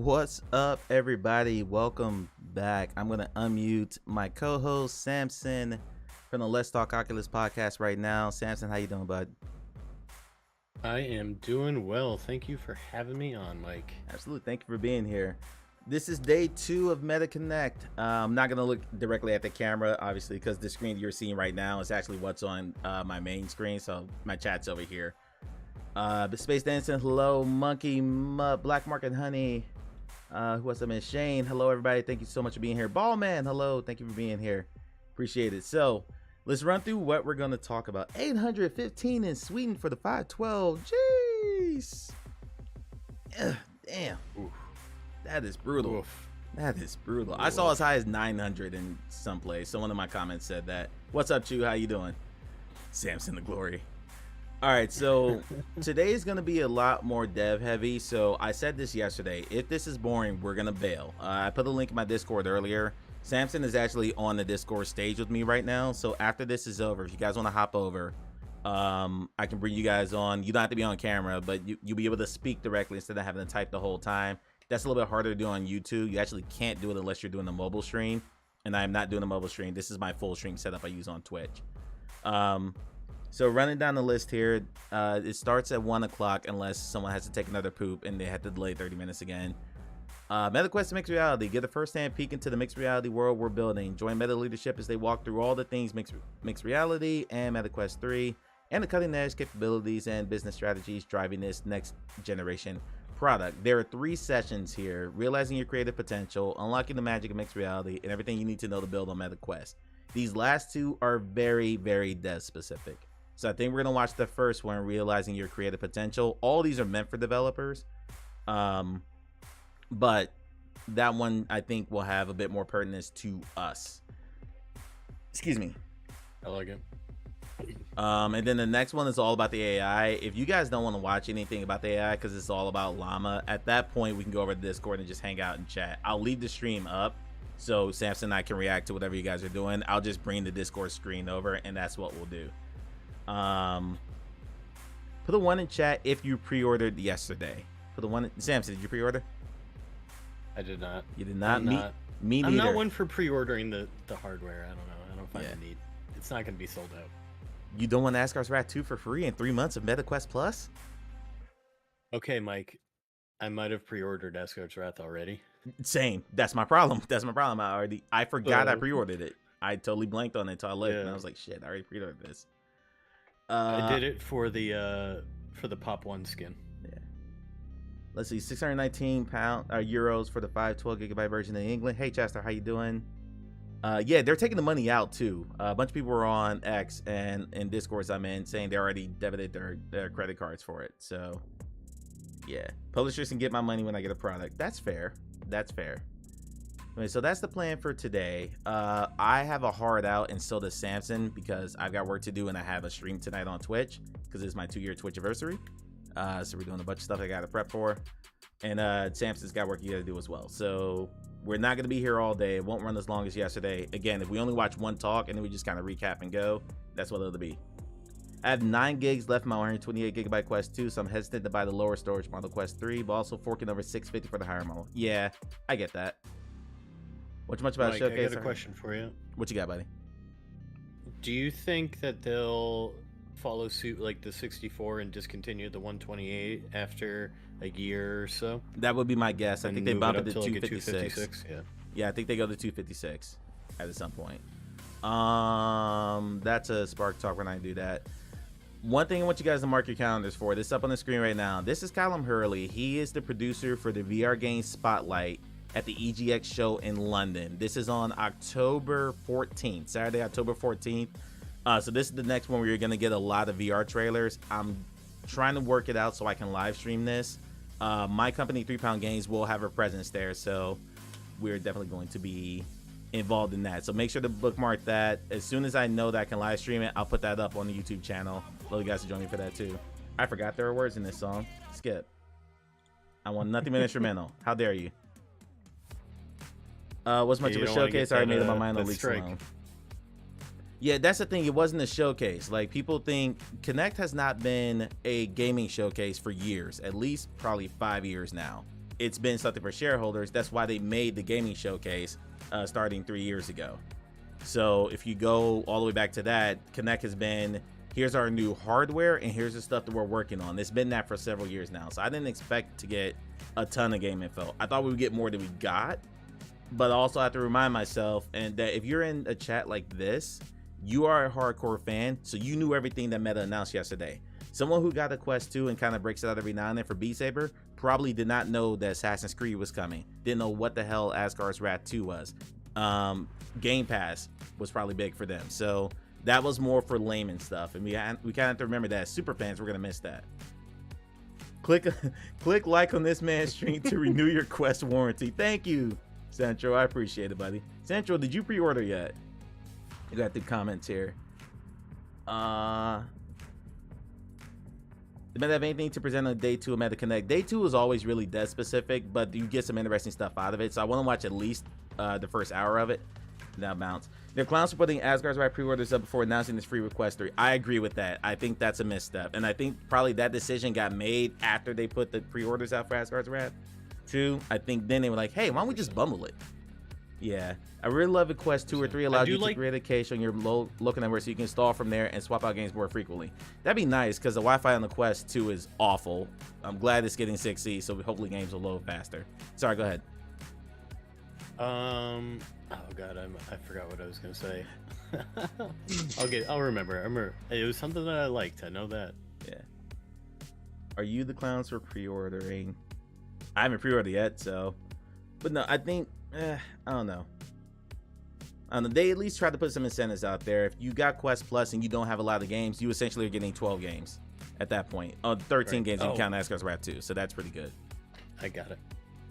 What's up, everybody? Welcome back. I'm going to unmute my co-host, Samson, from the Let's Talk Oculus podcast right now. Samson, how you doing, bud? I am doing well. Thank you for having me on, Mike. Absolutely. Thank you for being here. This is day 2 of MetaConnect. I'm not going to look directly at the camera, obviously, because the screen you're seeing right now is actually what's on my main screen, so my chat's over here. Space Dancing, hello. Monkey, Black Market Honey. What's up, man? Shane, hello, everybody. Thank you so much for being here. Ballman, hello. Thank you for being here. Appreciate it. So let's run through what we're going to talk about. 815 in Sweden for the 512. Jeez. Ugh, damn. Oof. That is brutal. Oof. That is brutal. Oof. I saw as high as 900 in some place. Someone in my comments said that. What's up, Chew? How you doing? Samson the Glory. All right, so today is going to be a lot more dev heavy. So I said this yesterday. If this is boring, we're going to bail. I put a link in my Discord earlier. Samson is actually on the Discord stage with me right now. So after this is over, if you guys want to hop over, I can bring you guys on. You don't have to be on camera, but you'll be able to speak directly instead of having to type the whole time. That's a little bit harder to do on YouTube. You actually can't do it unless you're doing a mobile stream. And I'm not doing a mobile stream. This is my full stream setup I use on Twitch. So running down the list here, it starts at 1 o'clock unless someone has to take another poop and they have to delay 30 minutes again. MetaQuest Mixed Reality. Get a first-hand peek into the mixed reality world we're building. Join Meta Leadership as they walk through all the things mixed reality and MetaQuest 3 and the cutting-edge capabilities and business strategies driving this next generation product. There are 3 sessions here: realizing your creative potential, unlocking the magic of mixed reality, and everything you need to know to build on MetaQuest. These last 2 are very, very dev specific. So I think we're gonna watch the first one, realizing your creative potential. All these are meant for developers, but that one I think will have a bit more pertinence to us. Excuse me. I like it. And then the next one is all about the AI. If you guys don't want to watch anything about the AI because it's all about Llama, at that point we can go over to Discord and just hang out and chat. I'll leave the stream up so Samson and I can react to whatever you guys are doing. I'll just bring the Discord screen over and that's what we'll do. Put the one in chat if you pre-ordered yesterday. Put the one in, Samson, did you pre-order? I did not. You did not? Me neither. I'm not one for pre-ordering the hardware. I don't know. I don't find the need. It's not going to be sold out. You don't want Asgar's Wrath 2 for free in 3 months of MetaQuest Plus? Okay, Mike. I might have pre-ordered Asgard's Wrath already. Same. That's my problem. That's my problem. I forgot I pre-ordered it. I totally blanked on it until I looked and I was like, shit, I already pre-ordered this. I did it for the Pop 1 skin. Yeah. Let's see, 619 euros for the 512 gigabyte version in England. Hey Chester, how you doing? Yeah, they're taking the money out too. A bunch of people were on X and in Discords I'm in saying they already debited their credit cards for it. So yeah, publishers can get my money when I get a product. That's fair. That's fair. Okay, so that's the plan for today. I have a hard out and so does Samson because I've got work to do and I have a stream tonight on Twitch because it's my 2-year Twitch anniversary. So we're doing a bunch of stuff I got to prep for, and Samson's got work he got to do as well. So we're not going to be here all day. It won't run as long as yesterday. Again, if we only watch one talk and then we just kind of recap and go, that's what it'll be. I have 9 gigs left in my 128 gigabyte Quest 2, so I'm hesitant to buy the lower storage model Quest 3, but also forking over $650 for the higher model. Yeah, I get that. What's much about Mike, Showcase? I got a question for you. What you got, buddy? Do you think that they'll follow suit like the 64 and discontinue the 128 after a year or so? That would be my guess. I think they bump it to like 256. Yeah, I think they go to 256 at some point. That's a Spark Talk. We're not gonna do that. One thing I want you guys to mark your calendars for. This is up on the screen right now. This is Callum Hurley. He is the producer for the VR Game Spotlight at the EGX show in London. This is on October 14th, Saturday, October 14th. So this is the next one where you're going to get a lot of VR trailers. I'm trying to work it out so I can live stream this. My company, 3 Pound Games, will have a presence there. So we're definitely going to be involved in that. So make sure to bookmark that. As soon as I know that I can live stream it, I'll put that up on the YouTube channel. Love you guys to join me for that too. I forgot there were words in this song. Skip. I want nothing but instrumental. How dare you? Was much of a showcase. I already made up my mind on leaks alone. Yeah, that's the thing. It wasn't a showcase. Like, people think Connect has not been a gaming showcase for years, at least probably 5 years now. it's been something for shareholders. That's why they made the gaming showcase starting 3 years ago. So if you go all the way back to that, Connect has been, here's our new hardware and here's the stuff that we're working on. It's been that for several years now. So I didn't expect to get a ton of game info. I thought we would get more than we got, but also I have to remind myself and that if you're in a chat like this, you are a hardcore fan, so you knew everything that Meta announced yesterday. Someone who got a Quest 2 and kind of breaks it out every now and then for Beat Saber probably did not know that Assassin's Creed was coming. Didn't know what the hell Asgard's Wrath 2 was. Game Pass was probably big for them. So that was more for layman stuff. And we kind of have to remember that as super fans, we're going to miss that. Click like on this man's stream to renew your Quest warranty. Thank you, Central. I appreciate it, buddy. Central, did you pre-order yet? You got the comments here. Did Meta have anything to present on day 2 of Meta Connect? Day 2 is always really dead specific, but you get some interesting stuff out of it. So I want to watch at least the first hour of it. Now bounce. They're clowns for putting Asgard's Wrath pre-orders up before announcing this free with Quest 3. I agree with that. I think that's a misstep. And I think probably that decision got made after they put the pre-orders out for Asgard's Wrath 2. I think then they were like, hey, why don't we just bundle it? Yeah, I really love it. Quest 2 or 3 allows you to create a cache on your local network so you can install from there and swap out games more frequently. That'd be nice because the Wi-Fi on the Quest 2 is awful. I'm glad it's getting 6E, so hopefully games will load faster. Sorry, go ahead. Oh god, I forgot what I was gonna say. I'll remember. It was something that I liked. I know that. Yeah. Are you the clowns for pre-ordering? I haven't pre-ordered yet, so. But no, I think. I don't know. They at least try to put some incentives out there. If you got Quest Plus and you don't have a lot of games, you essentially are getting 12 games at that point. 13 games if you count Asgard's Wrath 2, so that's pretty good. I got it.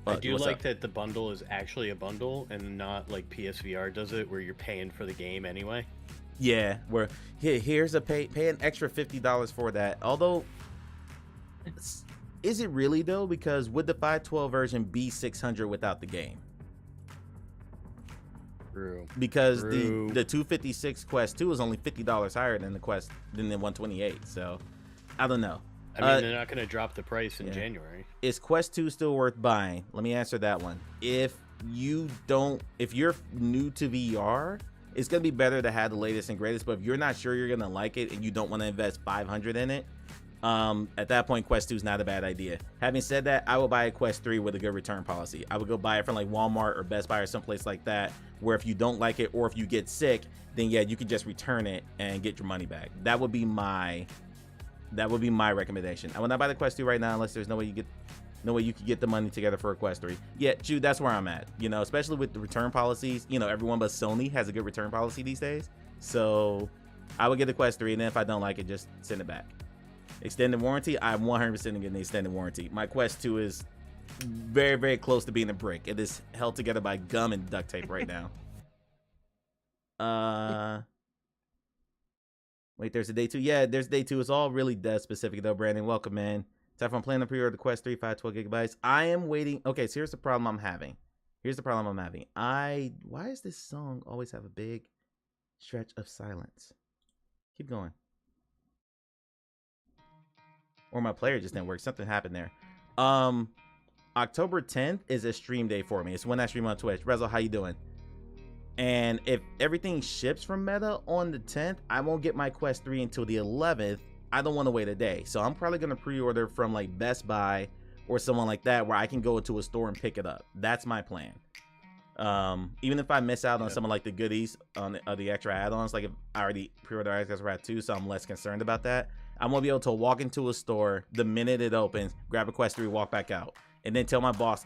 I do like that the bundle is actually a bundle and not like PSVR does it, where you're paying for the game anyway. Yeah, where here's a pay an extra $50 for that. Although, is it really though? Because would the 512 version be $600 without the game? True. Because the 256 Quest 2 is only $50 higher than the 128. So I don't know. I mean, they're not going to drop the price in January. Is Quest 2 still worth buying? Let me answer that one. If you're new to VR, it's going to be better to have the latest and greatest. But if you're not sure you're going to like it and you don't want to invest $500 in it, at that point, Quest 2 is not a bad idea. Having said that, I will buy a Quest 3 with a good return policy. I would go buy it from like Walmart or Best Buy or someplace like that, where if you don't like it or if you get sick, then yeah, you can just return it and get your money back. That would be my recommendation. I will not buy the Quest 2 right now unless there's no way you could get the money together for a Quest 3. Yeah, Jude, that's where I'm at. You know, especially with the return policies. You know, everyone but Sony has a good return policy these days. So I would get the Quest 3, and then if I don't like it, just send it back. Extended warranty, I'm 100% getting the extended warranty. My Quest 2 is very, very close to being a brick. It is held together by gum and duct tape right now. Wait, there's a day 2. Yeah, there's day 2. It's all really dev specific though, Brandon. Welcome, man. Time from playing the pre-order the Quest 3, 512 gigabytes. I am waiting. Okay, so here's the problem I'm having. Why does this song always have a big stretch of silence? Keep going. Or my player just didn't work. Something happened there. October 10th is a stream day for me. It's when I stream on Twitch. Rezo, how you doing? And if everything ships from Meta on the 10th, I won't get my Quest 3 until the 11th. I don't want to wait a day. So I'm probably going to pre-order from like Best Buy or someone like that where I can go into a store and pick it up. That's my plan. Even if I miss out on some of like the goodies on the extra add-ons, like if I already pre-ordered Asgard's Wrath 2, so I'm less concerned about that. I'm going to be able to walk into a store the minute it opens, grab a Quest 3, walk back out, and then tell my boss,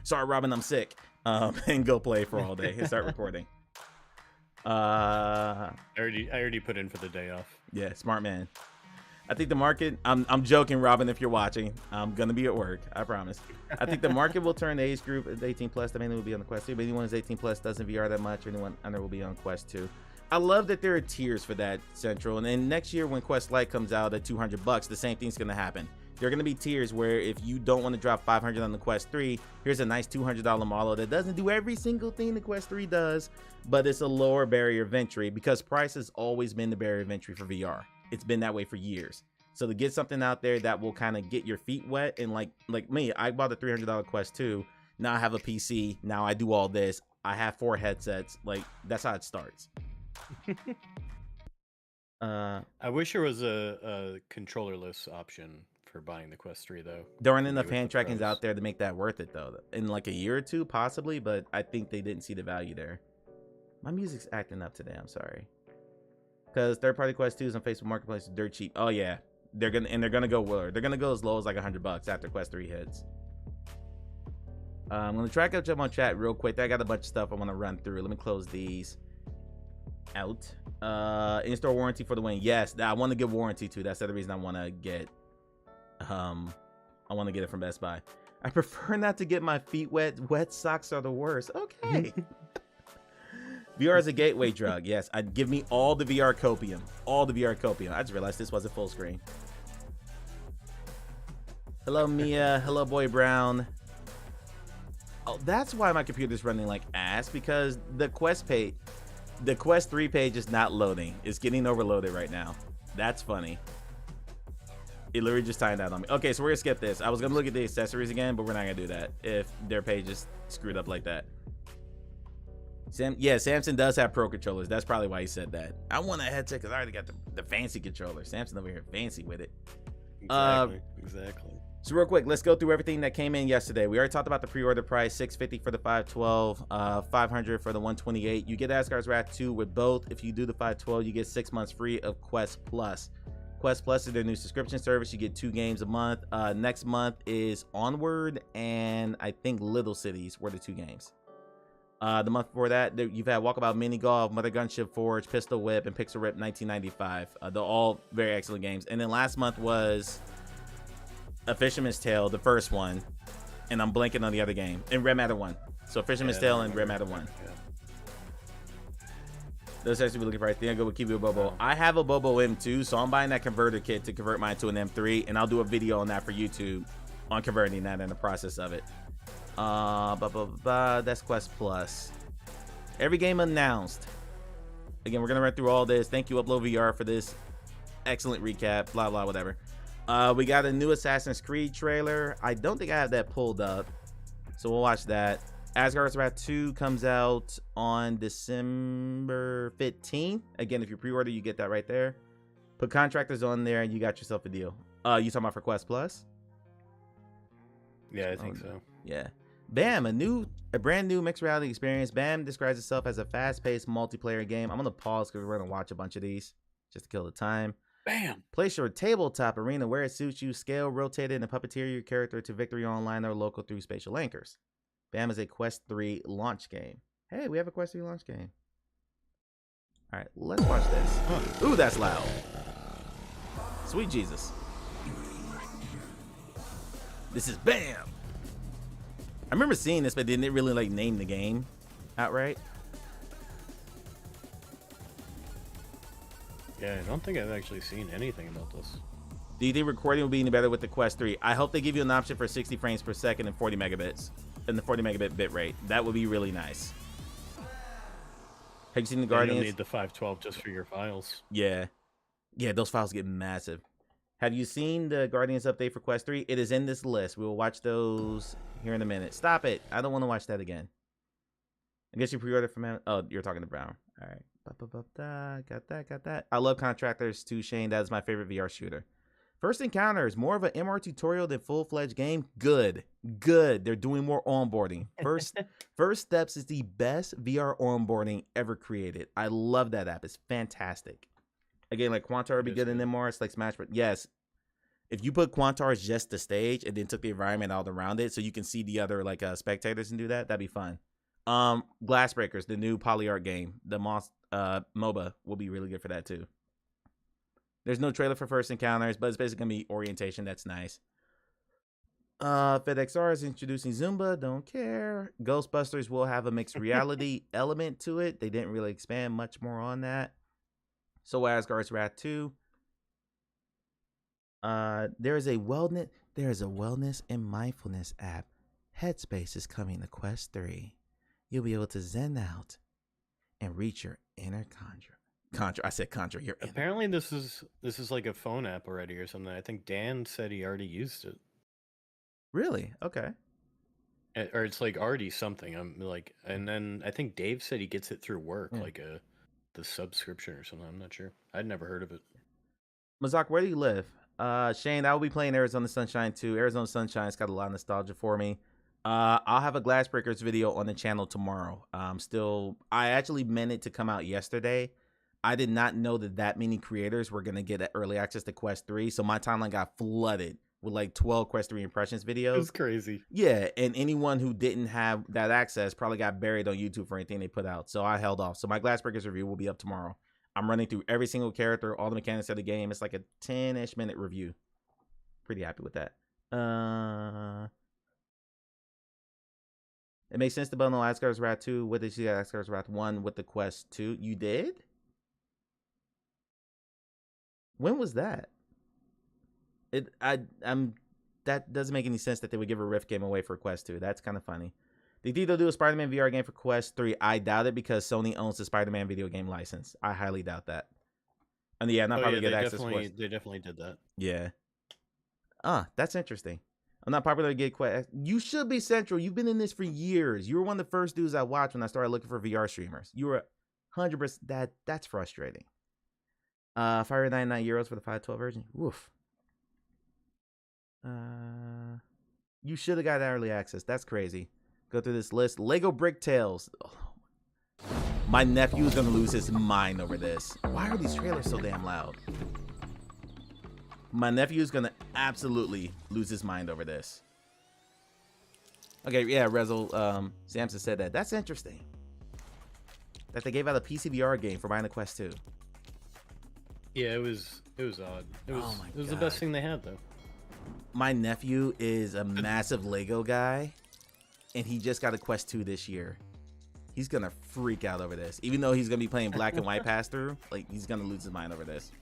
sorry, Robin, I'm sick, and go play for all day and start recording. I already put in for the day off. Yeah, smart man. I think the market, I'm joking, Robin, if you're watching. I'm going to be at work, I promise. I think the market will turn the age group at 18 plus. That mainly will be on the Quest 2, but anyone who's 18 plus doesn't VR that much, or anyone under will be on Quest 2. I love that there are tiers for that, Central. And then next year when Quest Lite comes out at $200, the same thing's going to happen. There are going to be tiers where if you don't want to drop $500 on the Quest 3, here's a nice $200 model that doesn't do every single thing the Quest 3 does, but it's a lower barrier of entry because price has always been the barrier of entry for VR. It's been that way for years. So to get something out there that will kind of get your feet wet, and like me, I bought a $300 Quest 2. Now I have a PC. Now I do all this. I have 4 headsets. Like, that's how it starts. I wish there was a controllerless option for buying the Quest 3 though. There aren't enough hand trackings out there to make that worth it though. In like a year or two, possibly, but I think they didn't see the value there. My music's acting up today. I'm sorry. Because third-party Quest 2s on Facebook Marketplace are dirt cheap. Oh yeah, they're gonna go lower. They're gonna go as low as like $100 after Quest 3 hits. I'm gonna try to catch up on chat real quick. I got a bunch of stuff I want to run through. Let me close these out. In-store warranty for the win. Yes, I want to give warranty too. That's the other reason I want to get. I want to get it from Best Buy. I prefer not to get my feet wet. Wet socks are the worst. Okay. VR is a gateway drug. Yes, I'd give me all the VR copium. All the VR copium. I just realized this wasn't full screen. Hello, Mia. Hello, Boy Brown. Oh, that's why my computer's running like ass, because the Quest 3 page is not loading. It's getting overloaded right now. That's funny. It literally just timed out on me. Okay, so we're gonna skip this. I was gonna look at the accessories again, but we're not gonna do that if their page is screwed up like that. Yeah, Samson does have pro controllers. That's probably why he said that. I want a headset because I already got the fancy controller. Samson over here fancy with it. Exactly. So real quick, let's go through everything that came in yesterday. We already talked about the pre-order price, $650 for the 512, $500 for the 128. You get Asgard's Wrath 2 with both. If you do the 512, you get 6 months free of Quest Plus. Quest Plus is their new subscription service. You get 2 games a month. Next month is Onward and I think Little Cities were the 2 games. The month before that, you've had Walkabout Mini Golf, Mother Gunship Forge, Pistol Whip, and Pixel Rip 1995. They're all very excellent games. And then last month was A Fisherman's Tale, the first one, and I'm blanking on the other game, and Red Matter 1. So Fisherman's Tale and Red Matter 1. Yeah. Those actually be looking for. I think I go with Kiwi Bobo. I have a Bobo M2, so I'm buying that converter kit to convert mine to an M3, and I'll do a video on that for YouTube on converting that and the process of it. That's Quest Plus. Every game announced. Again, we're gonna run through all this. Thank you, Upload VR, for this excellent recap. Blah blah whatever. We got a new Assassin's Creed trailer. I don't think I have that pulled up, so we'll watch that. Asgard's Wrath 2 comes out on December 15th. Again, if you pre-order, you get that right there. Put Contractors on there, and you got yourself a deal. You talking about for Quest Plus? Yeah, I think so. Yeah. Bam, a brand new mixed reality experience. Bam describes itself as a fast-paced multiplayer game. I'm gonna pause because we're gonna watch a bunch of these just to kill the time. Bam. Place your tabletop arena where it suits you. Scale, rotate it, and puppeteer your character to victory online or local through spatial anchors. Bam is a Quest 3 launch game. Hey, we have a Quest 3 launch game. All right, let's watch this. Ooh, that's loud. Sweet Jesus. This is Bam. I remember seeing this, but didn't really like name the game outright. Yeah, I don't think I've actually seen anything about this. Do you think recording will be any better with the Quest 3? I hope they give you an option for 60 frames per second and 40 megabits. And the 40 megabit bit rate. That would be really nice. Have you seen the Guardians? You don't need the 512 just for your files. Yeah. Yeah, those files get massive. Have you seen the Guardians update for Quest 3? It is in this list. We will watch those here in a minute. Stop it. I don't want to watch that again. I guess you pre-ordered from... Oh, you're talking to Brown. All right. Got that. I love Contractors too, Shane. That is my favorite VR shooter. First Encounter is more of an MR tutorial than full-fledged game. Good. They're doing more onboarding. First Steps is the best VR onboarding ever created. I love that app. It's fantastic. Again, like Quantar would be good in MR. It's like Smash, but yes, if you put Quantar as just the stage and then took the environment out around it, so you can see the other like spectators and do that, that'd be fun. Glassbreakers, the new polyart game, the MOBA will be really good for that too. There's no trailer for First Encounters, but it's basically gonna be orientation. That's nice. FedXR is introducing Zumba. Don't care. Ghostbusters will have a mixed reality element to it. They didn't really expand much more on that. So Asgard's Wrath 2. There is a wellness and mindfulness app. Headspace is coming to Quest 3. You'll be able to zen out and reach your inner conjurer. Contra. I said Contra. You're in. Apparently, this is like a phone app already or something. I think Dan said he already used it. Really? Okay. Or it's like already something. I'm like, and then I think Dave said he gets it through work, Yeah. like the subscription or something. I'm not sure. I'd never heard of it. Mazak, where do you live? Shane, I will be playing Arizona Sunshine too. Arizona Sunshine's got a lot of nostalgia for me. I'll have a Glassbreakers video on the channel tomorrow. I actually meant it to come out yesterday. I did not know that many creators were gonna get early access to Quest 3, so my timeline got flooded with like 12 Quest 3 impressions videos. It was crazy. Yeah, and anyone who didn't have that access probably got buried on YouTube for anything they put out. So I held off. So my Glassbreakers review will be up tomorrow. I'm running through every single character, all the mechanics of the game. It's like a 10-ish minute review. Pretty happy with that. It makes sense to bundle Asgard's Wrath 2 with the Asgard's Wrath 1 with the Quest 2. You did? When was that? That doesn't make any sense that they would give a Rift game away for Quest 2. That's kind of funny. They think they'll do a Spider-Man VR game for Quest 3. I doubt it because Sony owns the Spider-Man video game license. I highly doubt that. And yeah, not probably get access to Quest. They definitely did that. Yeah. That's interesting. I'm not popular to get Quest. You should be Central. You've been in this for years. You were one of the first dudes I watched when I started looking for VR streamers. You were 100%. That's frustrating. 599 euros for the 512 version. Woof. You should have got early access. That's crazy. Go through this list. Lego Brick Tales. Oh, my nephew is gonna lose his mind over this. Why are these trailers so damn loud? My nephew is gonna absolutely lose his mind over this. Okay, yeah, Rezel, Samson said that. That's interesting. That they gave out a PCVR game for buying the Quest 2. Yeah, it was odd. It was God. The best thing they had though. My nephew is a massive Lego guy, and he just got a Quest 2 this year. He's gonna freak out over this. Even though he's gonna be playing Black and White pass-through, like he's gonna lose his mind over this.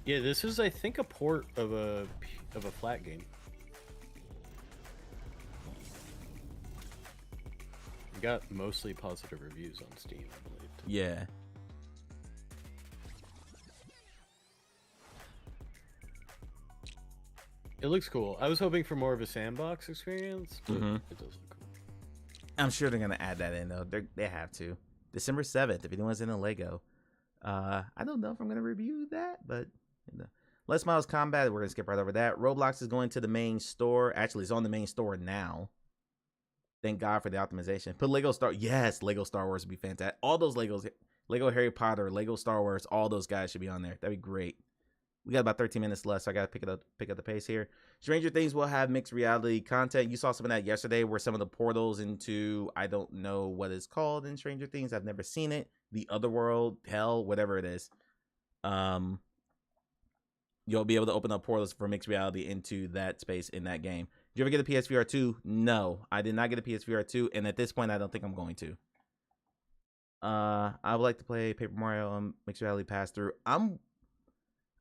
Yeah, this is I think a port of a flat game. It got mostly positive reviews on Steam, I believe. Yeah. It looks cool. I was hoping for more of a sandbox experience, but it does look cool. I'm sure they're gonna add that in though. They have to. December 7th. If anyone's into Lego, I don't know if I'm gonna review that, but you know. Les Miles Combat. We're gonna skip right over that. Roblox is going to the main store. Actually, it's on the main store now. Thank God for the optimization. Put Lego Star. Yes, Lego Star Wars would be fantastic. All those Legos, Lego Harry Potter, Lego Star Wars, all those guys should be on there. That'd be great. We got about 13 minutes left, so I gotta pick up the pace here. Stranger Things will have mixed reality content. You saw some of that yesterday, where some of the portals into, I don't know what it's called in Stranger Things. I've never seen it. The other world, hell, whatever it is. You'll be able to open up portals for mixed reality into that space in that game. Did you ever get a PSVR 2? No, I did not get a PSVR 2, and at this point, I don't think I'm going to. I would like to play Paper Mario on mixed reality pass through.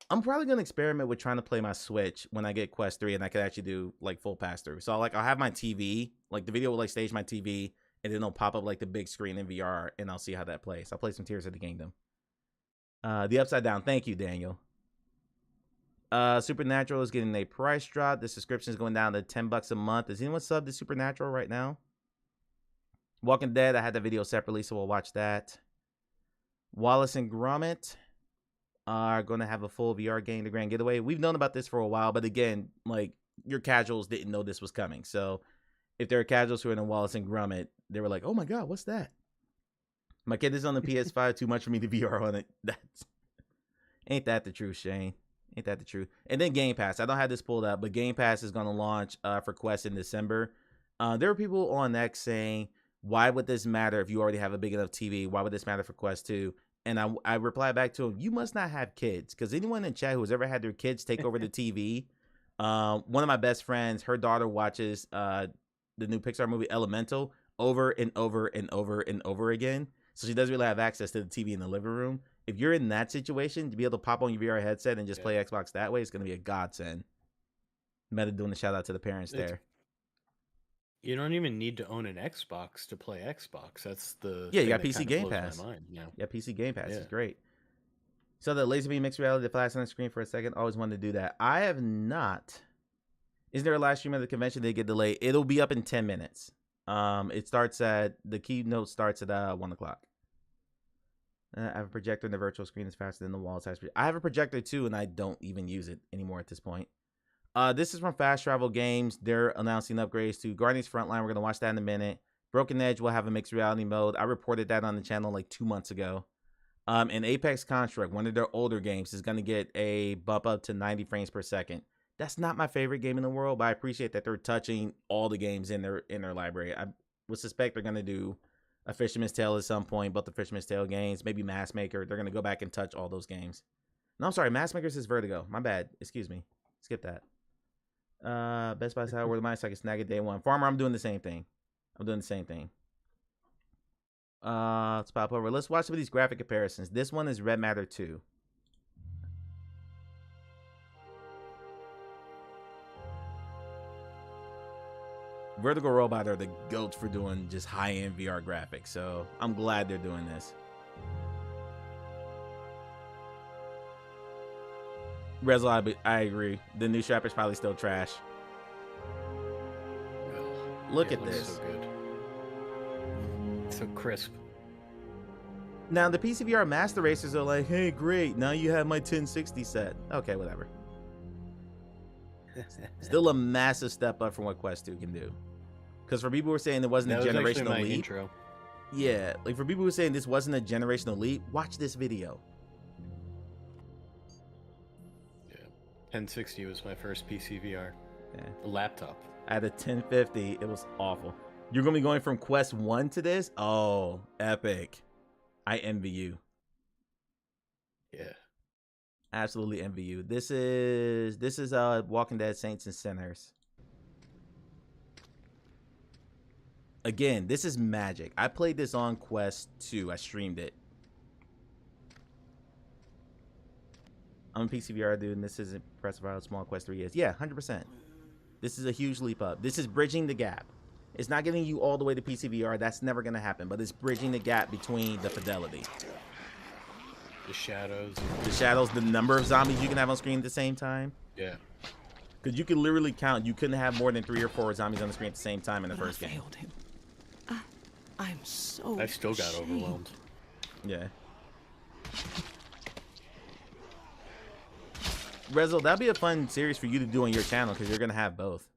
I'm probably gonna experiment with trying to play my Switch when I get Quest 3 and I can actually do like full pass through. So like I'll have my TV, like the video will like stage my TV, and then it'll pop up like the big screen in VR, and I'll see how that plays. I'll play some Tears of the Kingdom. The Upside Down. Thank you, Daniel. Supernatural is getting a price drop. The subscription is going down to $10 a month. Is anyone sub to Supernatural right now? Walking Dead, I had that video separately, so we'll watch that. Wallace and Gromit are going to have a full VR game, The Grand Getaway. We've known about this for a while, but again, like, your casuals didn't know this was coming. So if there are casuals who are in Wallace and Gromit, they were like, oh my God, what's that? My kid is on the PS5, too much for me to VR on it. Ain't that the truth, Shane? Ain't that the truth? And then Game Pass. I don't have this pulled up, but Game Pass is going to launch for Quest in December. There were people on X saying, why would this matter if you already have a big enough TV? Why would this matter for Quest 2? And I replied back to him, you must not have kids. Because anyone in chat who has ever had their kids take over the TV, one of my best friends, her daughter watches the new Pixar movie Elemental over and over and over and over again. So she doesn't really have access to the TV in the living room. If you're in that situation, to be able to pop on your VR headset and just play Xbox that way, it's going to be a godsend. Meta doing the shout out to the parents there. You don't even need to own an Xbox to play Xbox. That's the Yeah, you thing got that PC kind of Game blows Pass. my mind now. Yeah, PC Game Pass Yeah. is great. So the laser beam mixed reality that flashes on the screen for a second. Always wanted to do that. I have not. Is there a live stream of the convention? They get delayed. It'll be up in 10 minutes. It starts at the keynote starts at 1 o'clock. I have a projector and the virtual screen is faster than the wall size. I have a projector too, and I don't even use it anymore at this point. This is from Fast Travel Games. They're announcing upgrades to Guardians Frontline. We're gonna watch that in a minute. Broken Edge will have a mixed reality mode. I reported that on the channel like 2 months ago. And Apex Construct, one of their older games, is gonna get a bump up to 90 frames per second. That's not my favorite game in the world, but I appreciate that they're touching all the games in their library. I would suspect they're gonna do a Fisherman's Tale at some point, both the Fisherman's Tale games, maybe Mass Maker. They're gonna go back and touch all those games. No, I'm sorry, Mass Maker is Vertigo. My bad. Excuse me. Skip that. Best Buy side where the money so I can snag it day one. Farmer, I'm doing the same thing. Let's pop over. Let's watch some of these graphic comparisons. This one is Red Matter 2. Vertigo Robot are the goats for doing just high-end VR graphics, so I'm glad they're doing this. Rezel, I agree. The new Strapper's probably still trash. Look at this. So good. So crisp. Now, the PCVR Master Racers are like, hey, great, now you have my 1060 set. Okay, whatever. Still a massive step up from what Quest 2 can do. Because for people who are saying it wasn't a generational leap. Intro. Yeah, like for people who are saying this wasn't a generational leap, watch this video. Yeah. 1060 was my first PC VR. Yeah. A laptop. I had a 1050. It was awful. You're going to be going from Quest 1 to this? Oh, epic. I envy you. Yeah. Absolutely envy you. This is Walking Dead Saints and Sinners. Again, this is magic. I played this on Quest 2. I streamed it. I'm a PCVR dude, and this is impressive how small Quest 3 is. Yeah, 100%. This is a huge leap up. This is bridging the gap. It's not getting you all the way to PCVR. That's never going to happen. But it's bridging the gap between the fidelity. The shadows. The shadows, the number of zombies you can have on screen at the same time. Yeah. Because you could literally count. You couldn't have more than 3 or 4 zombies on the screen at the same time in the first game. Failed him. I'm so I still got ashamed. overwhelmed. Yeah. Rezo, that'd be a fun series for you to do on your channel because you're going to have both.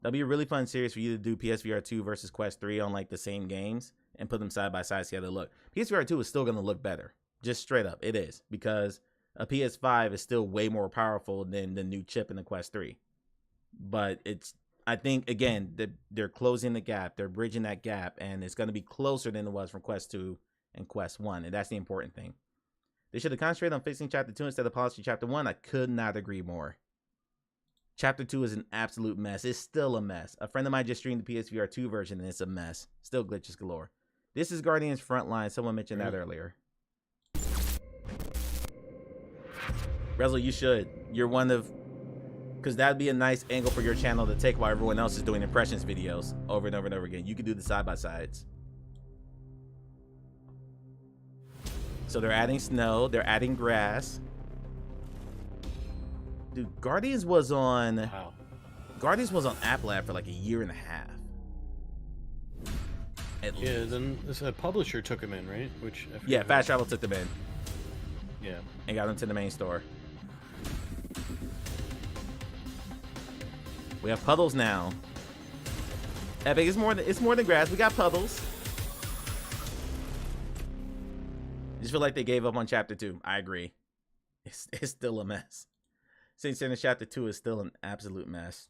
That'd be a really fun series for you to do PSVR 2 versus Quest 3 on like the same games and put them side by side, see how they look. PSVR 2 is still going to look better. Just straight up. It is. Because a PS5 is still way more powerful than the new chip in the Quest 3. But it's, I think, again, they're closing the gap. They're bridging that gap. And it's going to be closer than it was from Quest 2 and Quest 1. And that's the important thing. They should have concentrated on fixing Chapter 2 instead of polishing Chapter 1. I could not agree more. Chapter 2 is an absolute mess. It's still a mess. A friend of mine just streamed the PSVR 2 version, and it's a mess. Still glitches galore. This is Guardians Frontline. Someone mentioned that earlier. Rezel, you should. You're one of... Because that'd be a nice angle for your channel to take while everyone else is doing impressions videos over and over and over again. You could do the side-by-sides. So they're adding snow. They're adding grass. Dude, Guardians was on... Wow. Guardians was on App Lab for like a year and a half. Yeah, then the publisher took him in, right? Which I forget Yeah, who- Fast Travel took them in Yeah. and got them to the main store. We have puddles now. Epic, it's more than grass. We got puddles. I just feel like they gave up on Chapter 2. I agree. It's still a mess. Saints Sinners Chapter 2 is still an absolute mess.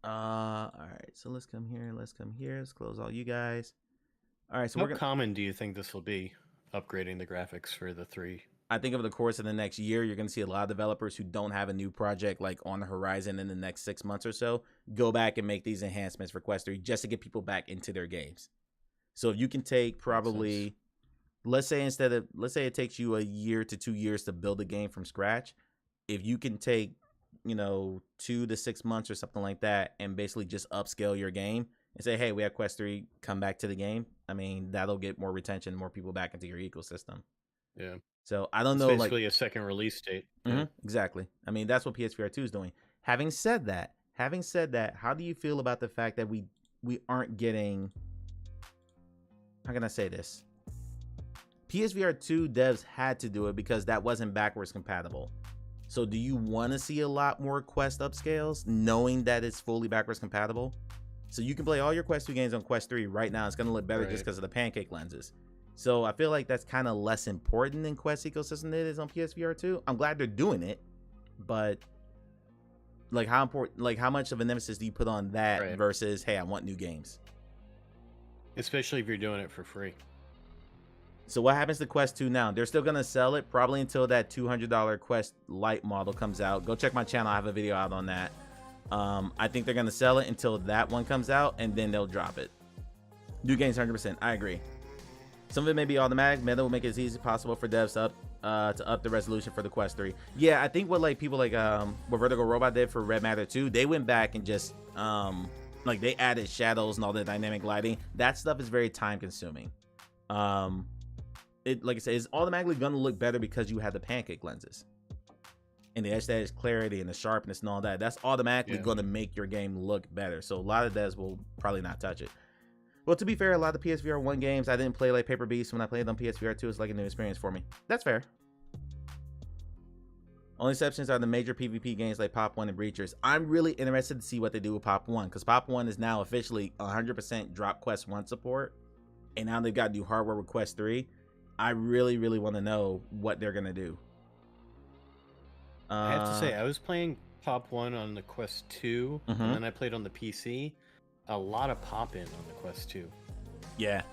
All right, so let's come here. Let's close all you guys. All right, so How common do you think this will be, upgrading the graphics for the 3? I think over the course of the next year, you're going to see a lot of developers who don't have a new project like on the horizon in the next 6 months or so go back and make these enhancements for Quest 3 just to get people back into their games. So if you can take probably, let's say it takes you a year to 2 years to build a game from scratch. If you can take, 2 to 6 months or something like that, and basically just upscale your game and say, hey, we have Quest 3, come back to the game. I mean, that'll get more retention, more people back into your ecosystem. Yeah. So I don't It's know, basically a second release date. exactly. I mean, that's what PSVR 2 is doing. Having said that, how do you feel about the fact that we aren't getting, how can I say this? PSVR 2 devs had to do it because that wasn't backwards compatible. So do you want to see a lot more Quest upscales knowing that it's fully backwards compatible? So you can play all your Quest 2 games on Quest 3 right now. It's going to look better just because of the pancake lenses. So I feel like that's kind of less important in Quest ecosystem than it is on PSVR 2. I'm glad they're doing it, but like how important, like how much of an emphasis do you put on that versus, hey, I want new games? Especially if you're doing it for free. So what happens to Quest 2 now? They're still going to sell it probably until that $200 Quest Lite model comes out. Go check my channel. I have a video out on that. I think they're going to sell it until that one comes out, and then they'll drop it. New games 100%. I agree. Some of it may be automatic. Meta will make it as easy as possible for devs to up the resolution for the Quest 3. Yeah, I think what like people like what Vertigo Robot did for Red Matter 2, they went back and just like they added shadows and all the dynamic lighting. That stuff is very time consuming. It, like I said, it's automatically going to look better because you have the pancake lenses and the edge clarity and the sharpness and all that. That's automatically going to make your game look better. So a lot of devs will probably not touch it. Well, to be fair, a lot of the PSVR 1 games, I didn't play like Paper Beast. When I played on PSVR 2, it's like a new experience for me. That's fair. Only exceptions are the major PvP games like Pop 1 and Breachers. I'm really interested to see what they do with Pop 1 because Pop 1 is now officially 100% drop Quest 1 support. And now they've got new hardware with Quest 3. I really, really want to know what they're going to do. I have to say, I was playing Pop 1 on the Quest 2, and then I played on the PC. A lot of pop-in on the Quest 2. Yeah.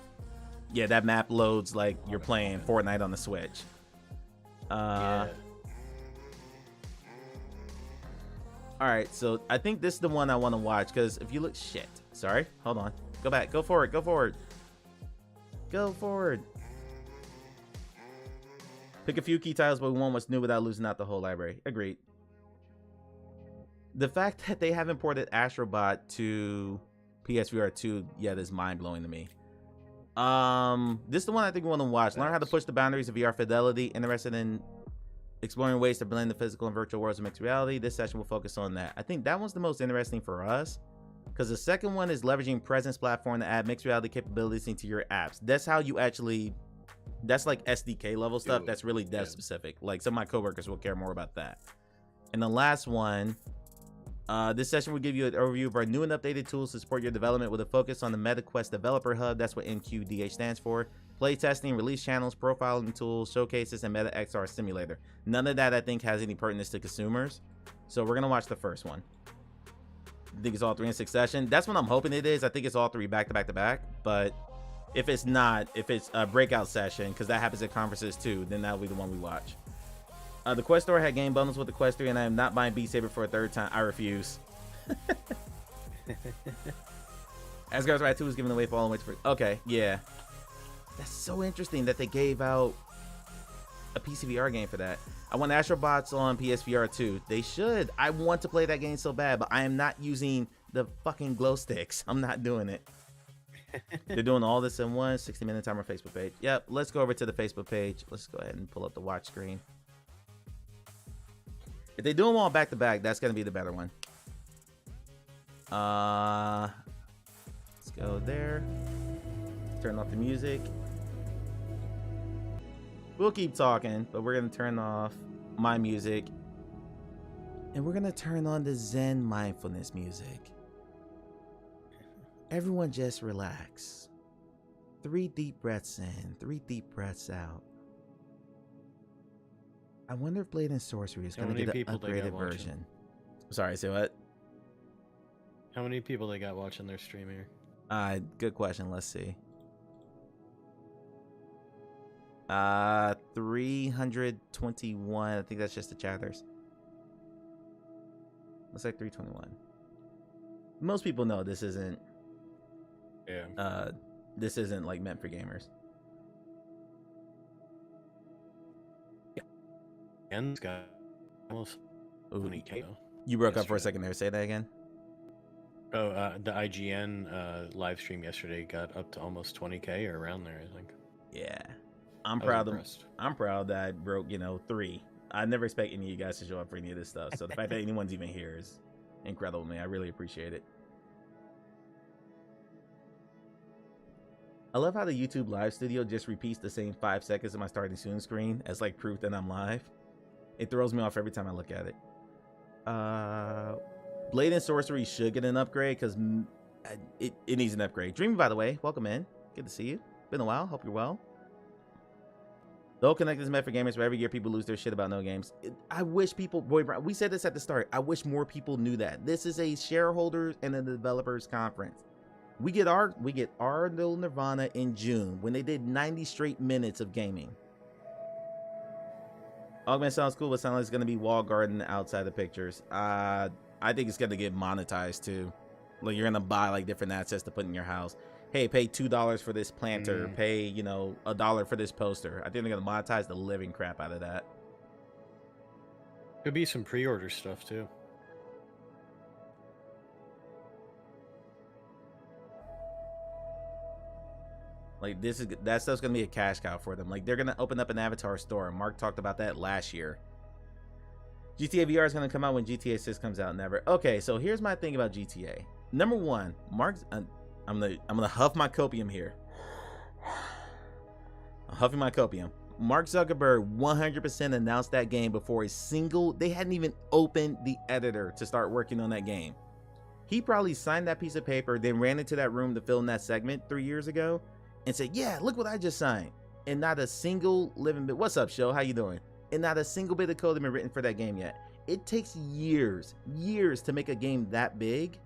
Yeah, that map loads like you're playing Fortnite on the Switch. Yeah. Alright, so I think this is the one I want to watch, because if you look... Shit. Sorry. Hold on. Go back. Go forward. Go forward. Go forward. Pick a few key titles, but we want what's new without losing out the whole library. Agreed. The fact that they haven't ported Astrobot to PSVR 2 yet is mind-blowing to me. This is the one I think we want to watch. Learn how to push the boundaries of VR fidelity. Interested in exploring ways to blend the physical and virtual worlds of mixed reality. This session will focus on that. I think that one's the most interesting for us, because the second one is leveraging Presence Platform to add mixed reality capabilities into your apps. That's how you actually... That's like SDK level stuff. That's really dev specific. Like some of my coworkers will care more about that. And the last one, this session will give you an overview of our new and updated tools to support your development with a focus on the MetaQuest Developer Hub. That's what MQDH stands for. Play testing, release channels, profiling tools, showcases, and Meta XR Simulator. None of that I think has any pertinence to consumers. So we're gonna watch the first one. I think it's all 3 in succession. That's what I'm hoping it is. I think it's all 3 back to back to back, but if it's not, if it's a breakout session, because that happens at conferences too, then that'll be the one we watch. The Quest Store had game bundles with the Quest 3, and I am not buying Beat Saber for a 3rd time. I refuse. Asgard's Wrath 2 was given away for all the way for... Okay, yeah. That's so interesting that they gave out a PCVR game for that. I want Astrobots on PSVR 2. They should. I want to play that game so bad, but I am not using the fucking glow sticks. I'm not doing it. They're doing all this in one 60-minute timer Facebook page. Yep, let's go over to the Facebook page. Let's go ahead and pull up the watch screen. If they do them all back to back, that's gonna be the better one. Let's go there. Turn off the music. We'll keep talking, but we're gonna turn off my music, and we're gonna turn on the Zen mindfulness music. Everyone just relax. 3 deep breaths in, 3 deep breaths out. I wonder if Blade and Sorcery is going to get an upgraded version. Sorry, say what? How many people they got watching their stream here? Good question. Let's see. 321. I think that's just the chatters. Looks like 321. Most people know this isn't. Yeah. This isn't like meant for gamers. And it's got almost 20K. You broke up for a yesterday. second there. Say that again. Oh, the IGN live stream yesterday got up to almost 20K or around there, I think. Yeah, I'm I was proud of. impressed. I'm proud that I broke 3. I never expect any of you guys to show up for any of this stuff. So the fact that anyone's even here is incredible to me. I really appreciate it. I love how the YouTube live studio just repeats the same 5 seconds of my starting soon screen as like proof that I'm live. It throws me off every time I look at it. Blade and Sorcery should get an upgrade because it needs an upgrade. Dreamy, by the way, welcome in. Good to see you. Been a while. Hope you're well. The whole Connect is meant for gamers, but every year people lose their shit about no games. I wish people, we said this at the start. I wish more people knew that. This is a shareholders and a developers conference. We get our little Nirvana in June when they did 90 straight minutes of gaming. Augment sounds cool, but sounds like it's gonna be walled garden outside the pictures. I think it's gonna get monetized too. Like you're gonna buy like different assets to put in your house. Hey, pay $2 for this planter. Pay $1 for this poster. I think they're gonna monetize the living crap out of that. Could be some pre-order stuff too. Like that stuff's gonna be a cash cow for them. Like they're gonna open up an Avatar store. Mark talked about that last year. GTA VR is gonna come out when GTA 6 comes out. Never. Okay, so here's my thing about GTA. Number one, Mark's. I'm gonna huff my copium here. I'm huffing my copium. Mark Zuckerberg 100% announced that game before they hadn't even opened the editor to start working on that game. He probably signed that piece of paper, then ran into that room to film that segment 3 years ago and said, yeah, look what I just signed. And not a single living bit. What's up, show? How you doing? And not a single bit of code has been written for that game yet. It takes years to make a game that big.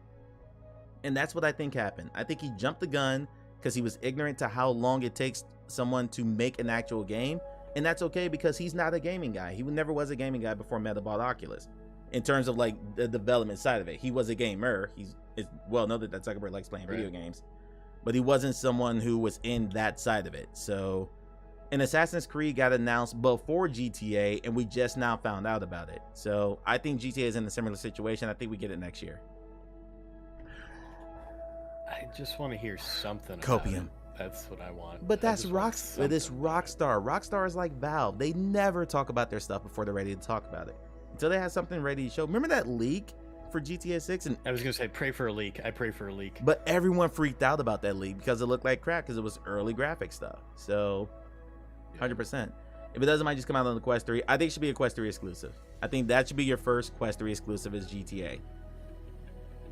And that's what I think happened. I think he jumped the gun because he was ignorant to how long it takes someone to make an actual game. And that's okay because he's not a gaming guy. He never was a gaming guy before Meta bought Oculus. In terms of like the development side of it, he was a gamer. It's well known that Zuckerberg likes playing video games, but he wasn't someone who was in that side of it. So, and Assassin's Creed got announced before GTA, and we just now found out about it. So I think GTA is in a similar situation. I think we get it next year. I just want to hear something. Copium. About it. That's what I want. But that's Rockstar. Rockstar is like Valve. They never talk about their stuff before they're ready to talk about it. Until they have something ready to show. Remember that leak for GTA 6? And I was gonna say, pray for a leak. I pray for a leak. But everyone freaked out about that leak because it looked like crap because it was early graphic stuff. So, 100%. If it doesn't, might just come out on the Quest 3. I think it should be a Quest 3 exclusive. I think that should be your first Quest 3 exclusive is GTA.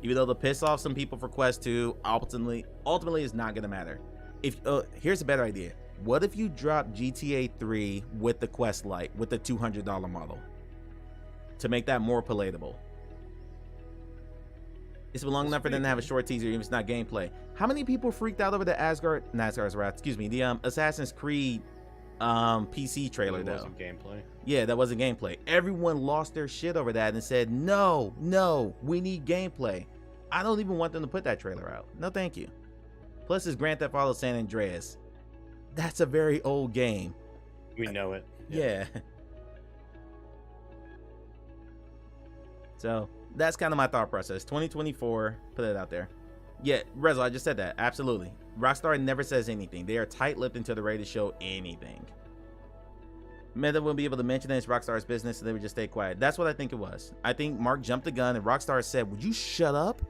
Even though they'll piss off some people for Quest 2, ultimately it's not gonna matter. If here's a better idea. What if you drop GTA 3 with the Quest Lite with the $200 model to make that more palatable? It's been long enough for them to have a short teaser, even if it's not gameplay. How many people freaked out over the Asgard's Wrath? Excuse me, the Assassin's Creed PC trailer though? Wasn't gameplay. Yeah, that wasn't gameplay. Everyone lost their shit over that and said, no, we need gameplay. I don't even want them to put that trailer out. No, thank you. Plus, it's Grand Theft Auto San Andreas. That's a very old game. We know it. Yeah. So that's kind of my thought process. 2024, put it out there. Yeah, Rezo, I just said that. Absolutely. Rockstar never says anything. They are tight-lipped until they're ready to show anything. Meta wouldn't be able to mention that it's Rockstar's business, so they would just stay quiet. That's what I think it was. I think Mark jumped the gun and Rockstar said, would you shut up?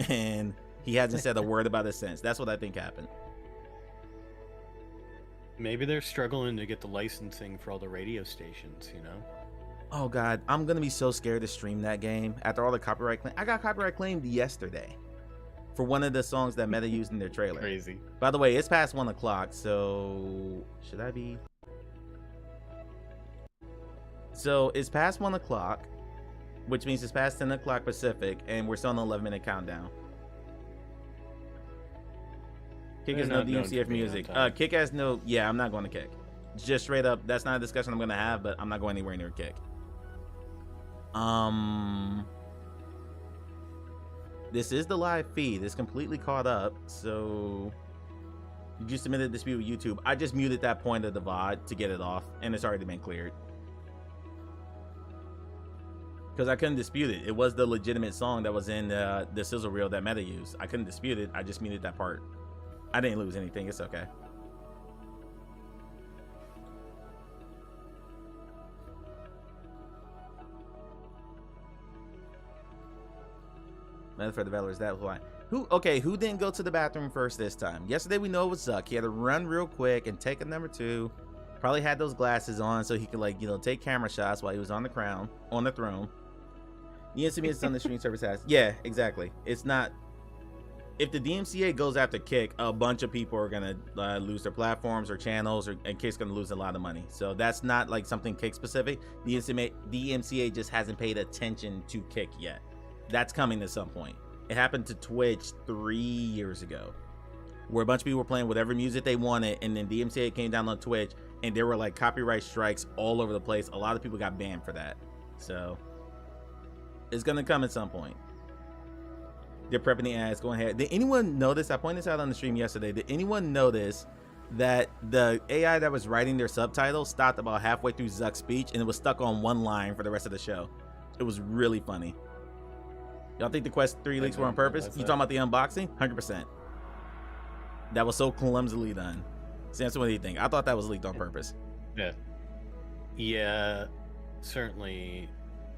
And he hasn't said a word about it since. That's what I think happened. Maybe they're struggling to get the licensing for all the radio stations, you know? Oh God, I'm gonna be so scared to stream that game after all the copyright claim. I got copyright claimed yesterday for one of the songs that Meta used in their trailer. Crazy. By the way, it's past 1 o'clock, so should I be? So it's past 1 o'clock, which means it's past 10 o'clock Pacific, and we're still on the 11-minute countdown. Kick has no DMCF music. Kick has no. Yeah, I'm not going to Kick. Just straight up, that's not a discussion I'm going to have, but I'm not going anywhere near Kick. This is the live feed. It's completely caught up. So you submitted a dispute with YouTube. I just muted that point of the VOD to get it off, and it's already been cleared. because I couldn't dispute it. It was the legitimate song that was in the sizzle reel that Meta used. I couldn't dispute it. I just muted that part. I didn't lose anything. It's okay. Meta for the Valor, is that why? Who didn't go to the bathroom first this time? Yesterday we know it was Zuck. He had to run real quick and take a number 2. Probably had those glasses on so he could, like, you know, take camera shots while he was on the throne. Yes, it's on the stream service has. Yeah, exactly. It's not. If the DMCA goes after Kick, a bunch of people are gonna lose their platforms or channels, and Kick's gonna lose a lot of money. So that's not like something Kick specific. The DMCA just hasn't paid attention to Kick yet. That's coming at some point. It happened to Twitch 3 years ago, where a bunch of people were playing whatever music they wanted, and then DMCA came down on Twitch, and there were like copyright strikes all over the place. A lot of people got banned for that. So it's gonna come at some point. They're prepping the ads. Go ahead. Did anyone notice? I pointed this out on the stream yesterday. Did anyone notice that the AI that was writing their subtitles stopped about halfway through Zuck's speech, and it was stuck on one line for the rest of the show? It was really funny. Y'all think the Quest 3 leaks were on purpose? You talking about the unboxing? 100%. That was so clumsily done. Samson, what do you think? I thought that was leaked on purpose. Yeah, certainly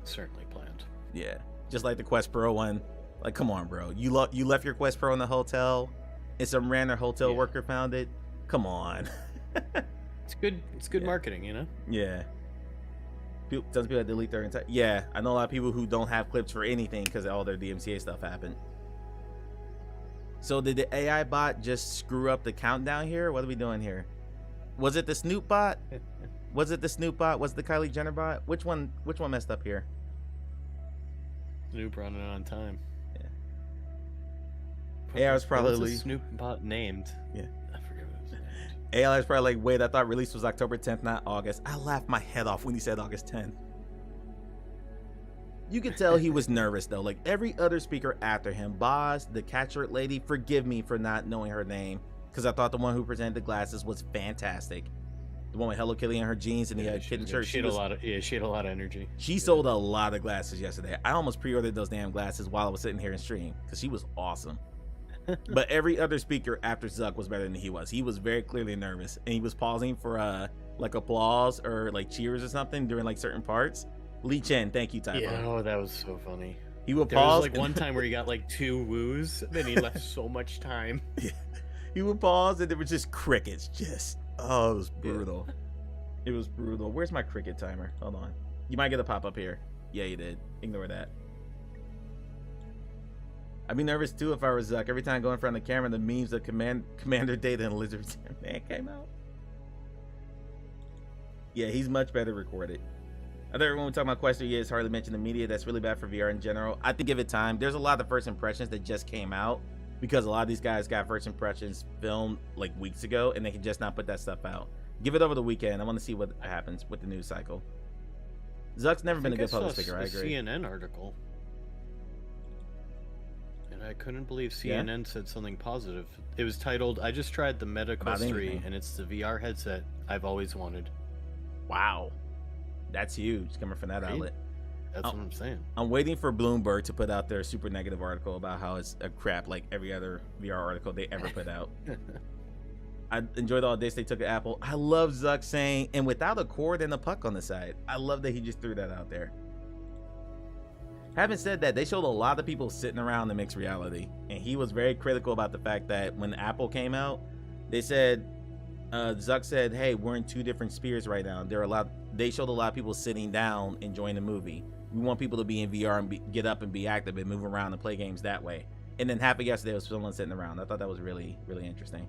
planned. Yeah, just like the Quest Pro one. Like, come on, bro. You left your Quest Pro in the hotel, and some random hotel worker found it. Come on. It's good marketing, you know. Yeah. Tons of people that delete their entire. Yeah, I know a lot of people who don't have clips for anything because all their DMCA stuff happened. So did the AI bot just screw up the countdown here? What are we doing here? Was it the Snoop bot? Was it the Snoop bot? Was it the Kylie Jenner bot? Which one messed up here? Snoop running on time. Yeah. AI was probably What's the Snoop bot named? Yeah. I forget what it was named. AI was probably like, wait, I thought release was October 10th, not August. I laughed my head off when he said August 10th. You could tell he was nervous though. Like every other speaker after him, Boz, the catcher lady, forgive me for not knowing her name, because I thought the one who presented the glasses was fantastic. The one with Hello Kitty in her jeans and the kitten shirt. She had a lot of energy. She sold a lot of glasses yesterday. I almost pre-ordered those damn glasses while I was sitting here in stream because she was awesome. But every other speaker after Zuck was better than he was. He was very clearly nervous, and he was pausing for like applause or like cheers or something during like certain parts. Lee Chen, thank you, Typho. Yeah, oh, that was so funny. He would there pause. Was like one time where he got like 2 woos, then he left so much time. Yeah. He would pause, and there was just crickets. Just it was brutal. Yeah. It was brutal. Where's my cricket timer? Hold on. You might get a pop up here. Yeah, you did. Ignore that. I'd be nervous too if I was Zuck. Every time I go in front of the camera, the memes of Commander Data and Lizard Man came out. Yeah, he's much better recorded. I thought everyone was talking about Quest 3 years hardly mentioned the media. That's really bad for VR in general. I think give it time. There's a lot of first impressions that just came out because a lot of these guys got first impressions filmed like weeks ago, and they can just not put that stuff out. Give it over the weekend. I want to see what happens with the news cycle. Zuck's never been a good public figure. I agree. CNN article. And I couldn't believe CNN said something positive. It was titled, I just tried the Meta Quest 3, and it's the VR headset I've always wanted. Wow. That's huge coming from that outlet. That's what I'm saying. I'm waiting for Bloomberg to put out their super negative article about how it's a crap like every other VR article they ever put out. I enjoyed all this they took at Apple. I love Zuck saying, and without a cord and a puck on the side. I love that he just threw that out there. Having said that, they showed a lot of people sitting around the mixed reality, and he was very critical about the fact that when Apple came out, they said, Zuck said, hey, we're in 2 different spheres right now. They showed a lot of people sitting down enjoying the movie. We want people to be in VR and get up and be active and move around and play games that way. And then half of yesterday was someone sitting around. I thought that was really, really interesting.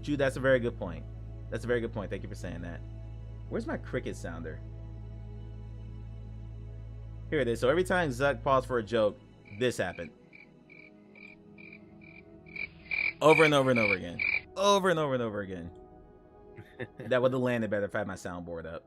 Jude, that's a very good point. That's a very good point. Thank you for saying that. Where's my cricket sounder? Here it is. So every time Zuck paused for a joke, this happened. Over and over and over again. Over and over and over again. That would have landed better if I had my soundboard up.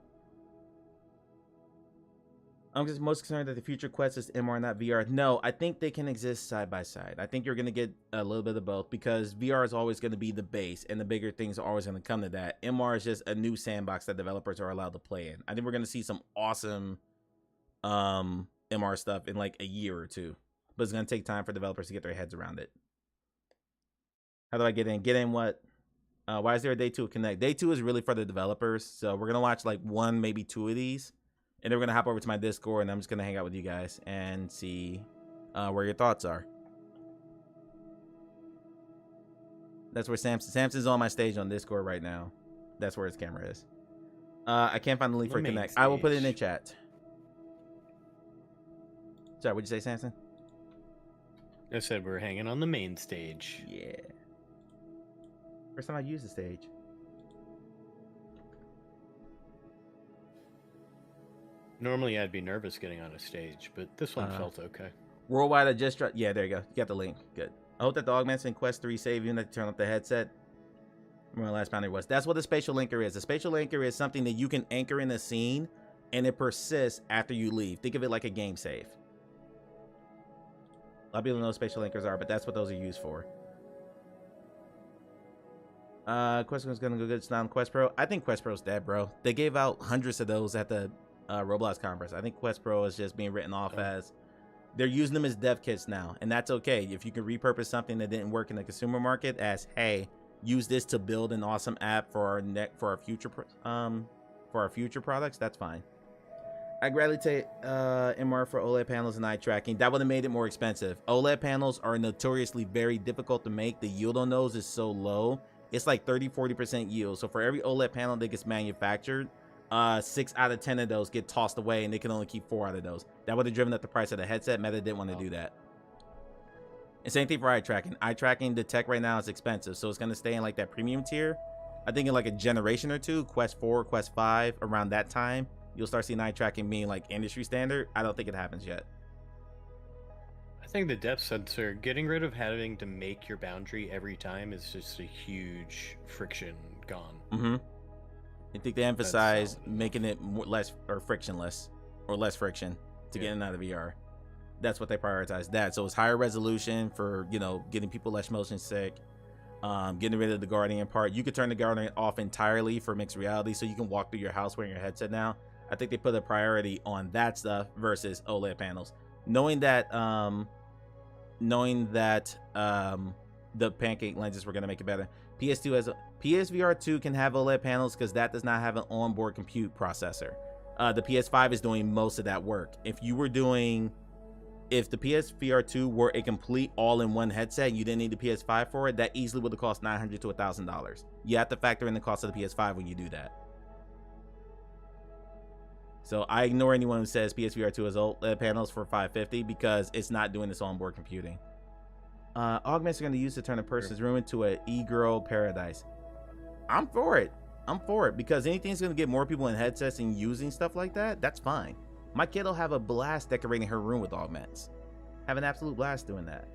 I'm just most concerned that the future Quest is MR, not VR. No, I think they can exist side by side. I think you're going to get a little bit of both because VR is always going to be the base and the bigger things are always going to come to that. MR is just a new sandbox that developers are allowed to play in. I think we're going to see some awesome MR stuff in like a year or two, but it's going to take time for developers to get their heads around it. How do I get in? Get in what? Why is there a day 2 of Connect? Day 2 is really for the developers. So we're going to watch like 1, maybe 2 of these. And then we're going to hop over to my Discord, and I'm just going to hang out with you guys and see where your thoughts are. That's where Samson's on my stage on Discord right now. That's where his camera is. I can't find the link for Connect. I will put it in the chat. Sorry, what'd you say, Samson? I said we're hanging on the main stage. Yeah. First time I used the stage. Normally I'd be nervous getting on a stage, but this one felt okay. Worldwide, I just dropped. Yeah, there you go. You got the link. Good. I hope that the augments in Quest 3 save you and that you turn up the headset. Where my last boundary was. That's what a spatial linker is. A spatial linker is something that you can anchor in a scene and it persists after you leave. Think of it like a game save. A lot of people know what spatial linkers are, but that's what those are used for. Quest is gonna go good. It's not on Quest Pro. I think Quest Pro's dead, bro. They gave out hundreds of those at the Roblox conference. I think Quest Pro is just being written off as they're using them as dev kits now, and that's okay. If you can repurpose something that didn't work in the consumer market as, hey, use this to build an awesome app for our future products, that's fine. I gladly take MR for OLED panels and eye tracking. That would have made it more expensive. OLED panels are notoriously very difficult to make. The yield on those is so low. It's like 30-40% yield. So for every OLED panel that gets manufactured, 6 out of 10 of those get tossed away, and they can only keep 4 out of those. That would have driven up the price of the headset. Meta didn't want to do that. And same thing for eye tracking. Eye tracking, the tech right now is expensive, so it's going to stay in like that premium tier. I think in like a generation or two, Quest 4, Quest 5, around that time, you'll start seeing eye tracking being like industry standard. I don't think it happens yet. I think the depth sensor, getting rid of having to make your boundary every time is just a huge friction gone. Mm-hmm. I think they emphasize making it less frictionless or less friction to get in and out of VR. That's what they prioritize. That so it's higher resolution for, you know, getting people less motion sick, getting rid of the Guardian part. You could turn the Guardian off entirely for mixed reality, so you can walk through your house wearing your headset now. I think they put a priority on that stuff versus OLED panels, knowing that the pancake lenses were going to make it better. PS2 has PSVR 2 can have OLED panels because that does not have an onboard compute processor. The PS5 is doing most of that work. If the PSVR 2 were a complete all-in-one headset and you didn't need the PS5 for it, that easily would have cost $900 to $1,000. You have to factor in the cost of the PS5 when you do that. So I ignore anyone who says PSVR 2 has OLED panels for $550 because it's not doing this onboard computing. Augments are going to use to turn a person's room into an e-girl paradise. I'm for it. I'm for it because anything's going to get more people in headsets and using stuff like that, that's fine. My kid will have a blast decorating her room with augments. Have an absolute blast doing that.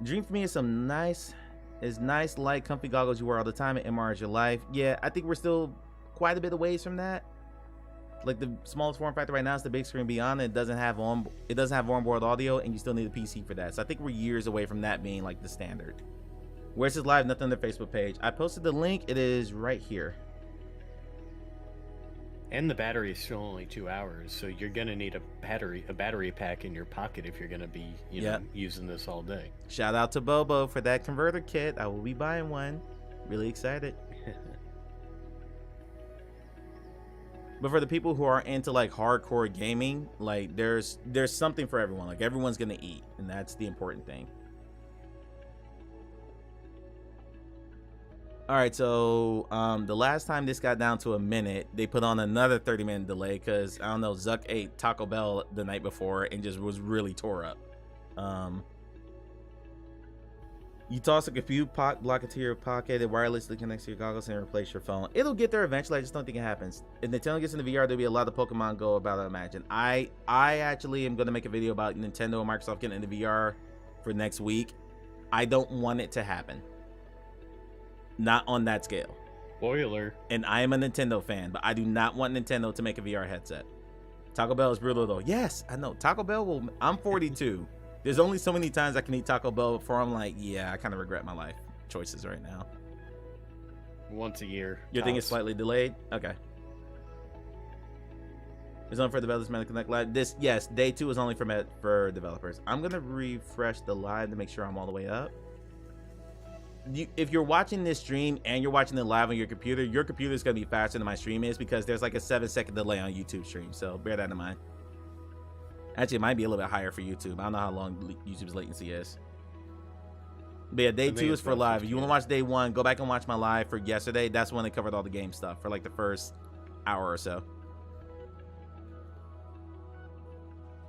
Dream for me is nice, light, comfy goggles you wear all the time, and MR is your life. Yeah, I think we're still quite a bit of ways from that. Like the smallest form factor right now is the big screen beyond. It doesn't have onboard audio, and you still need a PC for that. So I think we're years away from that being like the standard. Where's this live? Nothing on their Facebook page. I posted the link. It is right here. And the battery is still only 2 hours, so you're gonna need a battery pack in your pocket if you're gonna be, you know, using this all day. Shout out to Bobo for that converter kit. I will be buying one. Really excited. But for the people who are into like hardcore gaming, like there's something for everyone. Like everyone's gonna eat, and that's the important thing. All right, so the last time this got down to a minute, they put on another 30-minute delay because I don't know, Zuck ate Taco Bell the night before and just was really tore up. You toss a compute block it to your pocket, it wirelessly connects to your goggles and replace your phone. It'll get there eventually. I just don't think it happens. If Nintendo gets into VR, there'll be a lot of Pokemon Go about, I imagine. I actually am going to make a video about Nintendo and Microsoft getting into VR for next week. I don't want it to happen. Not on that scale. Spoiler. And I am a Nintendo fan, but I do not want Nintendo to make a VR headset. Taco Bell is brutal though. Yes, I know. Taco Bell will. I'm 42. There's only so many times I can eat Taco Bell before I'm like, yeah, I kind of regret my life choices right now. Once a year. Your thing is tops. slightly delayed. Okay. It's only for developers. Meta Connect Live. This, yes, day 2 is only for developers. I'm gonna refresh the live to make sure I'm all the way up. If you're watching this stream and you're watching it live on your computer is gonna be faster than my stream is because there's like a 7-second delay on YouTube stream. So bear that in mind. Actually, it might be a little bit higher for YouTube. I don't know how long YouTube's latency is. But yeah, day 2 is for live. If you want to watch day 1, go back and watch my live for yesterday. That's when they covered all the game stuff for like the first hour or so.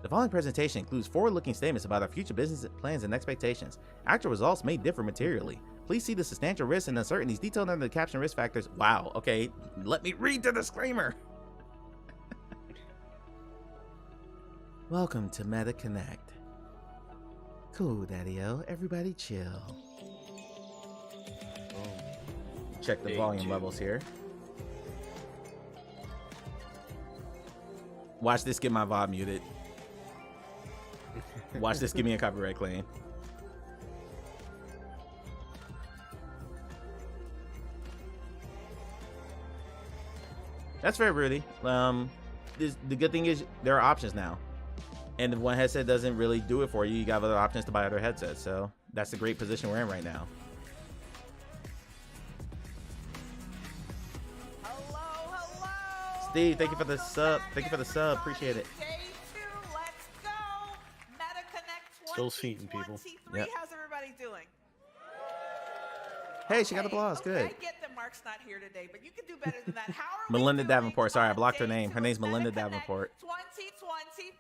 The following presentation includes forward-looking statements about our future business plans and expectations. Actual results may differ materially. Please see the substantial risks and uncertainties detailed under the caption risk factors. Wow, okay, let me read the disclaimer. Welcome to Meta Connect. Cool, Daddy-O. Everybody chill. Check the volume levels here. Watch this get my VOD muted. Watch this give me a copyright claim. That's fair, Rudy. The good thing is there are options now. And if one headset doesn't really do it for you, you got other options to buy other headsets. So that's the great position we're in right now. Hello, hello. Steve, thank you for the sub. Thank you for the sub. Appreciate it. Day 2, let's go. Meta Connect Still seating people. 2023. Yep. How's everybody doing? Hey, she got applause. Okay, Good. I get that Mark's not here today, but you can do better than that. How are Melinda we doing Davenport. Sorry, I on blocked her day name. Her 2 name's of Meta Melinda Connect Davenport. 2023.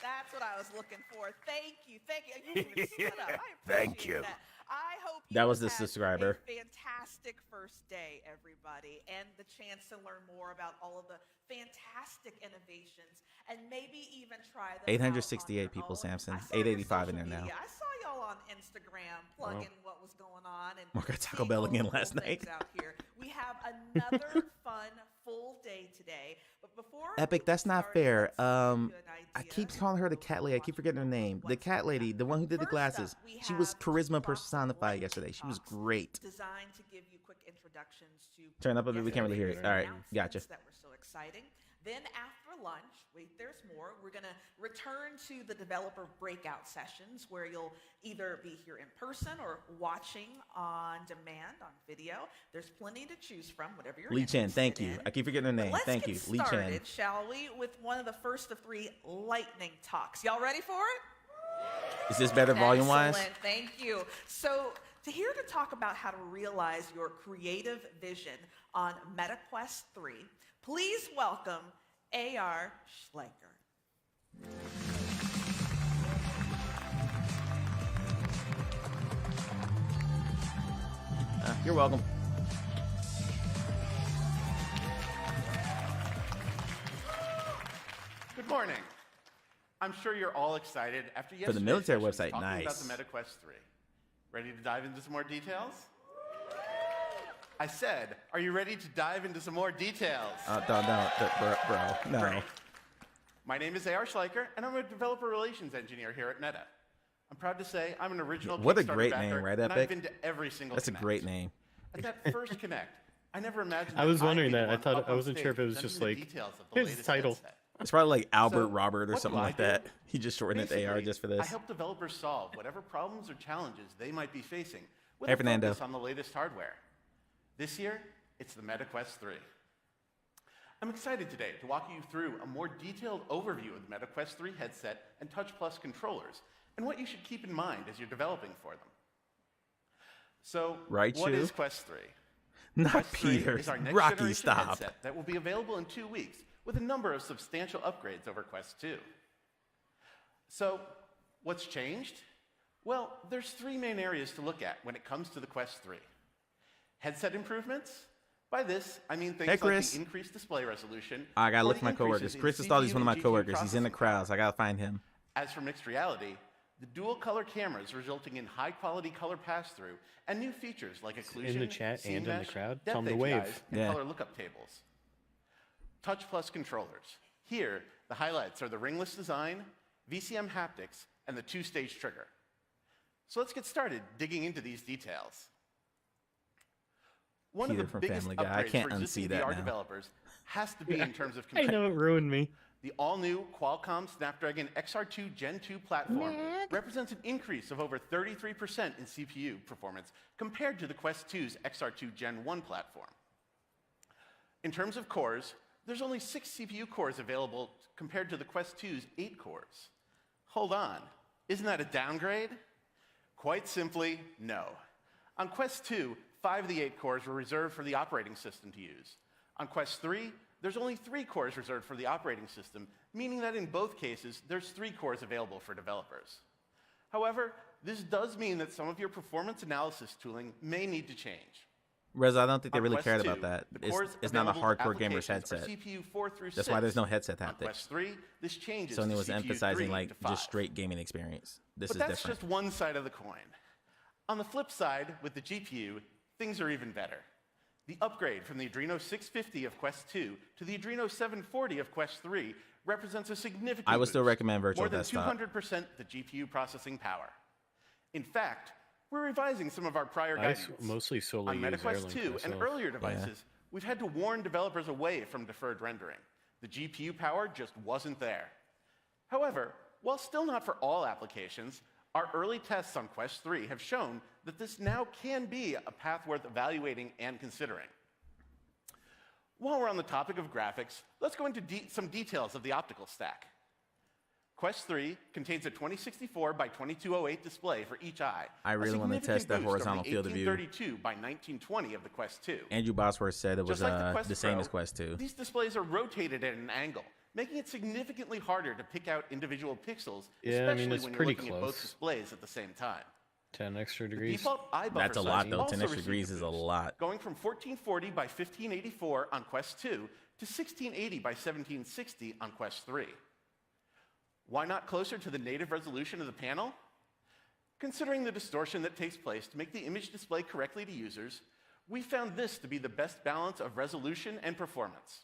That's what I was looking for. Thank you. Thank you. You can sit up. I Thank appreciate you. that. I hope That was you the had subscriber. a fantastic first day, everybody, and the chance to learn more about all of the fantastic innovations and maybe even try them 868 out on your people, own. Samson. I saw your 885 in social there now. media. I saw y'all on Instagram plugging what was going on and Mark got Taco seeing Bell all the again cool last night. things out here. We have another fun full day today. But before Epic, we that's not start, fair. let's get a good I idea keep calling her the of cat lady. I keep forgetting her name. The what's cat lady, the one who did the First glasses. up, we She was have charisma Fox personified Light yesterday. She was Talks, great. designed to give you quick introductions to Turn up a bit. We can't really hear it. All right, announcements gotcha. that were so exciting. Then after lunch, wait, there's more. We're gonna return to the developer breakout sessions where you'll either be here in person or watching on demand on video. There's plenty to choose from, whatever you're Lee Chen, thank interested you. in. I keep forgetting her But name. let's Thank get you, Lee Chen. started, shall we, with one of the first of 3 lightning talks. Y'all ready for it? Is this better volume wise? Excellent, thank you. So, here to talk about how to realize your creative vision on MetaQuest 3, please welcome A.R. Schleicher. You're welcome. Good morning. I'm sure you're all excited after yesterday's the military sessions website, talking nice. about the MetaQuest 3. Ready to dive into some more details? I said, are you ready to dive into some more details? Bro, no. Great. My name is A.R. Schleicher, and I'm a developer relations engineer here at Meta. I'm proud to say I'm an original What a Kickstarter great backer, name, right, and I've Epic? been to every single That's a Connect. great name. At that first Connect, I never imagined I was that I'd wondering be the that. I one thought up I on wasn't sure if it was stage just presenting the like details of the his latest title. headset. It's probably like Albert So, Robert or what something do I like do? that. He just shortened it to AR Basically, just for this. I help developers solve whatever problems or challenges they might be facing with Hey, a Fernando. focus on the latest hardware. This year, it's the MetaQuest 3. I'm excited today to walk you through a more detailed overview of the MetaQuest 3 headset and Touch Plus controllers and what you should keep in mind as you're developing for them. So, Right, what Chu? is Quest 3? Not Quest 3 Peter. is our next Rocky, generation stop. headset that will be available in 2 weeks with a number of substantial upgrades over Quest 2. So, what's changed? Well, there's 3 main areas to look at when it comes to the Quest 3. Headset improvements. By this, I mean things Hey, like Chris. the increased display resolution. I gotta or look the for my increases coworkers. in Chris Estaldi is one of my CPU and GPU coworkers. He's in the processing crowd, power. so I gotta find him. As for mixed reality, the dual color cameras resulting in high quality color pass-through and new features like occlusion, in the chat scene and in the mesh, crowd. depth Tell 'em to APIs, wave. and Yeah. color lookup tables. Touch Plus controllers. Here, the highlights are the ringless design, VCM haptics, and the two-stage trigger. So let's get started digging into these details. One Peter of the from biggest Family Guy. I upgrades can't for existing unsee that VR now. developers has to be in terms of I know it ruined me. The all-new Qualcomm Snapdragon XR2 Gen 2 platform represents an increase of over 33% in CPU performance compared to the Quest 2's XR2 Gen 1 platform. In terms of cores, there's only 6 CPU cores available compared to the Quest 2's 8 cores. Hold on, isn't that a downgrade? Quite simply, no. On Quest 2, 5 of the 8 cores were reserved for the operating system to use. On Quest 3, there's only 3 cores reserved for the operating system, meaning that in both cases, there's 3 cores available for developers. However, this does mean that some of your performance analysis tooling may need to change. Reza, I don't think they On really Quest cared 2, about that. the cores It's not a available to hardcore gamer's applications are headset. CPU 4 through That's 6. why there's no headset On haptics. Quest 3, this changes Sony to was CPU emphasizing 3 like to 5. just straight gaming experience. This But is that's different. just one side of the coin. On the flip side, with the GPU, things are even better. The upgrade from the Adreno 650 of Quest 2 to the Adreno 740 of Quest 3 represents a significant I would still boost, recommend Virtual more than Desktop. 200% the GPU processing power. In fact, we're revising some of our prior I guidance. mostly solely On use MetaQuest Erlang 2 and myself. earlier devices, we've had to warn developers away from deferred rendering. The GPU power just wasn't there. However, while still not for all applications, our early tests on Quest 3 have shown that this now can be a path worth evaluating and considering. While we're on the topic of graphics, let's go into some details of the optical stack. Quest 3 contains a 2064 by 2208 display for each eye. I really want to test that horizontal field of view. 1832 by 1920 of the Quest 2. Andrew Bosworth said it was Just like the Quest the same Pro, as Quest 2. These displays are rotated at an angle, making it significantly harder to pick out individual pixels, Yeah, I mean, especially it's when you're pretty looking at close. both displays at the same time. 10 extra The degrees. default eye buffer That's a lot, size though. 10 also extra received degrees is a boost, lot. going from 1440 by 1584 on Quest 2 to 1680 by 1760 on Quest 3. Why not closer to the native resolution of the panel? Considering the distortion that takes place to make the image display correctly to users, we found this to be the best balance of resolution and performance.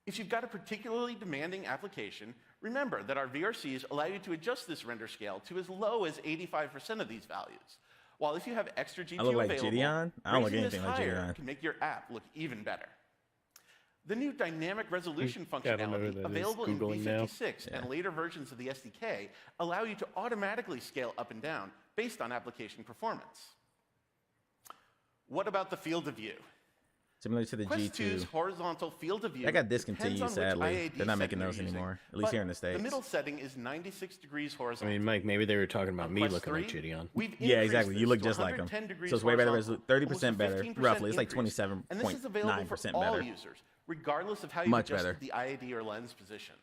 If you've got a particularly demanding application, remember that our VRCs allow you to adjust this render scale to as low as 85% of these values. While if you have extra GPU I look like available, Gideon? I don't look raising this anything like higher Gideon. can make your app look even better. The new dynamic resolution I don't know who functionality that is. available in Googling now. V56 and later versions of the SDK allow you to automatically scale up and down based on application performance. What about the field of view? Similar to the Quest 2's G2. horizontal field of view That got depends discontinued, on which sadly. IAD They're not making setting you're those using, anymore, at least but here in the States. The middle setting is 96 degrees I horizontal. mean, Mike, maybe they were talking about On me Quest looking like 3, Gideon. we've Yeah, increased exactly. You this look to just like them. 110 degrees So it's way better horizontal, resolution. 30% almost a better. 15% Roughly, it's like increase. And this is available for 27.9% all better. users, regardless of how you Much adjusted better. the IAD or lens position.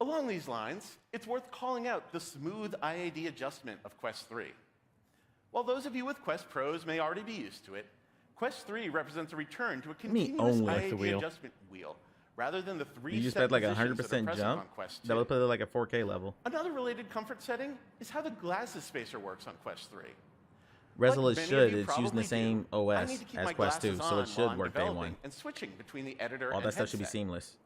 Along these lines, it's worth calling out the smooth IAD adjustment of Quest 3. While those of you with Quest Pros may already be used to it, Quest 3 represents a return to a continuous only. Like IAD the wheel. adjustment wheel, rather than the three You just set had like a positions that are 100% present jump. on Quest 2. That would put it like a 4K level. Another related comfort setting is how the glasses spacer works on Quest 3. Resolute Like many of should. you It's using probably the same do, I OS need to keep as my Quest 2, glasses so on it should while I'm work day developing one. and switching between the editor All and that stuff should be headset. seamless.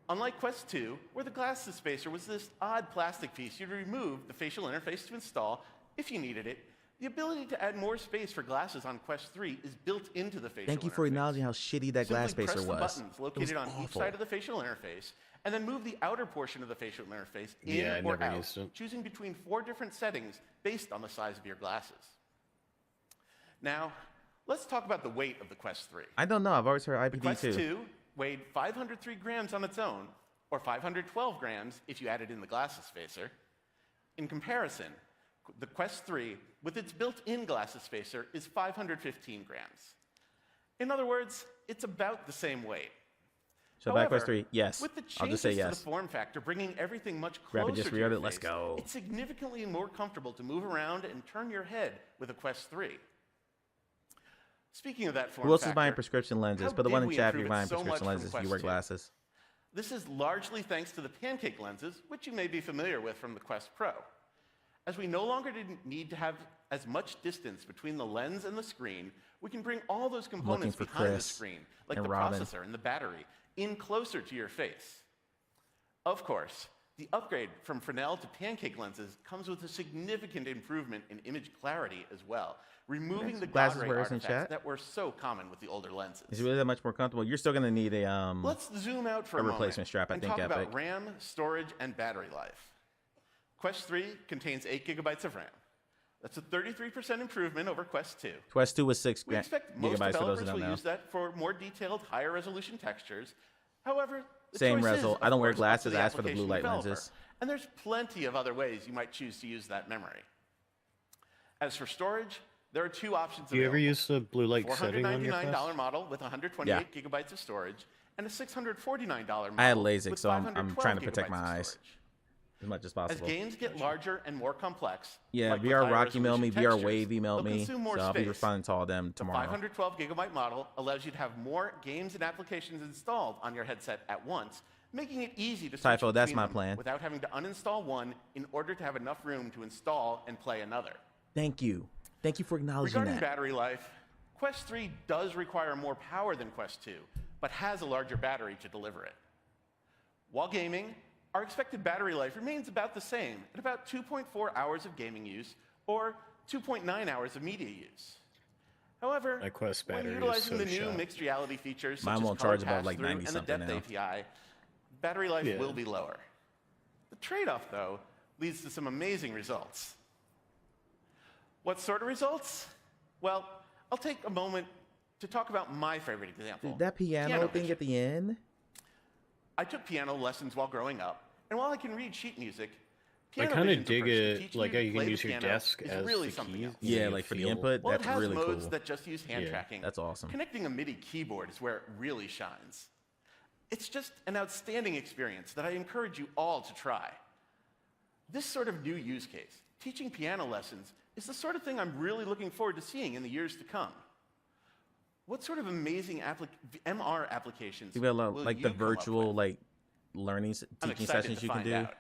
Unlike Quest 2, where the glasses spacer was this odd plastic piece you'd remove the facial interface to install if you needed it, the ability to add more space for glasses on Quest 3 is built into the facial Thank you for interface. acknowledging how shitty that glass Simply spacer press the was. buttons It was located on each awful. side of the facial interface, and then move the outer portion of the facial interface in Yeah, I or never out, used it. choosing between 4 different settings based on the size of your glasses. Now, let's talk about the weight of the Quest 3. I don't know. I've always heard The IPD Quest too. 2 weighed 503 grams on its own, or 512 grams if you added in the glasses spacer. In comparison, the Quest 3, with its built-in glasses spacer, is 515 grams. In other words, it's about the same weight. So back However, Quest 3, yes. With the I'll changes just say to yes. the form factor, bringing everything much Grab it, closer just to reload your it, let's face, go. it's significantly more comfortable to move around and turn your head with a Quest 3. Speaking of that form Who else factor, is buying prescription lenses? how Put the one did in we chat if improve you're it buying so much prescription from lenses. You Quest wear 2? glasses. This is largely thanks to the pancake lenses, which you may be familiar with from the Quest Pro. As we no longer need to have as much distance between the lens and the screen, we can bring all those components for behind the Chris screen, like and the Robin. processor and the battery, in closer to your face. Of course, the upgrade from Fresnel to pancake lenses comes with a significant improvement in image clarity as well, removing the Glasses God ray wearers in artifacts chat? that were so common with the older lenses. Is it really that much more comfortable? You're still gonna need a Let's zoom out for a a moment replacement strap, I and think, talk Epic. about RAM, storage, and battery life. Quest 3 contains 8 gigabytes of RAM. That's a 33% improvement over Quest 2. Quest 2 was 6 We expect most gigabytes for those developers who don't will know. use that for more detailed, higher resolution textures. However, the Same choice is, resol. of I don't wear course, up to glasses. the I ask for the blue application light developer. lenses. And there's plenty of other ways you might choose to use that memory. As for storage, there are 2 options Do you ever available. use the blue light setting on your $499 Quest? model with 128 gigabytes of storage, and a $649 model I had LASIK, with so I'm 512 trying to protect gigabytes my of eyes storage. as much as As possible. games get larger and more complex, Yeah, like with VR higher Rocky emailed me, resolution VR textures, Wave emailed they'll me, consume more so I'll be space. responding to all of them The tomorrow. 512 gigabyte model allows you to have more games and applications installed on your headset at once, making it easy to switch Typho, that's between my them plan. without having to uninstall one in order to have enough room to install and play another. Thank you. Thank you for acknowledging Regarding that. battery life, Quest 3 does require more power than Quest 2, but has a larger battery to deliver it. While gaming, our expected battery life remains about the same at about 2.4 hours of gaming use or 2.9 hours of media use. However, My Quest when battery is utilizing so the new shot. mixed reality features Mine such won't as color charge above, like, pass-through 90 and the something depth now. API, battery life Yeah. will be lower. The trade-off, though, leads to some amazing results. What sort of results? Well, I'll take a moment to talk about my favorite example. Dude, that piano thing vision. at the end. I took piano lessons while growing up, and while I can read sheet music, I piano kind of vision's dig approach to it, teaching like you how to you play can the use your piano desk is as really the something keys. else. Yeah, you like for the feel- input, Well, it that's has really modes cool. that just use hand Yeah, tracking. That's awesome. Connecting a MIDI keyboard is where it really shines. It's just an outstanding experience that I encourage you all to try. This sort of new use case, teaching piano lessons, is the sort of thing I'm really looking forward to seeing in the years to come. What sort of amazing MR applications You got a lot, will like you the come up virtual with? like learning I'm teaching excited sessions to you can find do. out.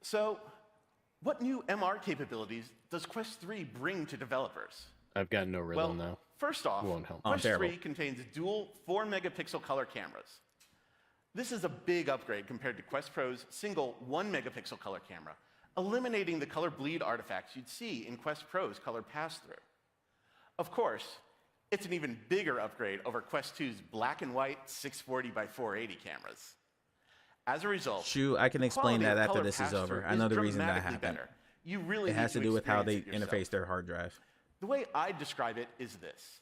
So, what new MR capabilities does Quest 3 bring to developers? I've got no rhythm Well, now. first off, Won't help. I'm Quest terrible. 3 contains dual 4-megapixel color cameras. This is a big upgrade compared to Quest Pro's single 1-megapixel color camera, eliminating the color bleed artifacts you'd see in Quest Pro's color pass-through. Of course, it's an even bigger upgrade over Quest 2's black and white 640 by 480 cameras. As a result, Shoo, I can the explain quality that of after color this is pass-through over. I know the reason that dramatically happened. better. You really It has need to do with how they experience it interface yourself. their hard drive. The way I describe it is this.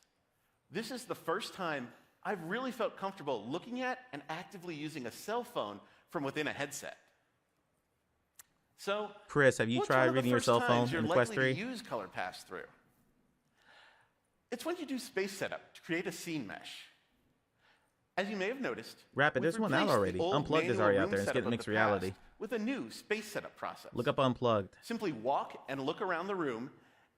This is the first time I've really felt comfortable looking at and actively using a cell phone from within a headset. So, Chris, have you what's tried one of the reading your first cell times phone you're in Quest likely 3? to use color pass-through? It's when you do space setup to create a scene mesh. As you may have noticed, Rapid, we've there's one out replaced the already. old Unplugged is manual already out room there. It's setup getting of mixed the past reality. with a new space setup process. Look up Unplugged. Simply walk and look around the room,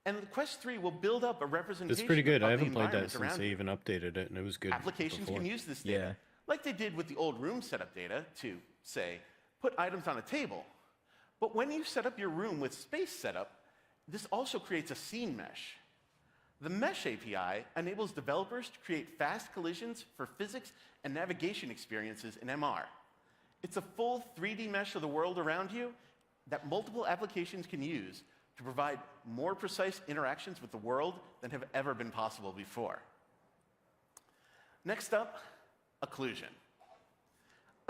and the Quest 3 will build up a representation It's pretty good. of I the haven't played that environment since around they you. even updated it, and it was good. Applications before. can use this data, Yeah. like they did with the old room setup data to, say, put items on a table. But when you set up your room with space setup, this also creates a scene mesh. The Mesh API enables developers to create fast collisions for physics and navigation experiences in MR. It's a full 3D mesh of the world around you that multiple applications can use to provide more precise interactions with the world than have ever been possible before. Next up, occlusion.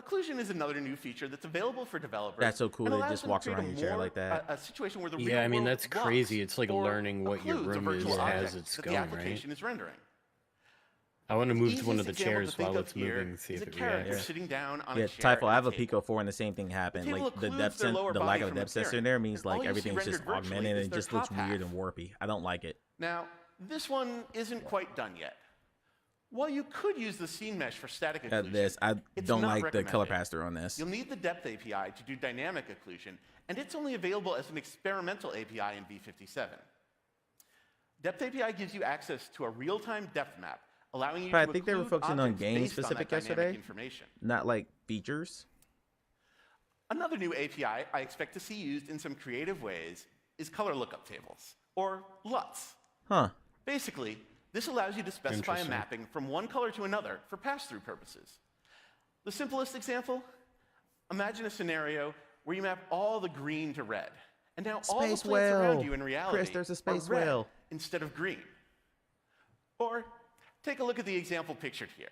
Occlusion is another new feature that's available for developers. That's so cool and that it allows just them to walks create around a your chair more- like that. A situation where the Yeah, I mean, real that's world crazy. blocks It's like or learning what your occludes a room virtual is object as it's that going, the right? application is rendering. I want to The move to one of easiest the example chairs to think while of it's here moving, see is if a it character reacts. sitting down on Yeah, a chair Typho, I at have a table. Pico 4 and the same thing happened. table Like the occludes depth, their lower the lack body of a from depth sensor appearing, there means and all like you see everything's just rendered virtually augmented and is it their just looks top half. weird and warpy. I don't like it. Now, this one isn't quite done yet. While you could use the scene mesh for static At occlusion, this, I it's don't not like the color recommended. pass-through on this. You'll need the depth API to do dynamic occlusion, and it's only available as an experimental API in V57. Depth API gives you access to a real-time depth map, allowing you But I to think they were occlude focusing on objects game based on that specific dynamic yesterday. information. Not like features. Another new API I expect to see used in some creative ways is color lookup tables, or LUTs. Huh. Basically, this allows you to specify a Interesting. mapping from one color to another for pass-through purposes. The simplest example, imagine a scenario where you map all the green to red, and now all the Space plants around whale. you in reality Chris, there's a space are red whale. instead of green. Or take a look at the example pictured here.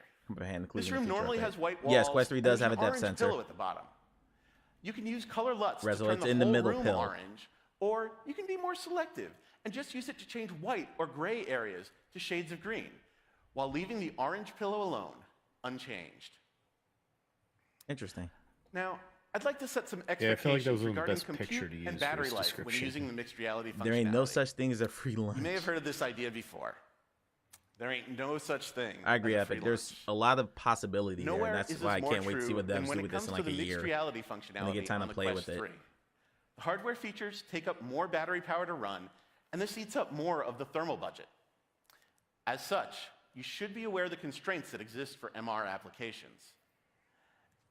This room normally has white walls. Yes, Quest 3 does and have a there's depth an orange sensor. pillow at the bottom. You can use color LUTs to Rezo, turn it's the in the whole middle room pill. orange, or you can be more selective and just use it to change white or gray areas to shades of green, while leaving the orange pillow alone, unchanged. Interesting. Now, I'd like to set some Yeah, I expectations feel like that was the regarding best picture compute to use and for battery this life when description. using the mixed reality functionality. There ain't no such thing as a free lunch. You may have heard of this idea before. There ain't no such thing. I agree, as a free Epic. There's lunch. a lot of possibility here, Nowhere and that's is why I this more can't wait to see true what than devs when do it with this comes in to like the a mixed year. reality functionality get time on to the play Quest with it. 3. The hardware features take up more battery power to run, and this eats up more of the thermal budget. As such, you should be aware of the constraints that exist for MR applications.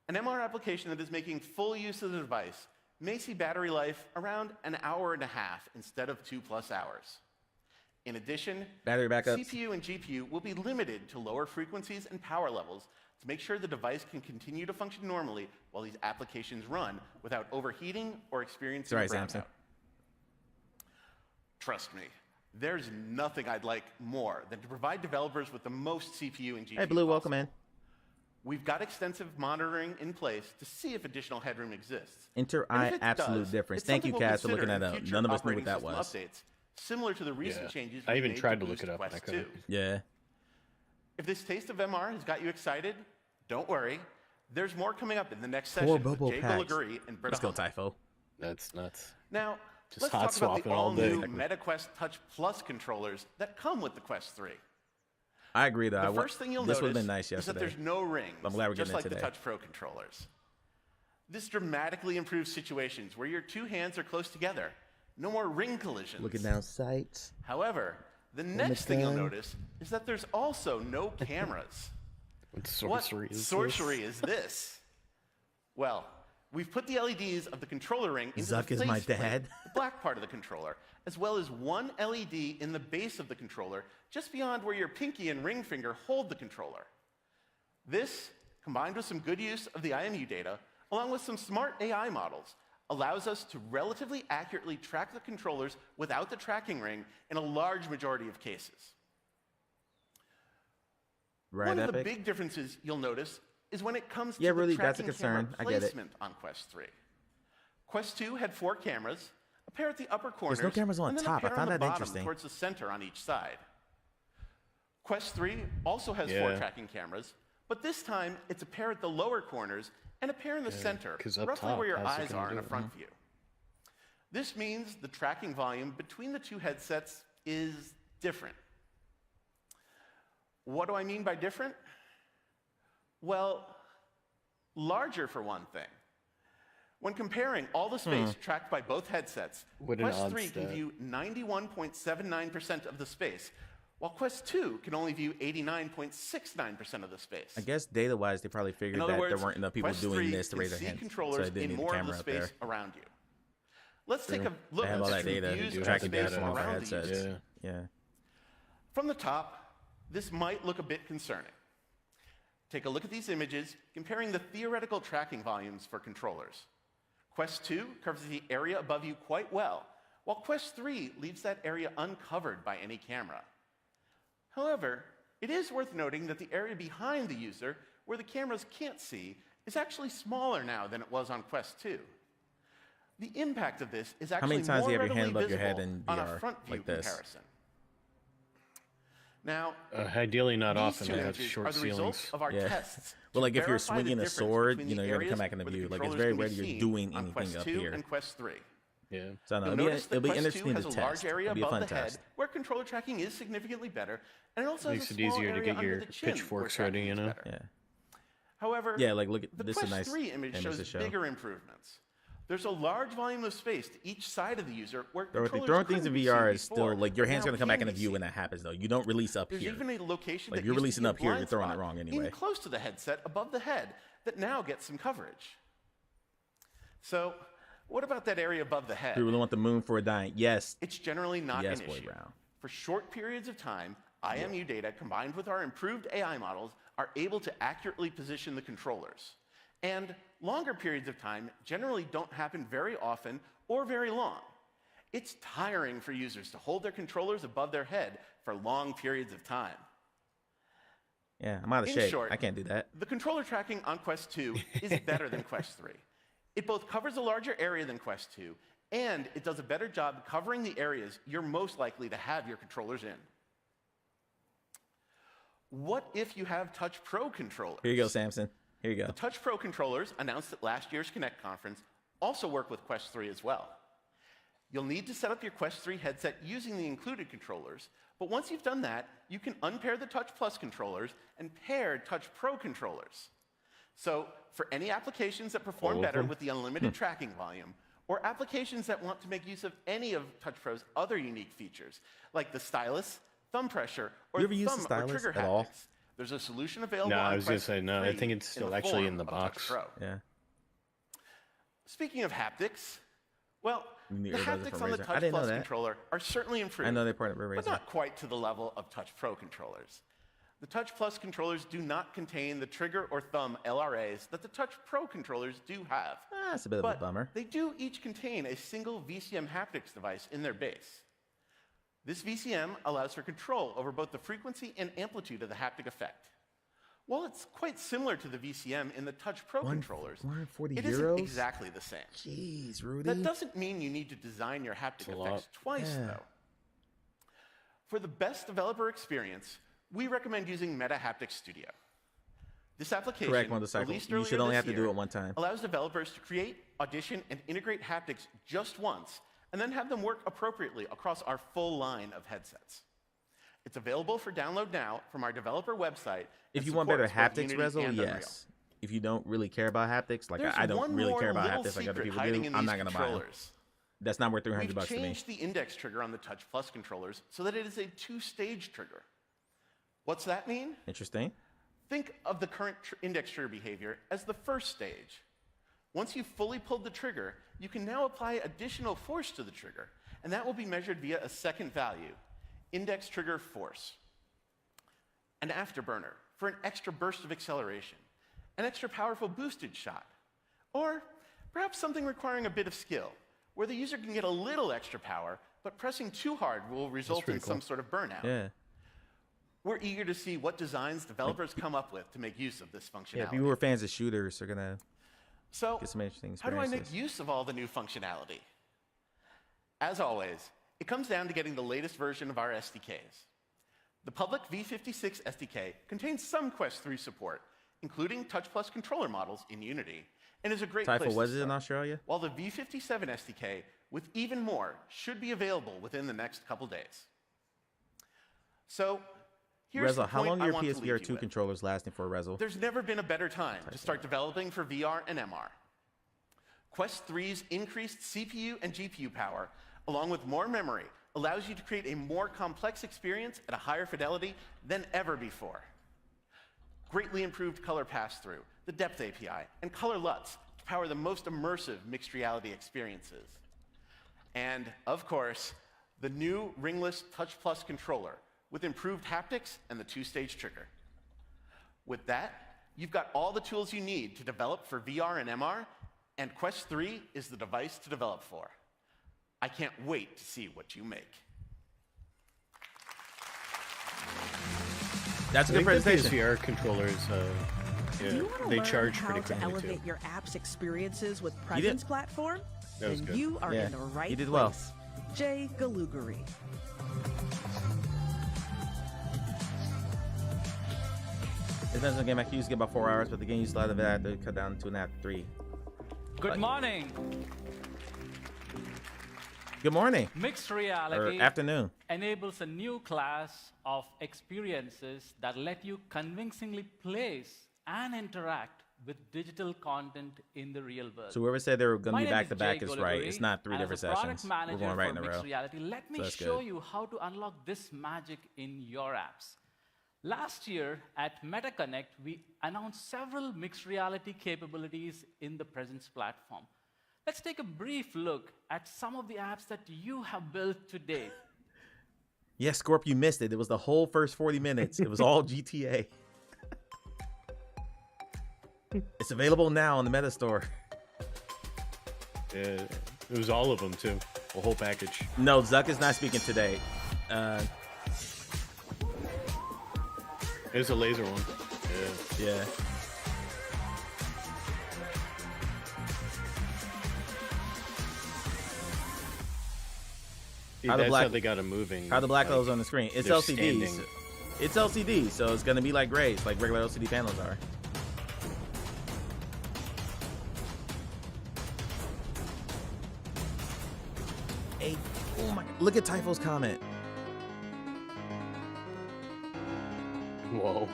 An MR application that is making full use of the device may see battery life around an hour and a half instead of 2+ hours. In addition, Battery backups. CPU and GPU will be limited to lower frequencies and power levels to make sure the device can continue to function normally while these applications run without overheating or experiencing Sorry, a brownout. Samson. Trust me, there's nothing I'd like more than to provide developers with the most CPU and GPU Hey, Blue, possible. welcome in. We've got extensive monitoring in place to see if additional headroom exists. Enter And I if it absolute does, difference. it's Thank you, something we'll Cass, for looking consider that in up. future None of us knew operating what that system was. Updates, similar to the recent Yeah. changes I we even made tried to boost look it up and I Quest couldn't. 2. Yeah. If this taste of MR has got you excited, don't worry. There's more coming up in the next 4 session with Bobo Jay packs. Gulliguri and Britta Let's go, Hummel. Typho. That's nuts. Now, Just let's hot talk about the swapping all day. all-new MetaQuest Touch Plus controllers that come with the Quest 3. I agree, though. The first thing you'll this would notice have been nice is that yesterday. there's no rings, I'm glad we're just getting like it the today. Touch Pro controllers. This dramatically improves situations where your two hands are close together. No more ring collisions. Looking down sights. However, the next thing you'll gun. notice is that there's also no cameras. What sorcery What is sorcery is this? Well, we've put the LEDs of the controller ring into Zuck the is my faceplate, dad. the black part of the controller, as well as one LED in the base of the controller, just beyond where your pinky and ring finger hold the controller. This, combined with some good use of the IMU data, along with some smart AI models, allows us to relatively accurately track the controllers without the tracking ring in a large majority of cases. Right, One of the Epic? big differences you'll notice is when it comes to Yeah, the really, that's a tracking camera concern. I get it. placement on Quest 3. Quest 2 had 4 cameras, a pair at the upper corners, no cameras on and then top. a pair I found on the that bottom interesting. towards the center on each side. Quest 3 also has 4 Yeah. tracking cameras, but this time it's a pair at the lower corners and a pair in the center, 'cause up roughly top, where your how's it eyes gonna are in do a it? front view. This means the tracking volume between the two headsets is different. What do I mean by different? Well, larger for one thing. When comparing all the space tracked by both headsets, What an Quest odd 3 can stat. view 91.79% of the space, while Quest 2 can only view 89.69% of the space. I guess data-wise, they probably figured In other that words, there weren't enough people Quest doing 3 this to can raise their see hands, so controllers they didn't in need the more of camera the up there. space around you. Let's take a look They have at all the that data, views do of have the the space data on our around the headsets. user. Yeah. From the top, this might look a bit concerning. Take a look at these images, comparing the theoretical tracking volumes for controllers. Quest 2 covers the area above you quite well, while Quest 3 leaves that area uncovered by any camera. However, it is worth noting that the area behind the user, where the cameras can't see, is actually smaller now than it was on Quest 2. The impact of this is How actually many times do more you have your readily hand above your head visible in on a VR front view like this? comparison. Now, Ideally, not these often. two I have images short are the ceilings. results of our Yeah. tests. Well, to like if you're verify the swinging a difference sword, between you know, the you're gonna come areas back in the where view. Like it's controllers very can be rare you're seen doing on anything Quest up 2 here. and Quest 3. Yeah. So I don't You'll know. notice It'll that be Quest 2 interesting has to a test. large area It'll be a above fun the head test. where controller tracking is significantly better, and it also Makes has it a small easier to area get under your the chin where pitchforks tracking ready, you is know? better. Yeah. However, Yeah, like look at the this is a Quest nice 3 image image shows to show. bigger improvements. There's a large volume of space to each side of the user where controllers Throwing things in couldn't be VR seen is still before, like your but hand's now gonna come back can in the be view when seen. that happens though. You don't release up There's here. even a location Like, that you're used to releasing be a up here, you're blind throwing it spot wrong anyway. in close to the headset above the head that now gets some coverage. So, what about that area above the head? Do you really want the moon for a dime? Yes. It's generally not Yes, an Boy issue. Brown. For short periods of time, IMU data combined with our improved AI models are able to accurately position the controllers. And longer periods of time generally don't happen very often or very long. It's tiring for users to hold their controllers above their head for long periods of time. Yeah, I'm out of In shape. short, I can't do that. The controller tracking on Quest 2 is better than Quest 3. It both covers a larger area than Quest 2, and it does a better job covering the areas you're most likely to have your controllers in. What if you have Touch Pro controllers? Here you go, Samson. Here you go. The Touch Pro controllers, announced at last year's Connect conference, also work with Quest 3 as well. You'll need to set up your Quest 3 headset using the included controllers, but once you've done that, you can unpair the Touch Plus controllers and pair Touch Pro controllers. So, for any applications that perform All of better them? with the unlimited tracking volume, or applications that want to make use of any of Touch Pro's other unique features, like the stylus, thumb pressure, or You ever use thumb the stylus or trigger at all? haptics, there's a solution available No, on I was going to Quest say no. I 3 think it's still the actually in form the of Touch box. Pro. Yeah. Speaking of haptics, well, You need the earbuds haptics from on the Razer. I Touch didn't know Plus that. controller are certainly improved. I know they're part of but Razer. not quite to the level of Touch Pro controllers. The Touch Plus controllers do not contain the trigger or thumb LRAs that the Touch Pro controllers do have. That's a bit of But a bummer. they do each contain a single VCM haptics device in their base. This VCM allows for control over both the frequency and amplitude of the haptic effect. While it's quite similar to the VCM in the Touch Pro controllers, 140 it euros? isn't exactly the same. Jeez, Rudy. That doesn't mean you need to design your haptic a effects lot. twice, Yeah. though. For the best developer experience, we recommend using Meta Haptic Studio. This application, Correct, motorcycle. released You earlier should only this have to do year, it one time. allows developers to create, audition, and integrate haptics just once, and then have them work appropriately across our full line of headsets. It's available for download now from our developer website. If and you want better supports both haptics, Unity Rezo, and Unreal. yes. If you don't really care about haptics, like There's I don't one really more care about little haptics like other secret people hiding do, in I'm these not going to buy them. controllers. That's not worth 300 We've bucks to me. changed the index trigger on the Touch Plus controllers so that it is a two-stage trigger. What's that mean? Interesting. Think of the current index trigger behavior as the first stage. Once you've fully pulled the trigger, you can now apply additional force to the trigger, and that will be measured via a second value, index trigger force. An afterburner for an extra burst of acceleration, an extra powerful boosted shot, or perhaps something requiring a bit of skill, where the user can get a little extra power, but pressing too hard will result in pretty cool. some sort of burnout. Yeah. We're eager to see what designs developers come up with to make use of this functionality. Yeah, people who are fans of shooters are going to So, get some interesting how do I experiences. make use of all the new functionality? As always, it comes down to getting the latest version of our SDKs. The public V56 SDK contains some Quest 3 support, including Touch Plus controller models in Unity, and is a great place Typhoon, to was it in start. Australia? While the V57 SDK, with even more, should be available within the next couple days. So, here's the Rezo, how point long I are your want to leave PSVR you 2 with. controllers lasting for, Rezo? There's never been a better time to start developing for VR and MR. Quest 3's increased CPU and GPU power, along with more memory, allows you to create a more complex experience at a higher fidelity than ever before. Greatly improved color pass-through, the Depth API, and Color LUTs to power the most immersive mixed reality experiences. And, of course, the new ringless Touch Plus controller with improved haptics and the two-stage trigger. With that, you've got all the tools you need to develop for VR and MR, and Quest 3 is the device to develop for. I can't wait to see what you make. That's a I good think the presentation. PSVR controllers, Do you want to they learn charge how pretty to quickly elevate too. your app's experiences with did. Presence Platform? That was then good. you are Yeah, in the right you did well. place. Jay Galugari. It depends on the game. I can usually get about 4 hours, but the game you still have to cut down to 2.5 to 3. Good morning. Good morning. Mixed Or reality afternoon. enables a new class of experiences that let you convincingly place and interact with digital content in the real world. So whoever said they were going to My be name back to back Jay is right. It's Golaguri, not 3 and different as a product sessions. manager We're going right in for a row. Mixed reality, let me So that's show good. you how to unlock this magic in your apps. Last year at MetaConnect, we announced several mixed reality capabilities in the Presence platform. let's take a brief look at some of the apps that you have built to date. Yes, Scorp, you missed it. It was the whole first 40 minutes. It was all GTA. It's available now on the Meta Store. Yeah, it was all of them too, the whole package. No, Zuck is not speaking today. It was a laser one. Yeah. See, How the that's black- how they got him moving. How the black like, colors on the screen? It's they're LCD. standing. So it's LCD, so it's gonna be like grays, like regular LCD panels are. Hey, oh my! Look at Typho's comment. Whoa.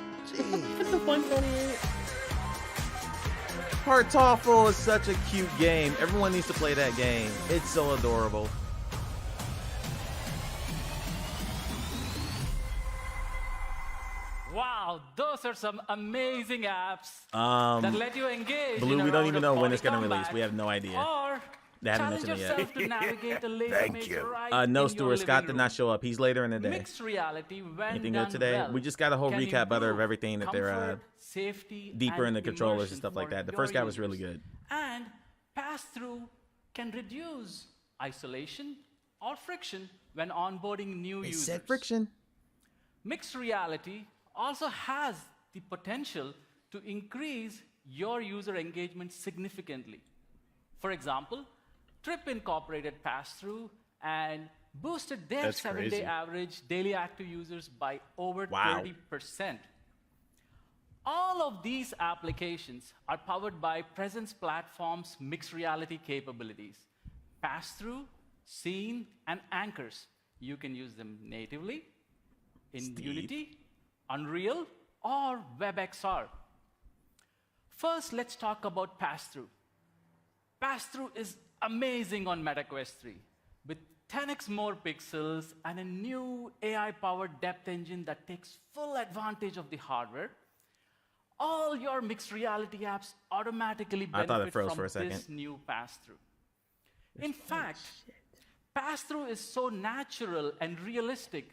Partawful is such a cute game. Everyone needs to play that game. It's so adorable. Wow, those are some amazing apps that Um, let you engage. Blue, in a we don't round even of know when body it's gonna release. combat, We have no idea. Or They haven't challenge mentioned it yourself yet. to navigate a laser maze right No, in your Stuart Scott living did not room. show up. He's later in the day. Mixed reality, when Anything done good today? well, We just got a whole can recap butter of improve everything that they're comfort, safety, deeper in and the controllers immersion and stuff like for that. The your first guy was really users. good. And pass-through can reduce isolation or friction when onboarding new They users. said friction. Mixed reality also has the potential to increase your user engagement significantly. For example, Trip incorporated pass-through and boosted their That's 7-day crazy. average daily active users by over Wow. 30%. All of these applications are powered by Presence Platform's mixed reality capabilities. Pass-through, Scene, and Anchors. You can use them natively in Steve. Unity, Unreal, or WebXR. First, let's talk about pass-through. Pass-through is amazing on MetaQuest 3 with 10x more pixels and a new AI-powered depth engine that takes full advantage of the hardware. All your mixed reality apps automatically I thought it benefit froze from for a second. this new pass-through. In fact, pass-through is so natural and realistic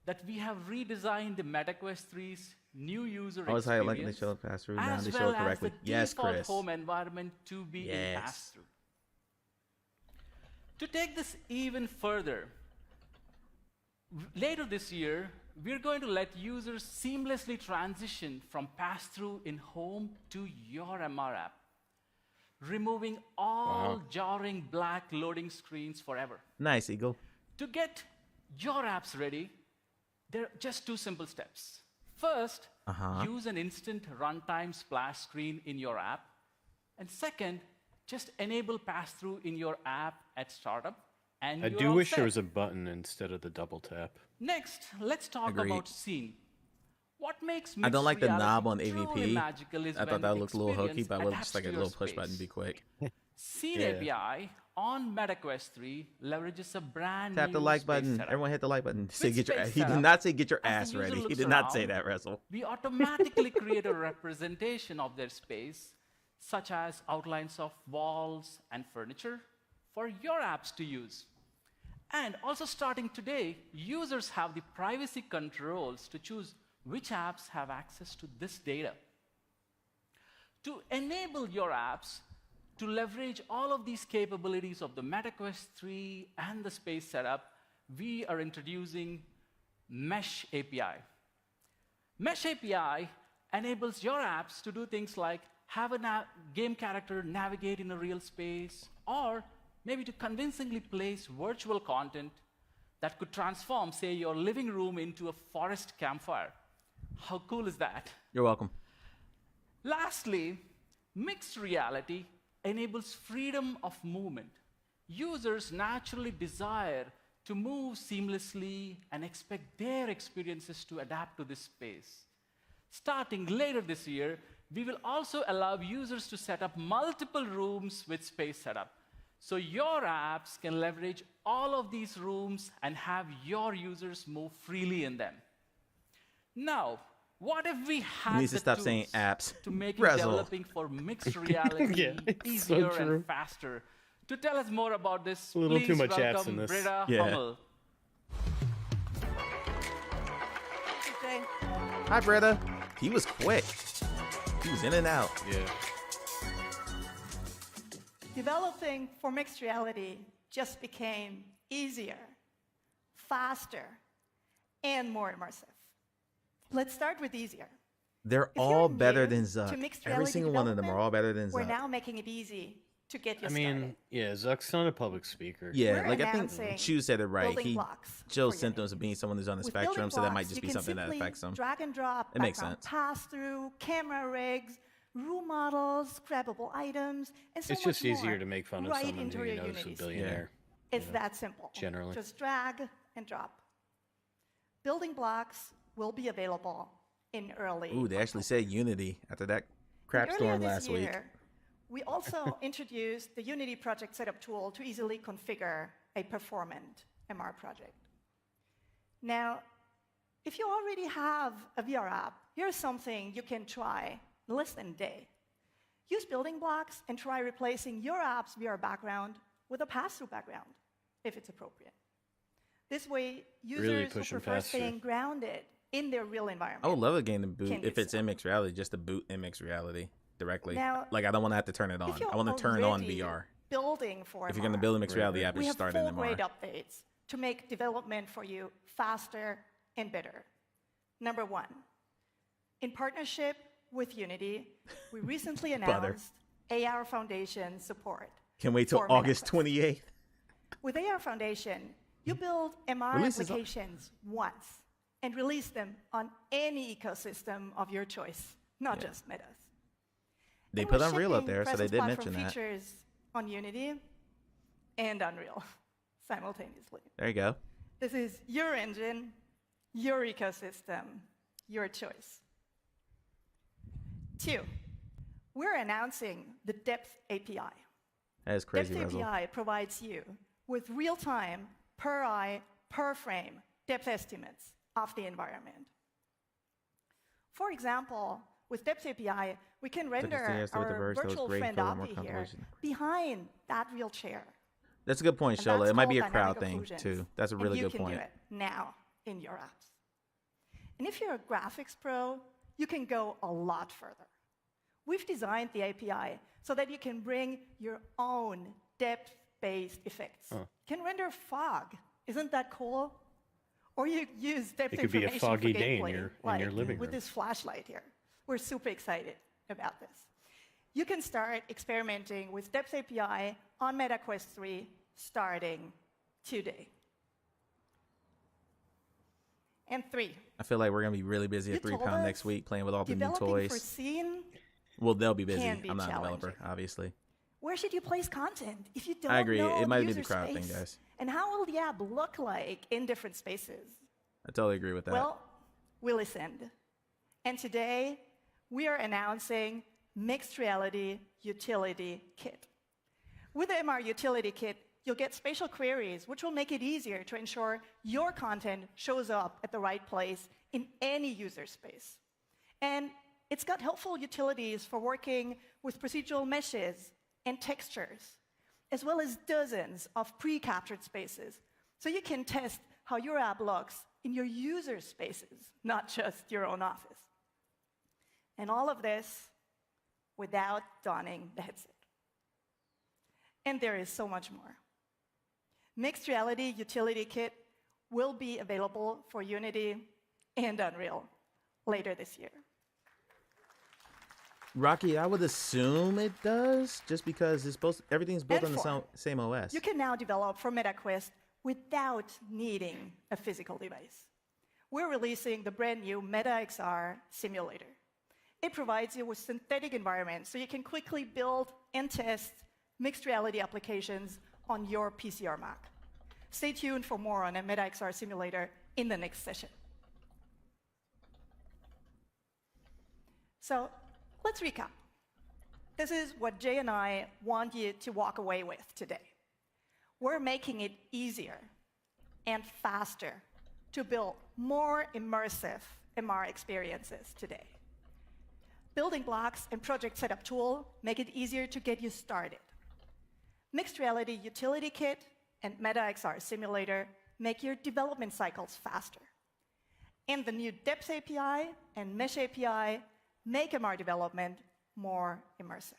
that we have redesigned the MetaQuest 3's new user Always how you like experience they show pass through. Now as they well show it as correctly. the Yes, default Chris. home environment to be in Yes. pass-through. To take this even further, later this year, we're going to let users seamlessly transition from pass-through in home to your MR app, removing all jarring black loading screens forever. Nice, Eagle. To get your apps ready, there are just two simple steps. First, use an instant runtime splash screen in your app. And second, just enable pass-through in your app at startup. And I you're do all wish set. there was a button instead of the double tap. Next, let's talk Agreed. about Scene. What makes I don't mixed like the reality knob on truly AVP. magical is I thought when that looked a little hokey, experience but I would adapts just like to a your little push button, space. be quick. Scene Yeah. API on MetaQuest 3 leverages a brand Tap new the like space button. setup. Everyone hit the like button. Say With get your. space He did setup, not say get your as the ass user ready. He looks did not say around, that, Russell. We automatically create a representation of their space, such as outlines of walls and furniture, for your apps to use. And also starting today, users have the privacy controls to choose which apps have access to this data. To enable your apps to leverage all of these capabilities of the MetaQuest 3 and the space setup, we are introducing Mesh API. Mesh API enables your apps to do things like have a game character navigate in a real space, or maybe to convincingly place virtual content that could transform, say, your living room into a forest campfire. How cool is that? You're welcome. Lastly, mixed reality enables freedom of movement. Users naturally desire to move seamlessly and expect their experiences to adapt to this space. Starting later this year, we will also allow users to set up multiple rooms with space setup. So your apps can leverage all of these rooms and have your users move freely in them. Now, what if we had He needs to the stop saying tools apps. to make Razzle. developing for mixed reality Yeah, it's so easier true. and faster To tell us more about this, A little please too much apps welcome in this. Britta Yeah. Hummel. Jay. Hi, Britta. He was quick. He was in and out. Yeah. Developing for mixed reality just became easier, faster, and more immersive. Let's start with easier. They're If all you're better new than to Zuck. mixed Every reality single one of them are development, all better than We're Zuck. now making it easy to get you I mean, started. yeah, Zuck's not a public speaker. Yeah, We're like I announcing think Chu said it right. building He blocks shows for symptoms of being someone who's on the With building spectrum, so that might blocks, just you be can something that simply affects them. drag and drop It makes background sense. pass-through, camera rigs, room models, grabbable items, and so It's much just easier more to make fun of right someone into who your you know is a Unity billionaire. It's that simple. generally. Just drag and drop. Building blocks will be available in early. Ooh, they actually said Unity after that crap Earlier storm this last week. year, we also introduced the Unity project setup tool to easily configure a performant MR project. Now, if you already have a VR app, here's something you can try in less than a day. Use building blocks and try replacing your app's VR background with a pass-through background, if it's appropriate. This way, users who pushing prefer pass-through. staying grounded in their real environment. I would love a game to boot Can if do it's so. in mixed reality, just to boot in mixed reality directly. Now, Like I don't want to have to turn it on. If you're I want to turn on already VR. Building for If you're going to MR, build a mixed reality app, we you have start 4 in great MR. updates to make development for you faster and better. Number 1, in partnership with Unity, we recently Butter. announced AR Foundation support. Can't wait till for August MetaQuest. 28th. With AR Foundation, you build MR Releases applications once and release them on any ecosystem of your choice, not just Meta's. They And put we're Unreal up shipping there, so they Presence did Platform mention that. features on Unity and Unreal simultaneously. There you go. This is your engine, your ecosystem, your choice. 2, we're announcing the Depth API. That is crazy, Depth Russell. API provides you with real-time, per eye, per frame depth estimates of the environment. For example, with Depth API, we can render yes, with the our verge, that was virtual great, friend feel more Api here compilation. behind that real chair. That's a good point, And Shola. that's It might be a called crowd dynamic thing, occlusions. too. That's a And really you good can point. do it now in your apps. And if you're a graphics pro, you can go a lot further. We've designed the API so that you can bring your own depth-based effects. You can render fog. Isn't that cool? Or you use depth It could be a information foggy for day in gameplay, your like living with room. this flashlight here. We're super excited about this. You can start experimenting with Depth API on MetaQuest 3 starting today. And 3, I feel like we're going to be really busy You at 3 told Pound us next week playing with all the new developing for toys. scene, Well, they'll be busy. can be I'm not a developer, challenging. obviously. where should you place content if you don't I agree. know It might be user the crowd thing, space? guys. And how will the app look like in different spaces? I totally agree with that. Well, we listened. And today, we are announcing Mixed Reality Utility Kit. With the MR Utility Kit, you'll get spatial queries, which will make it easier to ensure your content shows up at the right place in any user space. And it's got helpful utilities for working with procedural meshes and textures, as well as dozens of pre-captured spaces. So you can test how your app looks in your user spaces, not just your own office. And all of this without donning the headset. And there is so much more. Mixed Reality Utility Kit will be available for Unity and Unreal later this year. Rocky, I would assume it does, just because it's everything's built And on the four. same OS. You can now develop for MetaQuest without needing a physical device. We're releasing the brand new MetaXR simulator. It provides you with synthetic environments so you can quickly build and test mixed reality applications on your PC or Mac. Stay tuned for more on a MetaXR simulator in the next session. So let's recap. This is what Jay and I want you to walk away with today. We're making it easier and faster to build more immersive MR experiences today. Building blocks and project setup tool make it easier to get you started. Mixed Reality Utility Kit and MetaXR Simulator make your development cycles faster. And the new Depth API and Mesh API make MR development more immersive.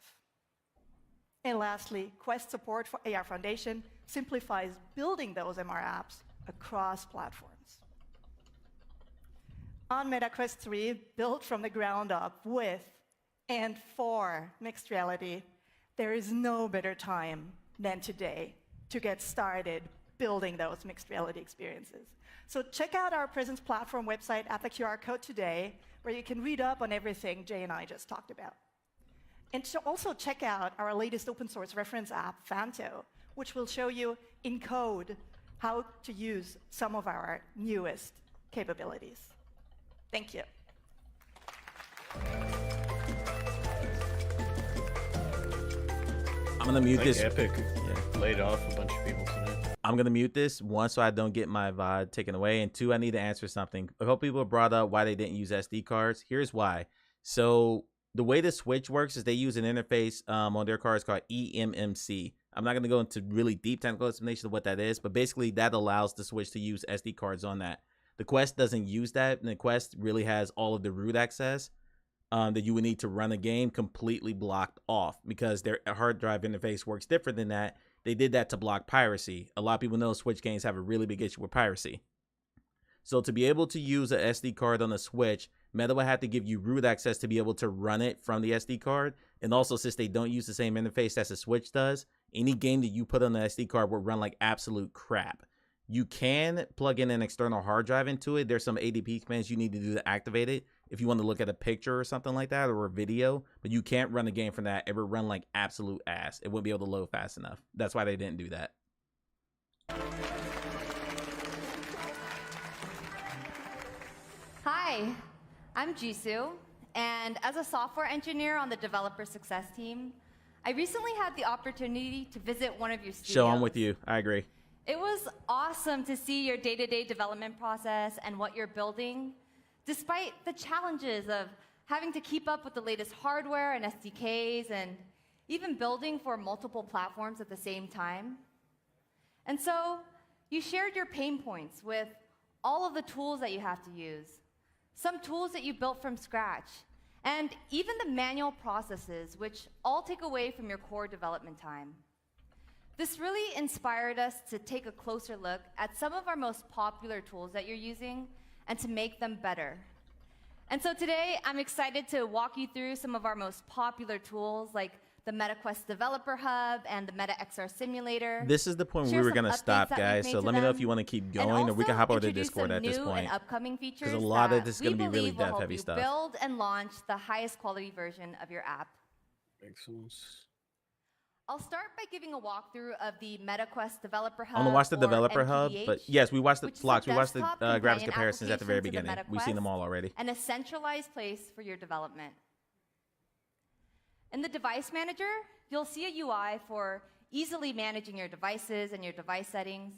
And lastly, Quest support for AR Foundation simplifies building those MR apps across platforms. On MetaQuest 3, built from the ground up with and for mixed reality, there is no better time than today to get started building those mixed reality experiences. So check out our Presence Platform website at the QR code today, where you can read up on everything Jay and I just talked about. And also check out our latest open source reference app, Fanto, which will show you in code how to use some of our newest capabilities. Thank you. I'm gonna mute Like this. Epic Yeah. laid off a bunch of people tonight. I'm gonna mute this, one, so I don't get my VOD taken away, and two, I need to answer something. A couple people brought up why they didn't use SD cards. Here's why. So the way the Switch works is they use an interface on their cards called eMMC. I'm not gonna go into really deep technical explanation of what that is, but basically that allows the Switch to use SD cards on that. The Quest doesn't use that, and the Quest really has all of the root access that you would need to run a game completely blocked off, because their hard drive interface works different than that. They did that to block piracy. A lot of people know Switch games have a really big issue with piracy. So to be able to use an SD card on a Switch, Meta would have to give you root access to be able to run it from the SD card. And also, since they don't use the same interface as the Switch does, any game that you put on the SD card will run like absolute crap. You can plug in an external hard drive into it. There's some ADP commands you need to do to activate it if you want to look at a picture or something like that, or a video, but you can't run a game from that. It would run like absolute ass. It wouldn't be able to load fast enough. That's why they didn't do that. Hi, I'm Jisoo, and as a software engineer on the developer success team, I recently had the opportunity to visit one of your studios. So I'm with you. I agree. It was awesome to see your day-to-day development process and what you're building, despite the challenges of having to keep up with the latest hardware and SDKs, and even building for multiple platforms at the same time. And so you shared your pain points with all of the tools that you have to use, some tools that you built from scratch, and even the manual processes, which all take away from your core development time. This really inspired us to take a closer look at some of our most popular tools that you're using and to make them better. And so today, I'm excited to walk you through some of our most popular tools, like the MetaQuest Developer Hub and the MetaXR Simulator. This is the point where we were going to stop, guys. So let me know if you want to keep going, or we can hop over to Discord at this point. Because a lot of this is going to be really dev-heavy stuff. Build and launch the highest quality version of your app. Excellent. I'll start by giving a walkthrough of the MetaQuest Developer Hub. I want to watch the or Developer Hub, MTDH, but yes, we watched the which is a vlogs. We watched the desktop graphics companion comparisons at the very application to beginning. We've seen them all already. And a centralized place for your development. In the Device Manager, you'll see a UI for easily managing your devices and your device settings,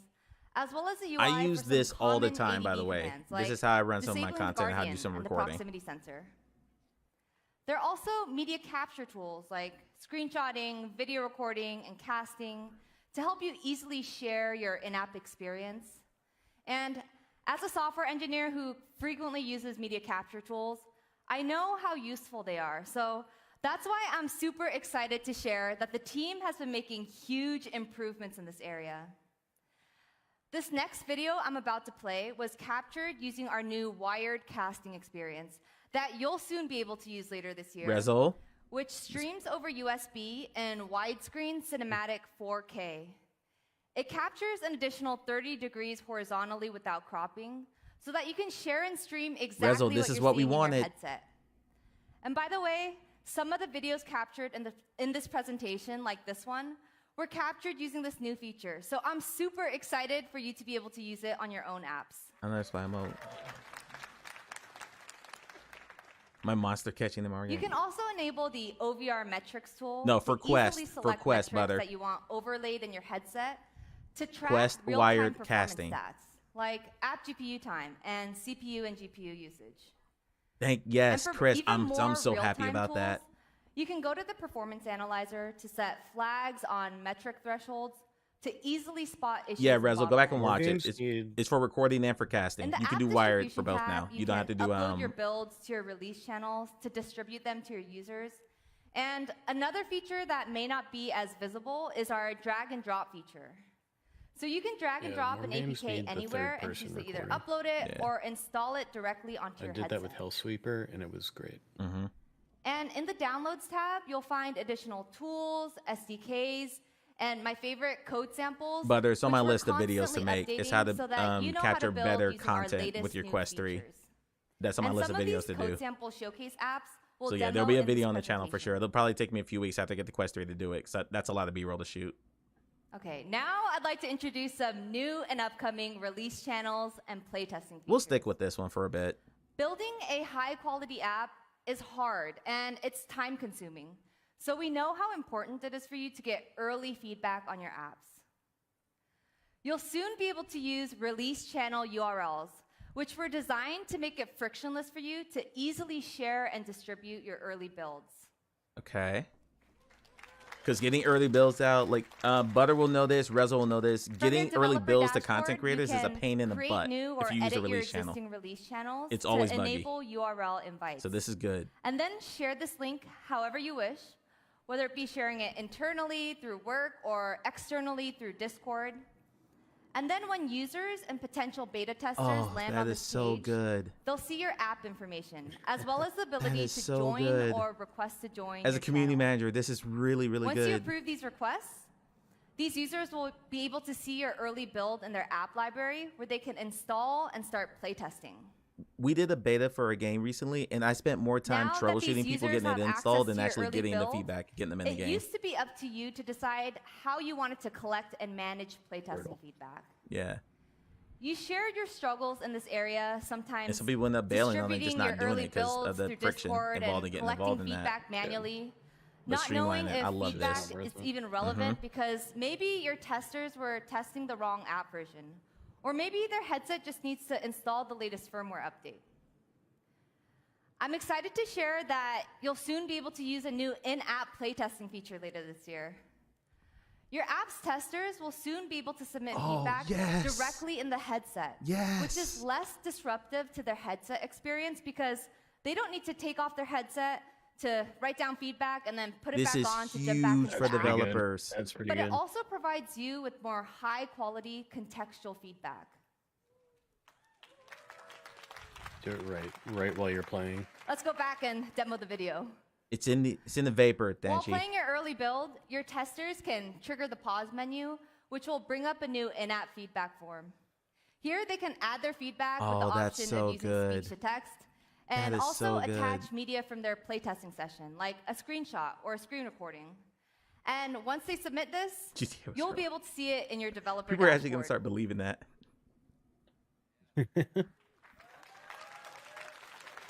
as well as a UI I use for some this all the common time, by ADB the way. commands, This like is how I run some of my disabling content and how to do Guardian some and the recording. proximity sensor. There are also media capture tools like screenshotting, video recording, and casting to help you easily share your in-app experience. And as a software engineer who frequently uses media capture tools, I know how useful they are. So that's why I'm super excited to share that the team has been making huge improvements in this area. This next video I'm about to play was captured using our new wired casting experience that you'll soon be able to use later this year, Rezo. which streams over USB in widescreen cinematic 4K. It captures an additional 30 degrees horizontally without cropping, so that you can share and stream exactly Rezo, this what is you're what we seeing in your wanted. headset. And by the way, some of the videos captured in this presentation, like this one, were captured using this new feature. So I'm super excited for you to be able to use it on your own apps. I know that's why I'm out. My monster catching them already. You can also enable the OVR metrics tool. No, for to Quest, easily for select Quest, metrics Butter. that you want overlaid in your headset to track Quest real-time wired performance casting. stats, like app GPU time and CPU and GPU usage. Yes, And for Chris. even I'm more so happy real-time about that. tools, You can go to the performance analyzer to set flags on metric thresholds to easily spot issues. Yeah, and Rezo, go back and bottlenecks. watch it. Games It's, need- it's for recording and for casting. In the You can app do wired for distribution both tab, now. You don't have to can do upload your builds to your release channels to distribute them to your users. And another feature that may not be as visible is our drag and drop feature. So you can drag and Yeah, drop more an games APK need the anywhere and third-person choose to either recording. upload it Yeah. or install it directly onto I your did headset. that with Hellsweeper, and it was great. And in the Downloads tab, you'll find additional tools, SDKs, and my favorite code samples. But there's on which my we're list of videos to constantly make. It's how to updating so that you know how to capture build better using our content latest with your new Quest 3. features. That's on my And list some of videos these to code do. sample showcase apps will So yeah, demo there'll be a in this video on the channel for presentation. sure. It'll probably take me a few weeks after I get the Quest 3 to do it, because that's a lot of B-roll to shoot. Okay, now I'd like to introduce some new and upcoming release channels and playtesting features. We'll stick with this one for a bit. Building a high-quality app is hard and it's time-consuming. So we know how important it is for you to get early feedback on your apps. You'll soon be able to use release channel URLs, which were designed to make it frictionless for you to easily share and distribute your early builds. Okay. Because getting early builds out, like Butter will know this, Rezo will know this. From Getting your early developer builds to dashboard, content you creators is a can pain in the create butt new or if you use a edit release your channel. existing release channels It's to always buggy. enable URL invites. So this is good. And then share this link however you wish, whether it be sharing it internally through work or externally through Discord. And then when users and potential beta testers Oh, land that on is this so page, good. they'll see your app information, as well as the ability is to so join good. or request to join As a your community channel. manager, this is really, really Once you good. approve these requests, these users will be able to see your early build in their app library where they can install and start playtesting. We did a beta for a game recently, and I spent more time Now that troubleshooting these people users getting it have installed access than to your actually early getting the build, feedback, getting them in the It game. used to be up to you to decide how you wanted to collect and manage playtesting feedback. Yeah. You shared your struggles in this area, sometimes And some people end up bailing on it, just distributing not your doing early it because of builds the through friction Discord involved in and getting collecting involved in that. feedback manually. But Not knowing streamline it. if I love feedback this. is even relevant because maybe your testers were testing the wrong app version. Or maybe their headset just needs to install the latest firmware update. I'm excited to share that you'll soon be able to use a new in-app playtesting feature later this year. Your app's testers will soon be able to submit feedback yes. directly in the headset, which Yes. is less disruptive to their headset experience because they don't need to take off their headset to write down feedback and then put it This back is on to jump back huge into for the app. Pretty good. developers. That's pretty But good. it also provides you with more high-quality contextual feedback. Do it right while you're playing. Let's go back and demo the video. It's in the vapor, While Danchi. playing your early build, your testers can trigger the pause menu, which will bring up a new in-app feedback form. Here, they can add their feedback with the Oh, that's option so of using good. speech to text, That and is also so good. attach media from their playtesting session, like a screenshot or a screen recording. And once they submit this, GTA was you'll real. be able to see it in your developer People are actually going to dashboard. start believing that.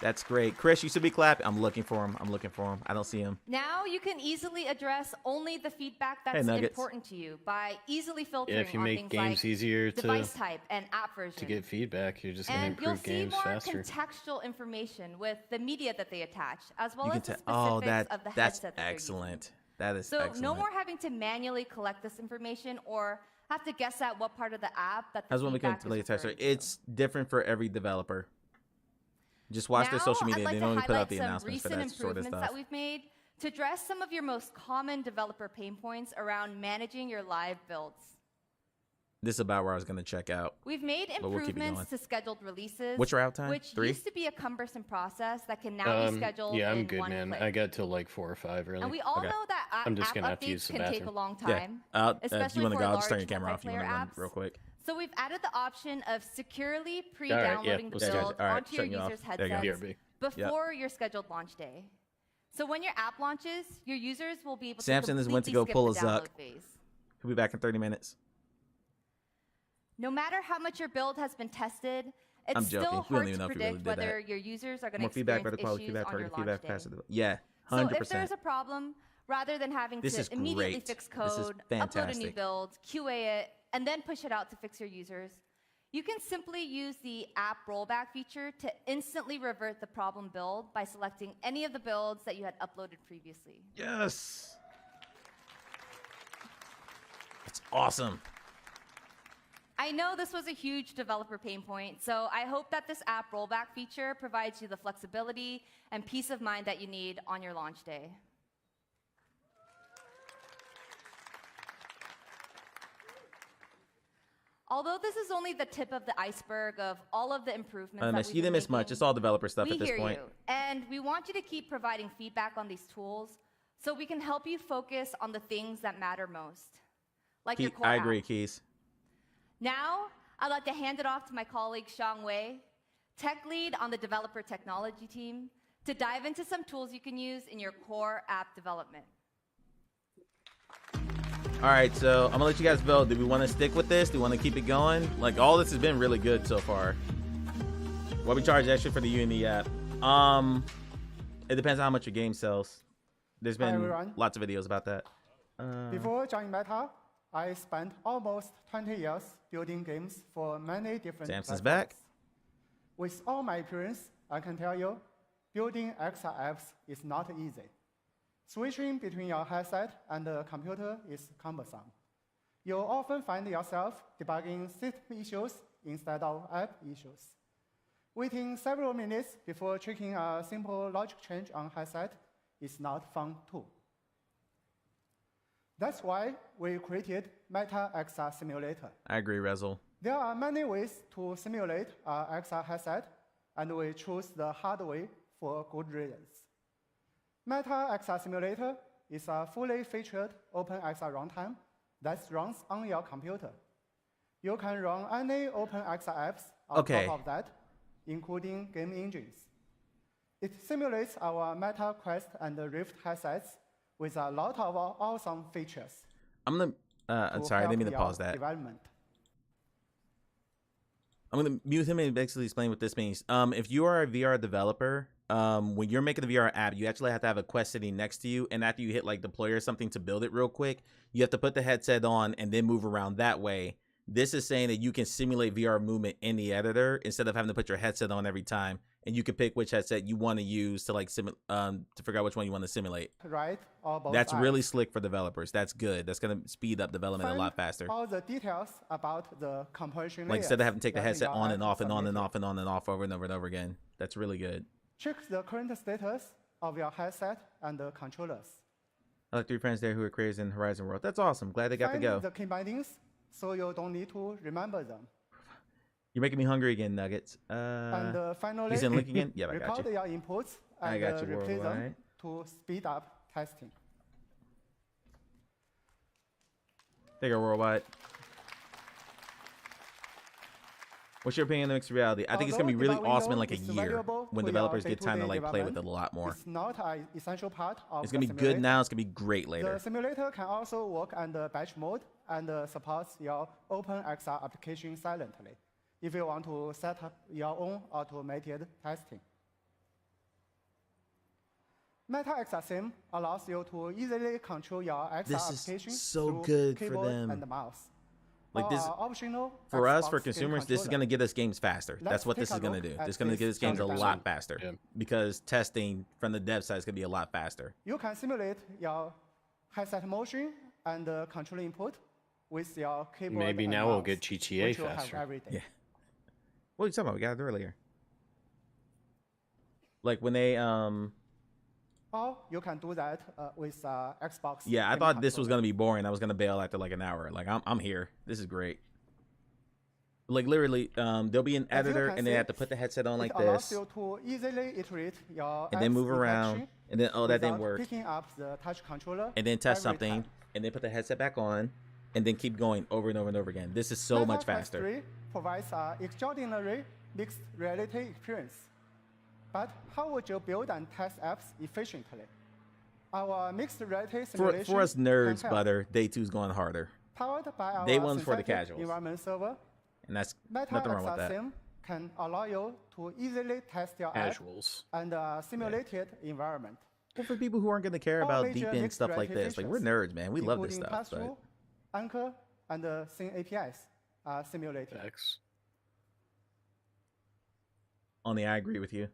That's great. Chris, you should be clapping. I'm looking for him. I don't see him. Now you can easily address only the feedback Hey, that's Nuggets. important to you by easily filtering Yeah, if you on make things games like easier device type and app version. to get feedback, you're just going to And you'll improve see games more faster. contextual information with the media that they attach, as well You as can the tell. specifics Oh, of the that's headset that they're using. excellent. That is So excellent. no more having to manually collect this information or have to guess at what part of the app that the That's when we can feedback is play tester. referring to. It's different for every developer. Just watch their social media. Now, I'd They like only to put out highlight the some announcements for recent that sort of improvements stuff. that we've made to address some of your most common developer pain points around managing your live builds. This is about where I was going to check out. We've made But we'll keep it improvements going. to scheduled releases, What's your out time? which 3? used to be a cumbersome process that can now be scheduled yeah, I'm in good, one man. click. I got till like 4 or 5, really. And we all Okay. know that I'm just app gonna have to use updates the can take a bathroom. long Yeah. time, If especially you want to for go, I'll just turn large your camera off. You want to multiplayer run apps. real quick. So we've added the option of securely yeah, pre-downloading let's the do it. build All right, onto your shutting you off. user's There you go. headsets BRB. before your scheduled launch day. So when your app launches, your users will be able Samson to is went to completely go pull skip a the Zuck. download phase. He'll be back in 30 minutes. No matter how much your build has been tested, it's I'm still joking. We don't hard even to know if we really predict did whether that. your users are going to More feedback, experience better quality issues feedback, on your targeted launch feedback, day. faster. Yeah, So 100%. if there's a problem, rather than having This to is immediately great. fix This is code, upload a new fantastic. build, QA it, and then push it out to fix your users, You can simply use the app rollback feature to instantly revert the problem build by selecting any of the builds that you had uploaded previously. Yes. It's awesome. I know this was a huge developer pain point, so I hope that this app rollback feature provides you the flexibility and peace of mind that you need on your launch day. Although this is only the tip of the iceberg of all of the improvements that You didn't miss much. It's all developer stuff we at this hear point. you, and we want you to keep providing feedback on these tools so we can help you focus on the things that matter most, like your core I agree, app. Keys. Now, I'd like to hand it off to my colleague Xiang Wei, tech lead on the developer technology team, to dive into some tools you can use in your core app development. All right, so I'm gonna let you guys vote. Do we want to stick with this? Do we want to keep it going? Like, all this has been really good so far. What we charge extra for the Unity app? It depends on how much your game sells. There's been everyone. lots of videos about that. Before joining Meta, I spent almost 20 years building games for many different Samson's platforms. back. With all my experience, I can tell you, building XR apps is not easy. Switching between your headset and the computer is cumbersome. You'll often find yourself debugging system issues instead of app issues. Waiting several minutes before checking a simple logic change on headset is not fun too. That's why we created Meta XR Simulator. I agree, Rezel. There are many ways to simulate a XR headset, and we choose the hard way for good reasons. Meta XR Simulator is a fully featured OpenXR runtime that runs on your computer. You can run any OpenXR apps on top of that, including game engines. It simulates our Meta Quest and Rift headsets with a lot of awesome features. I'm gonna. I'm sorry, I didn't mean to pause that. Development. I'm gonna mute him and basically explain what this means. If you are a VR developer, when you're making a VR app, you actually have to have a Quest sitting next to you, and after you hit like deploy or something to build it real quick, you have to put the headset on and then move around that way. This is saying that you can simulate VR movement in the editor instead of having to put your headset on every time, and you can pick which headset you want to use to like to figure out which one you want to simulate. Right? Or both That's sides. really slick for developers. That's good. That's gonna speed up development a lot faster. All the details about the composition Like instead of having to take the layers headset that your on app and off and on and submitted. off and on and off over and over and over again. That's really good. Check the current status of your headset and the controllers. I like 3 friends there who are creators in Horizon World. That's awesome. Glad they got to Find go. the key bindings so you don't need to remember them. You're making me hungry again, Nuggets. And finally, he's in link again? Yeah, I got record you. your inputs I and got you, replay them Worldwide. to speed up testing. There you go, Worldwide. What's your opinion on mixed reality? I think it's going to be really Although awesome in debug like a window is year valuable when to your developers get time to day-to-day like play with it a development, lot more. It's not an essential part of It's the going to be good simulator. now. It's going to be great The later. simulator can also work under batch mode and supports your OpenXR application silently if you want to set up your own automated testing. Meta XR Sim allows you to easily control your XR This is application so through good for keyboard them. and mouse. Like this, optional for us, for Xbox game consumers, this is going to controller. get us games faster. Let's That's what this take is a going to look do. at It's going to this get us games a 100%. lot faster Yeah. because testing from the dev side is going to be a lot faster. You can simulate your headset motion and control input with your keyboard. Maybe and now we'll mouse, get GTA which will have faster. everything. Yeah. What are you talking about? We got it earlier. Like when they Or you can do that with Xbox. yeah, I game thought this was controller. gonna be boring. I was gonna bail after like an hour. Like I'm here. This is great. Like literally, there'll be an As you editor, can and they see, have to put the headset on like it allows this, you to easily iterate your and then apps move around, detection and then oh that didn't without work, Picking up the touch controller and then test every something, time. and then put the headset back on, and then keep going over and over and over again. This is so Meta much Quest faster. 3 provides an extraordinary mixed reality experience. But how would you build and test apps efficiently? Our mixed reality simulation For us can nerds, help. Butter, day 2's going harder, Powered by our Day one's for the synthetic casuals. environment server, and that's Meta nothing wrong with XR that. Sim can allow you to easily test your app Casuals. and simulated environment. Well, for people who aren't gonna care All about major deep end mixed stuff like reality this, like we're features, nerds, man. We love this including stuff. pass-through, But Anchor, and Syn APIs are simulated. X. Only I agree with you.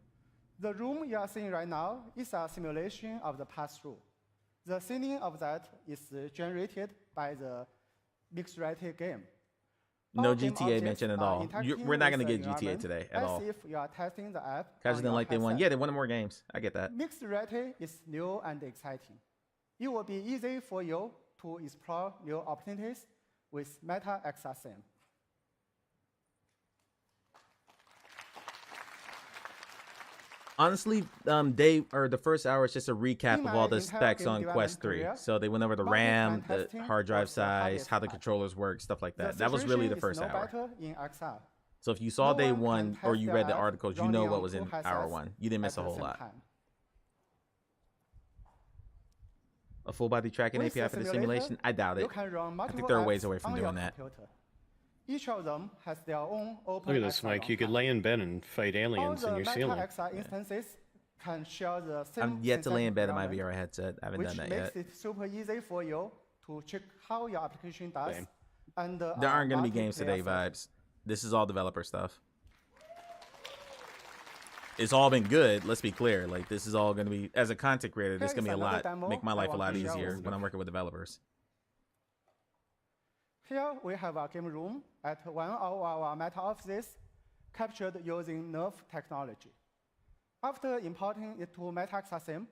The room you are seeing right now is a simulation of the pass-through. The scene of that is generated by the mixed reality game. No All game GTA objects mentioned at are all. interacting We're not with going to the get GTA environment today at as all. if you are testing the app. Casual on didn't your like they won. headset. Yeah, they wanted more games. I get that. Mixed reality is new and exciting. It will be easy for you to explore new opportunities with Meta XRSim. Honestly, the first hour is just a recap In of my all the entire specs game on development Quest 3. career, So they went over the multi-plan RAM, the testing hard drive was the size, hardest how the part. controllers work, stuff like that. The That was really the situation first is no hour. better in XR. So if you saw No day one one can or test you their read the app articles, you running know on what was two in headsets hour one. You didn't miss a at the whole same lot. time. A full body tracking With API for the simulator, simulation? I doubt you it. can run I multiple think they're a ways apps away from on your doing that. computer. Each of them has their own open Look at this, XR Mike. You could runtime. lay in bed and fight All aliens the in your Meta ceiling. XR instances can share the same I'm yet to lay in synthetic bed in my environment, VR headset. I haven't which done that makes yet. it super easy for you to check how your application does. Same. And There aren't going to be games today, multiplayer settings. vibes. This is all developer stuff. It's all been good. Let's be clear. Like, this is all going to be, as a content creator, this is Here going to be is a another lot, demo make my I life a want lot to share easier with when you. I'm working with developers. Here we have a game room at one of our Meta offices captured using Nerve technology. After importing it to Meta XRSim,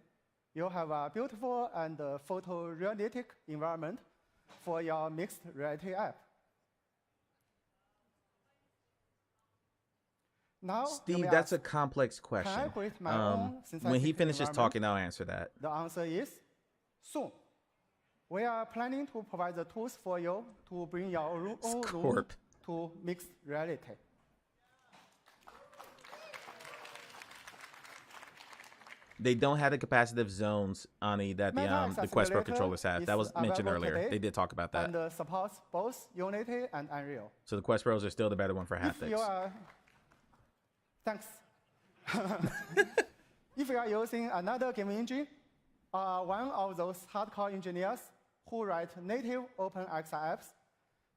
you have a beautiful and photorealistic environment for your mixed reality app. Now, you Steve, may that's a ask, complex can I question. create my own When he synthetic finishes environment? talking, I'll answer that. The answer is soon. We are planning to provide the tools for you to bring your own room Scorp. to mixed reality. They don't have the capacitive zones, Ani, that Meta the XR Quest Pro Simulator controllers have. is That was mentioned available earlier. today They did talk about that. And supports both Unity and Unreal. So the Quest Pros are still the better one for If you haptics. are, thanks. If you are using another game engine, one of those hardcore engineers who write native OpenXR apps,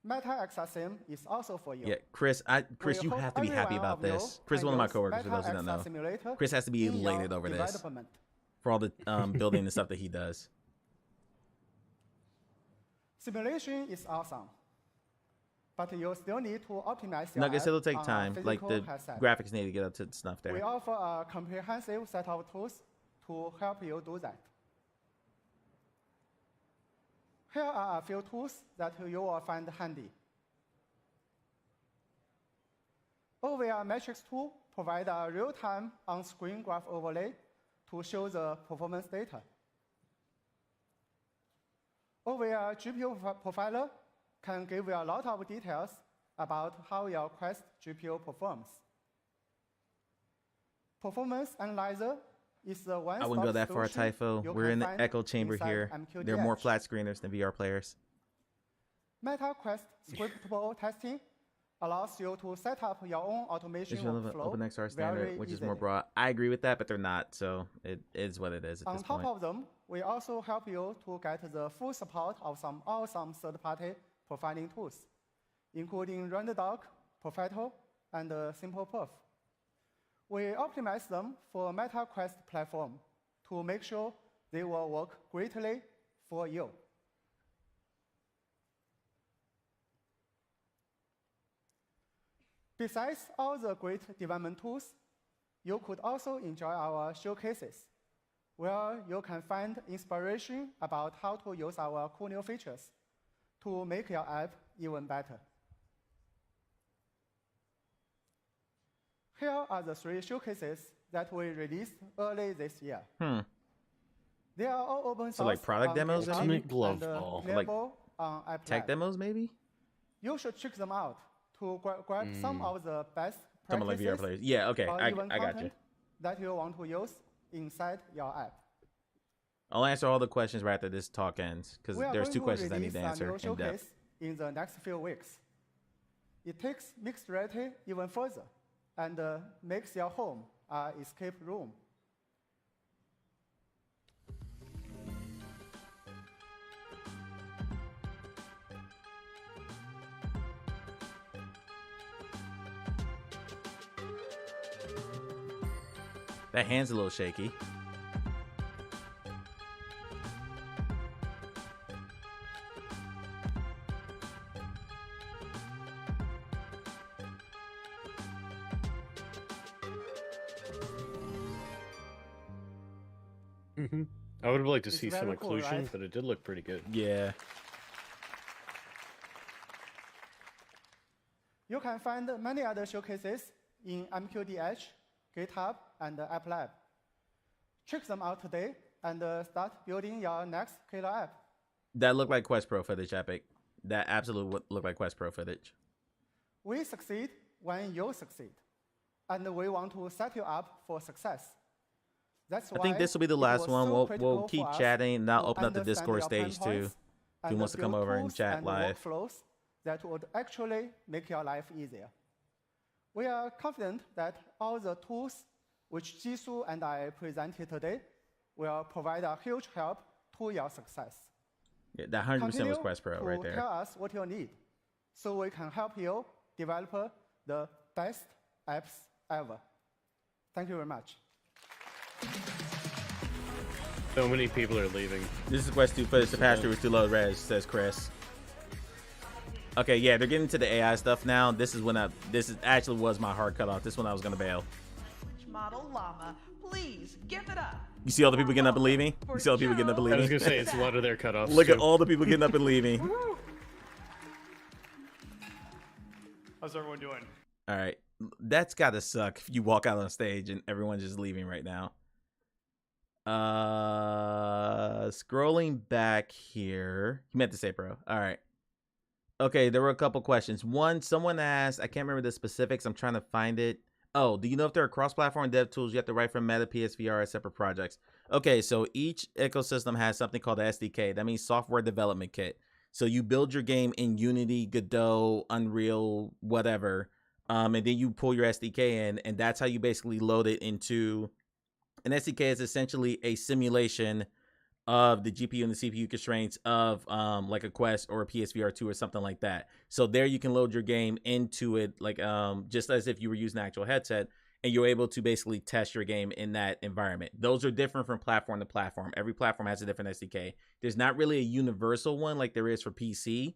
Meta XRSim is also for you. Yeah, Chris, We you hope have to be happy everyone about of you this. Chris is can one of my use coworkers, for Meta those who don't XR know. Simulator Chris has to be in your elated over this development. for all the building and stuff that he does. Simulation is awesome, but you still need to optimize your Nuggets, app it'll take on a time. Like, physical the headset. graphics need to get up to snuff We there. offer a comprehensive set of tools to help you do that. Here are a few tools that you will find handy. OVR Matrix tool provides a real-time on-screen graph overlay to show the performance data. OVR GPU Profiler can give you a lot of details about how your Quest GPU performs. Performance Analyzer is the one I wouldn't go that far, Typho. We're in the echo chamber here. There are more flat screeners than VR players. Meta Quest scriptable testing allows you to set up your own automation It's relevant workflow OpenXR very standard, which is more easily. broad. I agree with that, but they're not, so it is what it is at On this top point. of them, we also help you to get the full support of some awesome third-party profiling tools, including RenderDoc, Perfecto, and SimplePerf. We optimize them for Meta Quest platform to make sure they will work greatly for you. Besides all the great development tools, you could also enjoy our showcases, where you can find inspiration about how to use our cool new features to make your app even better. Here are the 3 showcases that we released early this year. They are all open source. So, like, product on demos, GitHub Ultimate Glove and Ball. Like available on App Tech Lab. demos, maybe? You should check them out to grab some of the best Some of like VR practices players. Yeah, okay, or I even got you. content that you want to use inside your app. I'll answer all the questions right after this talk ends, because We are there's going 2 to questions I need to release a answer new in showcase depth. in the next few weeks. It takes mixed reality even further and makes your home an escape room. That hand's a little shaky. I would have liked to It's see some very cool, occlusion, right? but it did look pretty good. Yeah. You can find many other showcases in MQDH, GitHub, and AppLab. Check them out today and start building your next killer app. That looked like Quest Pro footage, Epic. That absolutely looked like Quest Pro footage. We succeed when you succeed, and we want to set you up for success. That's I why think this will be the it last was one. so We'll critical keep for us chatting, and I'll to open up the understand Discord your pain stage too. points If he and wants to come build over and tools chat and live. workflows that would actually make your life easier. We are confident that all the tools which Jisoo and I presented today will provide a huge help to your success. Yeah, that 100% was Continue Quest Pro to right there. Tell us what you need, so we can help you develop the best apps ever. Thank you very much. So many people are leaving. This is Quest 2 footage. The pass through was too low res, says Chris. Okay, yeah, they're getting to the AI stuff now. This is when actually was my hard cutoff. This one I was gonna bail. Model Llama, please give it up. You see all the people getting up and leaving? You see all the people getting up and I was leaving? gonna say it's a lot of their cutoffs. Look at too. all the people getting up and leaving. How's everyone doing? All right, that's gotta suck if you walk out on stage and everyone's just leaving right now. Scrolling back here. He meant to say pro. All right. Okay, there were a couple questions. One, someone asked, I can't remember the specifics. I'm trying to find it. Oh, do you know if there are cross-platform dev tools you have to write from Meta, PSVR as separate projects? Okay, so each ecosystem has something called the SDK. That means software development kit. So you build your game in Unity, Godot, Unreal, whatever, and then you pull your SDK in, and that's how you basically load it into. An SDK is essentially a simulation of the GPU and the CPU constraints of like a Quest or a PSVR 2 or something like that. So there you can load your game into it, like just as if you were using an actual headset, and you're able to basically test your game in that environment. Those are different from platform to platform. Every platform has a different SDK. There's not really a universal one like there is for PC,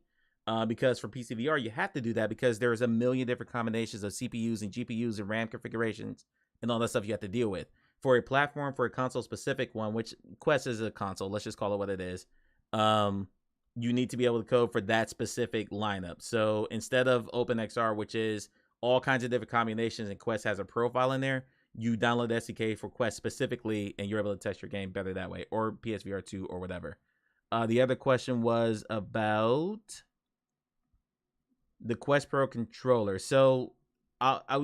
because for PC VR you have to do that because there's a million different combinations of CPUs and GPUs and RAM configurations and all that stuff you have to deal with. For a platform, for a console-specific one, which Quest is a console, let's just call it what it is, you need to be able to code for that specific lineup. So instead of OpenXR, which is all kinds of different combinations, and Quest has a profile in there, you download the SDK for Quest specifically, and you're able to test your game better that way, or PSVR 2 or whatever. The other question was about the Quest Pro controller. So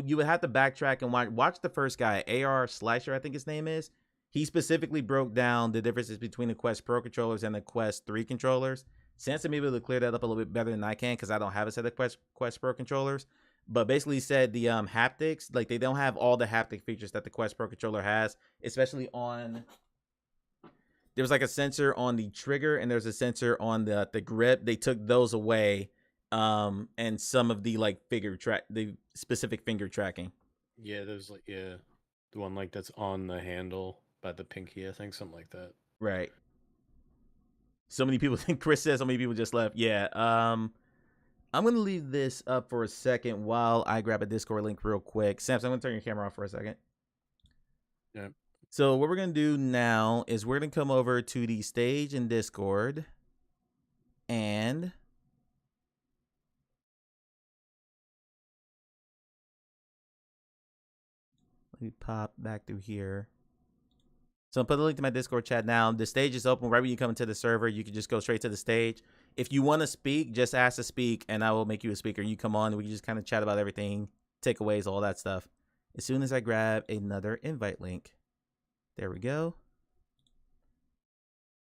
you would have to backtrack and watch the first guy, AR Slicer, I think his name is. He specifically broke down the differences between the Quest Pro controllers and the Quest 3 controllers. Samson may be able to clear that up a little bit better than I can because I don't have a set of Quest Pro controllers. But basically he said the haptics, like they don't have all the haptic features that the Quest Pro controller has, especially on... There was like a sensor on the trigger and there's a sensor on the grip. They took those away. And some of the like the specific finger tracking. Yeah, there's like the one like that's on the handle by the pinky, I think, something like that. Right. So many people think Chris says so many people just left. Yeah. I'm gonna leave this up for a second while I grab a Discord link real quick. Samson, I'm gonna turn your camera off for a second. Yeah. So what we're gonna do now is we're gonna come over to the stage in Discord and let me pop back through here. So I'll put a link to my Discord chat now. The stage is open right when you come into the server. You can just go straight to the stage. If you want to speak, just ask to speak, and I will make you a speaker. You come on, and we can just kind of chat about everything, takeaways, all that stuff. As soon as I grab another invite link. There we go.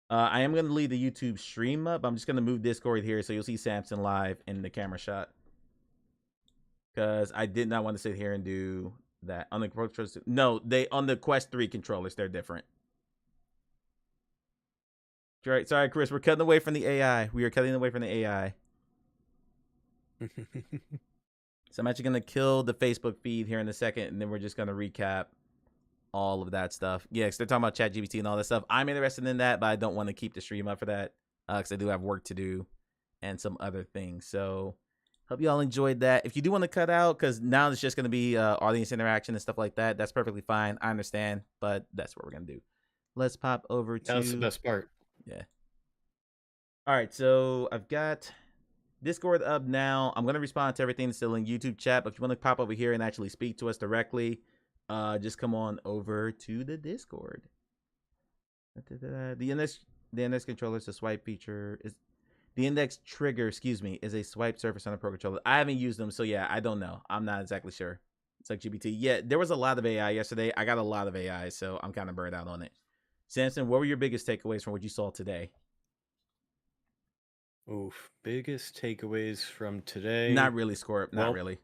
I am going to leave the YouTube stream up. I'm just going to move Discord here so you'll see Samson live in the camera shot. Because I did not want to sit here and do that. On the controllers, no, on the Quest 3 controllers, they're different. Right, sorry, Chris, we're cutting away from the AI. We are cutting away from the AI. So I'm actually going to kill the Facebook feed here in a second, and then we're just going to recap all of that stuff. Yeah, because they're talking about ChatGPT and all that stuff. I'm interested in that, but I don't want to keep the stream up for that because I do have work to do and some other things. So hope you all enjoyed that. If you do want to cut out, because now it's just going to be audience interaction and stuff like that, that's perfectly fine. I understand, but that's what we're going to do. Let's pop over to... That's the best part. Yeah. All right, so I've got Discord up now. I'm going to respond to everything that's still in YouTube chat, but if you want to pop over here and actually speak to us directly, just come on over to the Discord. The index controller is a swipe feature. The index trigger, is a swipe surface on a Pro Controller. I haven't used them, so yeah, I don't know. I'm not exactly sure. It's like GPT. Yeah, there was a lot of AI yesterday. I got a lot of AI, so I'm kind of burned out on it. Samson, what were your biggest takeaways from what you saw today? Oof, biggest takeaways from today. Not really, Scorp. Not really.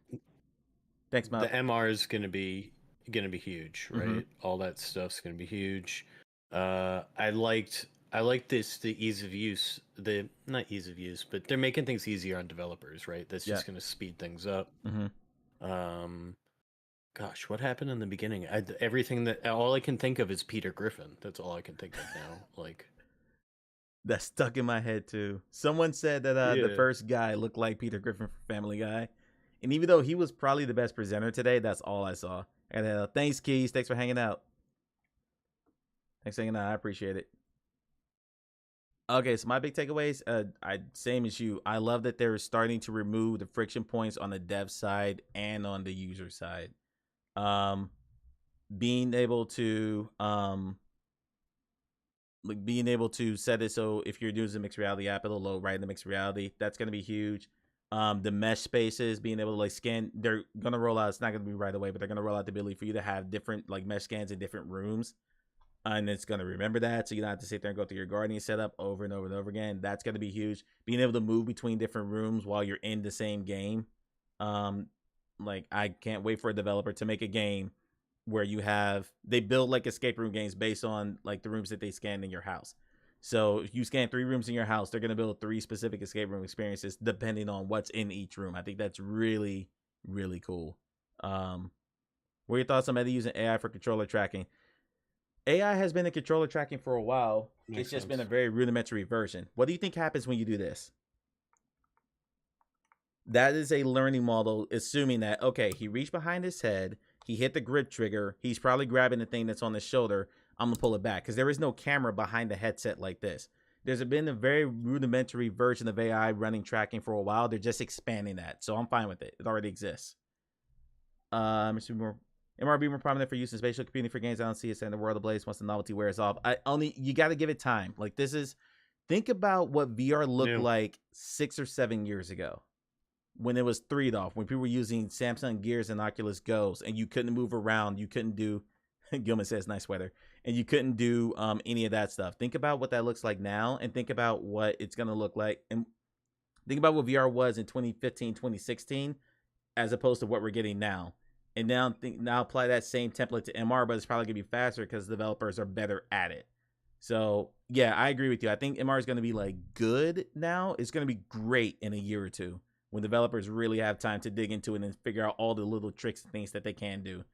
Thanks, Mom. The MR is gonna be huge, right? All that stuff's gonna be huge. I liked the ease of use. Not ease of use, but they're making things easier on developers, right? That's just gonna speed things up. Gosh, what happened in the beginning? All I can think of is Peter Griffin. That's all I can think of now. Like, that's stuck in my head too. Someone said that the first guy looked like Peter Griffin from Family Guy, and even though he was probably the best presenter today, that's all I saw. And thanks, Keys. Thanks for hanging out. Thanks for hanging out. I appreciate it. Okay, so my big takeaways, same as you. I love that they're starting to remove the friction points on the dev side and on the user side. Being able to set it so if you're using a mixed reality app, it'll load right in the mixed reality. That's going to be huge. The mesh spaces, being able to like scan, they're going to roll out. It's not going to be right away, but they're going to roll out the ability for you to have different like mesh scans in different rooms. And it's going to remember that. So you don't have to sit there and go through your Guardian setup over and over and over again. That's going to be huge. Being able to move between different rooms while you're in the same game. Like, I can't wait for a developer to make a game where they build like escape room games based on like the rooms that they scan in your house. So if you scan 3 rooms in your house, they're going to build 3 specific escape room experiences depending on what's in each room. I think that's really, really cool. What are your thoughts on Meta using AI for controller tracking? AI has been in controller tracking for a while. It's just been a very rudimentary version. What do you think happens when you do this? That is a learning model, assuming that, okay, he reached behind his head, he hit the grip trigger, he's probably grabbing the thing that's on his shoulder, I'm going to pull it back. Because there is no camera behind the headset like this. There's been a very rudimentary version of AI running tracking for a while. They're just expanding that. So I'm fine with it. It already exists. MRB more prominent for use in spatial computing for games. I don't see it in the world of Blaze once the novelty wears off. You got to give it time. Like, think about what VR looked like 6 or 7 years ago. When it was 3'd off, when people were using Samsung Gears and Oculus Go's, and you couldn't move around, you couldn't do, Gilman says, nice sweater, and you couldn't do any of that stuff. Think about what that looks like now, and think about what it's going to look like, and think about what VR was in 2015, 2016, as opposed to what we're getting now. And now apply that same template to MR, but it's probably going to be faster because developers are better at it. So, yeah, I agree with you. I think MR is going to be, like, good now. It's going to be great in a year or two, when developers really have time to dig into it and figure out all the little tricks and things that they can do.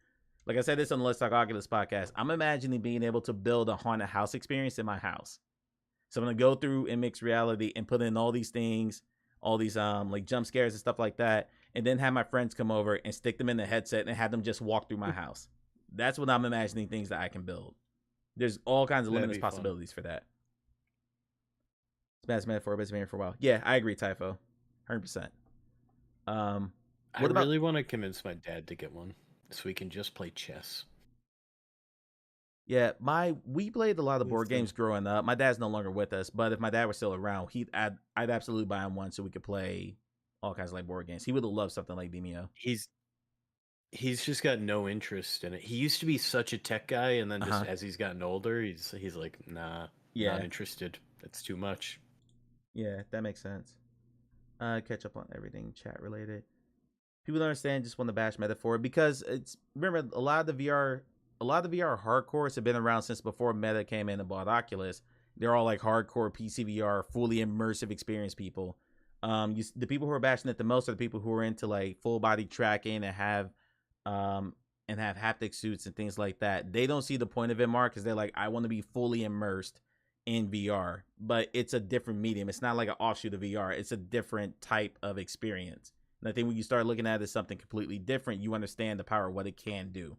Like I said this on the Let's Talk Oculus podcast, I'm imagining being able to build a haunted house experience in my house. So I'm going to go through in mixed reality and put in all these things, all these like jump scares and stuff like that, and then have my friends come over and stick them in the headset and have them just walk through my house. That's what I'm imagining things that I can build. There's all kinds of limitless possibilities for that. It's been for a while. Yeah, I agree, Typho. 100%. I really want to convince my dad to get one so we can just play chess. Yeah, we played a lot of board games growing up. My dad's no longer with us, but if my dad was still around, I'd absolutely buy him one so we could play all kinds of like board games. He would have loved something like Demio. He's just got no interest in it. He used to be such a tech guy, and then just as he's gotten older, he's like, nah, not interested. That's too much. Yeah, that makes sense. Catch up on everything chat related. People don't understand, just want to bash Meta for it because remember a lot of the VR hardcores have been around since before Meta came in and bought Oculus. They're all like hardcore PC VR, fully immersive experience people. The people who are bashing it the most are the people who are into like full body tracking and and have haptic suits and things like that, they don't see the point of MR because they're like, I want to be fully immersed in VR. But it's a different medium. It's not like an offshoot of VR. It's a different type of experience. And I think when you start looking at it as something completely different, you understand the power of what it can do.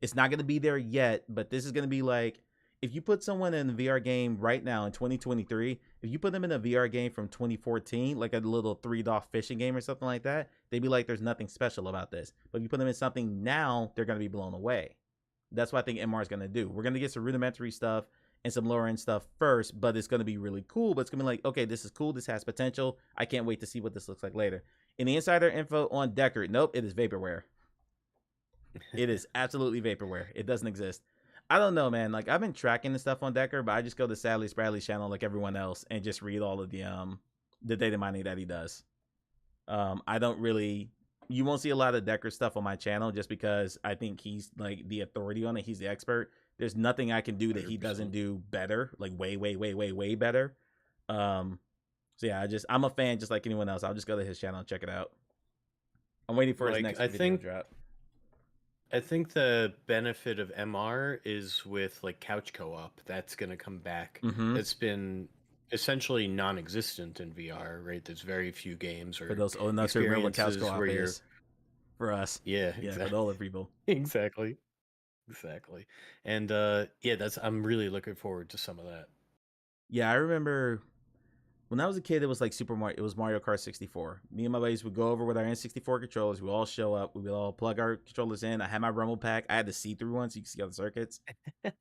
It's not going to be there yet, but this is going to be like, if you put someone in a VR game right now in 2023, if you put them in a VR game from 2014, like a little 3DOF fishing game or something like that, they'd be like, there's nothing special about this. But if you put them in something now, they're going to be blown away. That's what I think MR is going to do. We're going to get some rudimentary stuff and some lower end stuff first, but it's going to be really cool. But it's going to be like, okay, this is cool. This has potential. I can't wait to see what this looks like later. In the insider info on Decker, nope, it is vaporware. It is absolutely vaporware. It doesn't exist. I don't know, man. Like, I've been tracking the stuff on Decker, but I just go to Sadly Spradley's channel like everyone else and just read all of the data mining that he does. I don't really, you won't see a lot of Decker stuff on my channel just because I think he's like the authority on it. He's the expert. There's nothing I can do that he doesn't do better, like way, way, way, way, way better. So yeah, I'm a fan just like anyone else. I'll just go to his channel and check it out. I'm waiting for his next video drop. I think the benefit of MR is with like couch co-op. That's going to come back. It's been essentially non-existent in VR, right? There's very few games or for those old enough to remember what couch co-op is for us. Yeah, exactly. For the older people. Exactly. And yeah, I'm really looking forward to some of that. Yeah, I remember when I was a kid, it was like Super Mario. It was Mario Kart 64. Me and my buddies would go over with our N64 controllers. We all show up. We would all plug our controllers in. I had my Rumble Pack. I had the see-through one, so you can see all the circuits.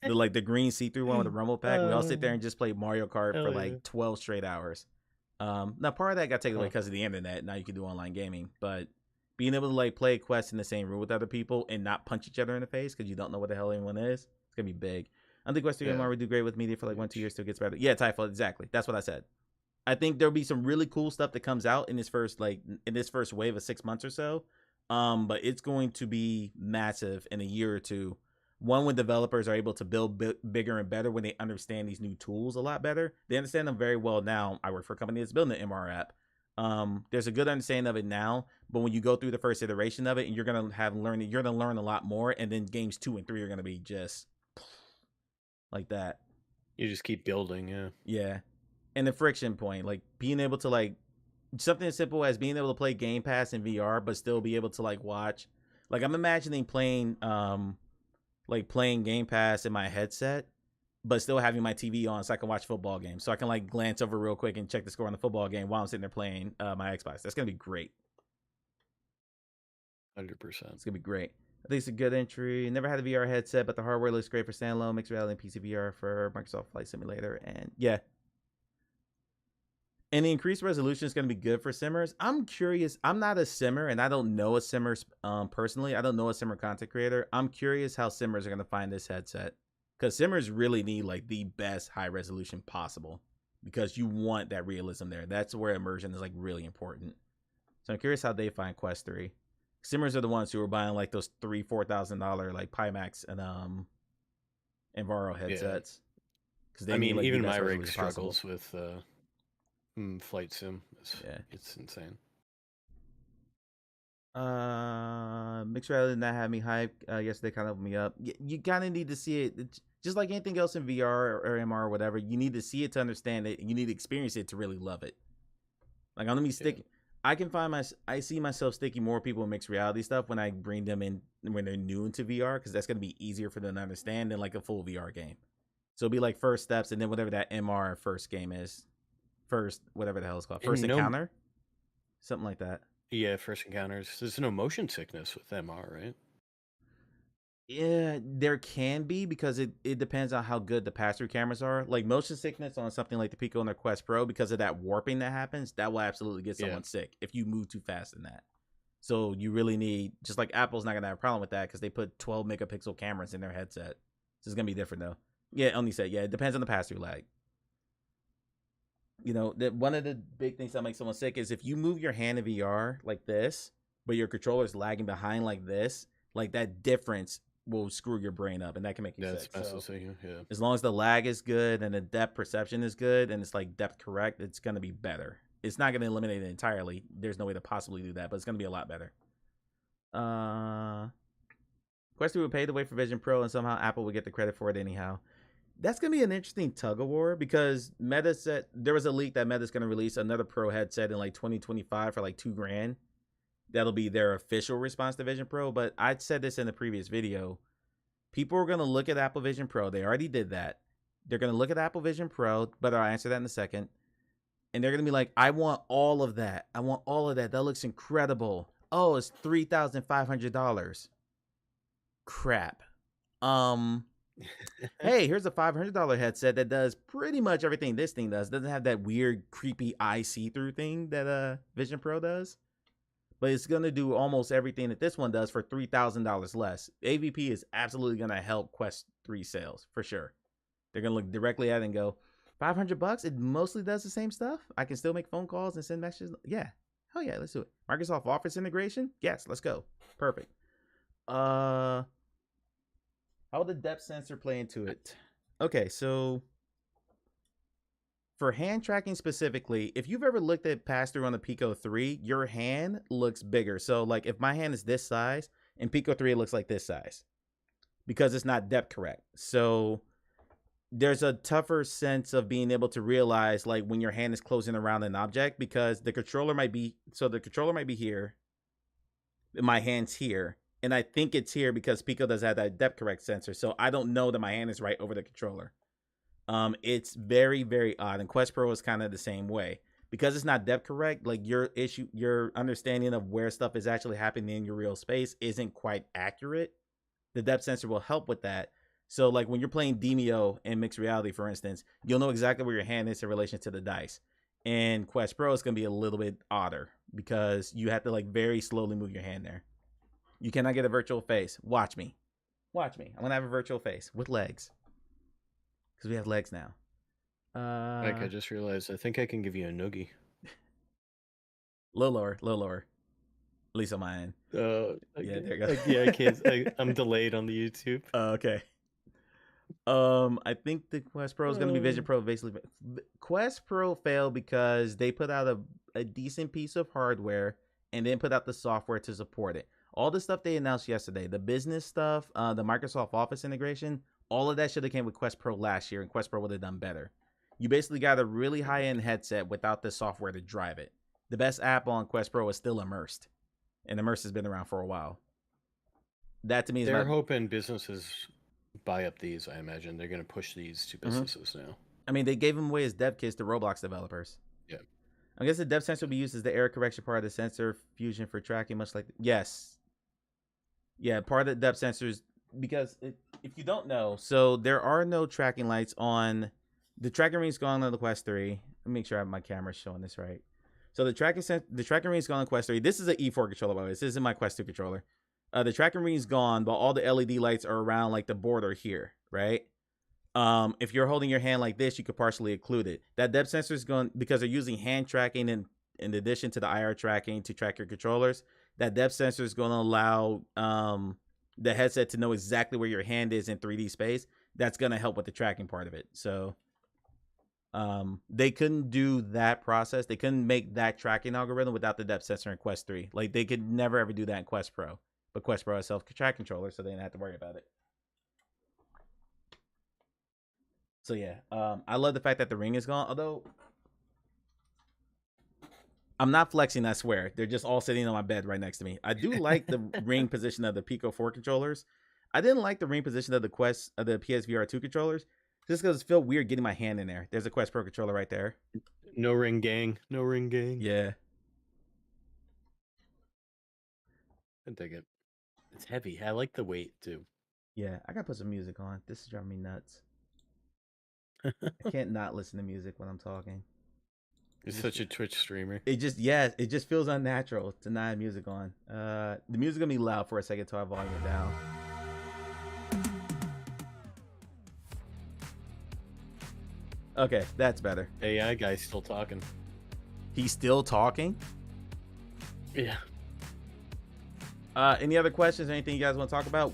the green see-through one with the Rumble Pack. We all sit there and just play Mario Kart for like 12 straight hours. Now part of that got taken away because of the internet. Now you can do online gaming, but being able to like play quests in the same room with other people and not punch each other in the face because you don't know what the hell anyone is, it's gonna be big. I think Quest 3 MR would do great with media for like 1-2 years till it gets better. Yeah, Typhoon, exactly. That's what I said. I think there'll be some really cool stuff that comes out in this first wave of 6 months or so. But it's going to be massive in a year or two. One, when developers are able to build bigger and better, when they understand these new tools a lot better. They understand them very well now. I work for a company that's building an MR app. There's a good understanding of it now, but when you go through the first iteration of it, and you're gonna learn a lot more, and then games 2 and 3 are gonna be just like that. You just keep building, yeah. And the friction point, like being able to like something as simple as being able to play Game Pass in VR, but still be able to like watch. Like I'm imagining playing Game Pass in my headset, but still having my TV on so I can watch football games. So I can like glance over real quick and check the score on the football game while I'm sitting there playing my Xbox. That's gonna be great. 100%. It's gonna be great. I think it's a good entry. Never had a VR headset, but the hardware looks great for standalone, mixed reality, and PC VR for Microsoft Flight Simulator. And yeah. And the increased resolution is going to be good for simmers. I'm curious. I'm not a simmer, and I don't know a simmer personally. I don't know a simmer content creator. I'm curious how simmers are going to find this headset. Because simmers really need like the best high resolution possible. Because you want that realism there. That's where immersion is like really important. So I'm curious how they find Quest 3. Simmers are the ones who are buying like those $3,000-$4,000 like Pimax and Varo headsets. Because they need, like, even my rig struggles with Flight Sim. It's insane. Mixed reality did not have me hyped. Yesterday kind of opened me up. You kind of need to see it. It's just like anything else in VR or MR or whatever. You need to see it to understand it. And you need to experience it to really love it. Like I'm gonna be sticking. I see myself sticking more people in mixed reality stuff when I bring them in when they're new into VR, because that's gonna be easier for them to understand than like a full VR game. So it'll be like first steps and then whatever that MR first game is. First, whatever the hell it's called. First encounter? Something like that. Yeah, first encounters. There's no motion sickness with MR, right? Yeah, there can be, because it depends on how good the pass-through cameras are. Like motion sickness on something like the Pico and their Quest Pro, because of that warping that happens, that will absolutely get someone sick if you move too fast in that. So you really need, just like Apple's not going to have a problem with that because they put 12 megapixel cameras in their headset. So it's going to be different though. Yeah, only said, it depends on the pass-through lag. You know, one of the big things that makes someone sick is if you move your hand in VR like this, but your controller's lagging behind like this, like that difference will screw your brain up, and that can make you sick. So, as long as the lag is good and the depth perception is good and it's like depth correct, it's going to be better. It's not going to eliminate it entirely. There's no way to possibly do that, but it's going to be a lot better. Quest 3 would pave the way for Vision Pro, and somehow Apple would get the credit for it anyhow. That's going to be an interesting tug of war, because Meta said there was a leak that Meta's going to release another Pro headset in like 2025 for like $2,000. That'll be their official response to Vision Pro. But I said this in the previous video. People are going to look at Apple Vision Pro. They already did that. They're going to look at Apple Vision Pro, but I'll answer that in a second. And they're going to be like, I want all of that. I want all of that. That looks incredible. Oh, it's $3,500. Crap. Hey, here's a $500 headset that does pretty much everything this thing does. Doesn't have that weird, creepy eye see-through thing that Vision Pro does. But it's going to do almost everything that this one does for $3,000 less. AVP is absolutely going to help Quest 3 sales, for sure. They're going to look directly at it and go, $500? It mostly does the same stuff? I can still make phone calls and send messages? Yeah. Hell yeah, let's do it. Microsoft Office integration? Yes, let's go. Perfect. How will the depth sensor play into it? Okay, so for hand tracking specifically, if you've ever looked at pass-through on the Pico 3, your hand looks bigger. So like if my hand is this size, in Pico 3 it looks like this size because it's not depth correct. So there's a tougher sense of being able to realize like when your hand is closing around an object, because the controller might be here, my hand's here, and I think it's here because Pico does have that depth correct sensor. So I don't know that my hand is right over the controller. It's very, very odd. And Quest Pro is kind of the same way. Because it's not depth correct, like your understanding of where stuff is actually happening in your real space isn't quite accurate. The depth sensor will help with that. So like when you're playing Demio in mixed reality, for instance, you'll know exactly where your hand is in relation to the dice. And Quest Pro is going to be a little bit odder because you have to like very slowly move your hand there. You cannot get a virtual face. Watch me. Watch me. I'm going to have a virtual face with legs. Because we have legs now. Like I just realized, I think I can give you a noogie. Little lower. At least on my end. Yeah, there you go. Yeah, I can't. I'm delayed on the YouTube. Okay. I think the Quest Pro is going to be Vision Pro. Basically, Quest Pro failed because they put out a decent piece of hardware and then put out the software to support it. All the stuff they announced yesterday, the business stuff, the Microsoft Office integration, all of that should have came with Quest Pro last year, and Quest Pro would have done better. You basically got a really high-end headset without the software to drive it. The best app on Quest Pro is still Immersed, and Immersed has been around for a while. That to me is they're hoping businesses buy up these. I imagine they're going to push these to businesses now. I mean, they gave them away as dev kits to Roblox developers. Yeah. I guess the depth sensor will be used as the error correction part of the sensor fusion for tracking, much like yes. Yeah, part of the depth sensors, because if you don't know, so there are no tracking lights on the tracking ring's gone on the Quest 3. Let me make sure I have my camera showing this right. So the tracking ring's gone on Quest 3. This is an E4 controller, by the way. This isn't my Quest 2 controller. The tracking ring's gone, but all the LED lights are around like the border here, right? If you're holding your hand like this, you could partially occlude it. That depth sensor is going, because they're using hand tracking in addition to the IR tracking to track your controllers. That depth sensor is going to allow the headset to know exactly where your hand is in 3D space. That's going to help with the tracking part of it. So they couldn't do that process. They couldn't make that tracking algorithm without the depth sensor in Quest 3. Like they could never ever do that in Quest Pro. But Quest Pro has self-track controller, so they didn't have to worry about it. So yeah, I love the fact that the ring is gone. Although I'm not flexing, I swear. They're just all sitting on my bed right next to me. I do like the ring position of the Pico 4 controllers. I didn't like the ring position of the PSVR 2 controllers, just because it felt weird getting my hand in there. There's a Quest Pro controller right there. No ring gang. No ring gang. Yeah. I dig it. It's heavy. I like the weight too. Yeah, I gotta put some music on. This is driving me nuts. I can't not listen to music when I'm talking. You're such a Twitch streamer. It just feels unnatural to not have music on. The music's gonna be loud for a second till I volume it down. Okay, that's better. AI guy's still talking. He's still talking? Yeah. Any other questions? Anything you guys want to talk about?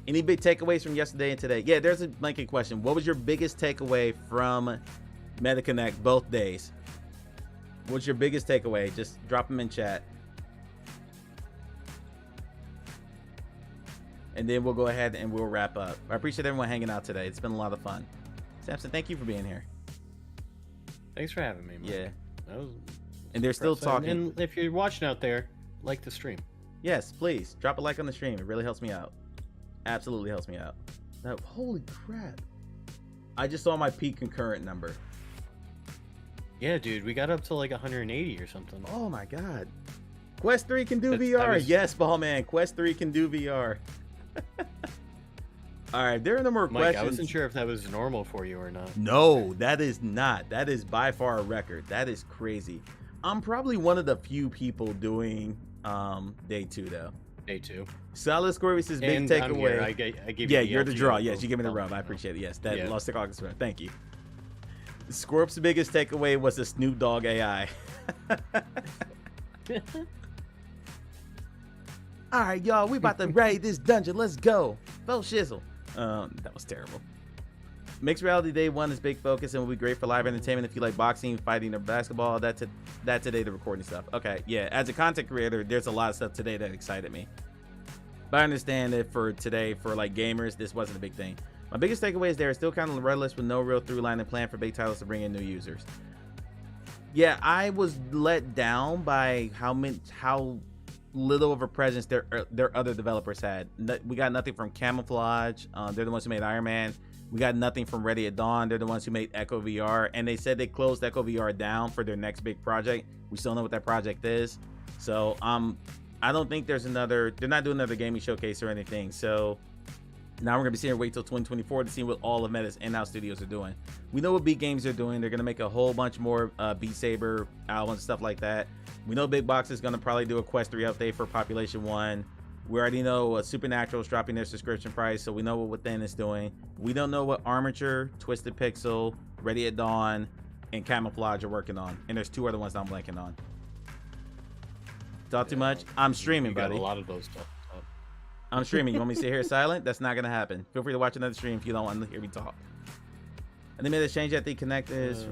Any big takeaways from yesterday and today? Yeah, there's a blanket question. What was your biggest takeaway from MetaConnect both days? What's your biggest takeaway? Just drop them in chat. And and then we'll go ahead and we'll wrap up. I appreciate everyone hanging out today. It's been a lot of fun. Samson, thank you for being here. Thanks for having me, Mike. Yeah. That was And they're still impressive. talking. And if you're watching out there, like the stream. Yes, please drop a like on the stream. It really helps me out. Absolutely helps me out. Now, holy crap! I just saw my peak concurrent number. Yeah, dude, we got up to like 180 or something. Oh my god! Quest 3 can do That's- VR. I was- Yes, Ballman. Quest 3 can do VR. All right, there are no more Mike, questions. I wasn't sure if that was normal for you or not. No, that is not. That is by far a record. That is crazy. I'm probably one of the few people doing day 2 though. Day 2. Solid Scorpius' big And I'm here. takeaway. I give Yeah, you the you're the LTO draw. Yes, you give me the bump. rub. I appreciate it. Yes, that Yeah. lost the August run. Thank you. Scorp's biggest takeaway was the Snoop Dogg AI. All right, y'all, we about to raid this dungeon. Let's go. Faux shizzle. That was terrible. Mixed Reality Day 1 is big focus and will be great for live entertainment if you like boxing, fighting, or basketball. That today, the recording stuff. Okay, yeah, as a content creator, there's a lot of stuff today that excited me. But I understand that for today, for like gamers, this wasn't a big thing. My biggest takeaway is they're still kind of rudderless with no real through line and plan for big titles to bring in new users. Yeah, I was let down by how little of a presence their other developers had. We got nothing from Camouflage. They're the ones who made Iron Man. We got nothing from Ready at Dawn. They're the ones who made Echo VR, and they said they closed Echo VR down for their next big project. We still know what that project is. So I don't think there's another. They're not doing another gaming showcase or anything. So now we're gonna be sitting here wait till 2024 to see what all of Meta's in-house studios are doing. We know what Beat Games are doing. They're gonna make a whole bunch more Beat Saber albums, stuff like that. We know Big Box is gonna probably do a Quest 3 update for Population 1. We already know Supernatural is dropping their subscription price, so we know what Within is doing. We don't know what Armature, Twisted Pixel, Ready at Dawn, and Camouflage are working on. And there's 2 other ones I'm blanking on. Talk too much? I'm streaming, You got buddy. a lot of those stuff. I'm streaming. You want me to sit here silent? That's not gonna happen. Feel free to watch another stream if you don't want to hear me talk. And they made a change that the Connect is.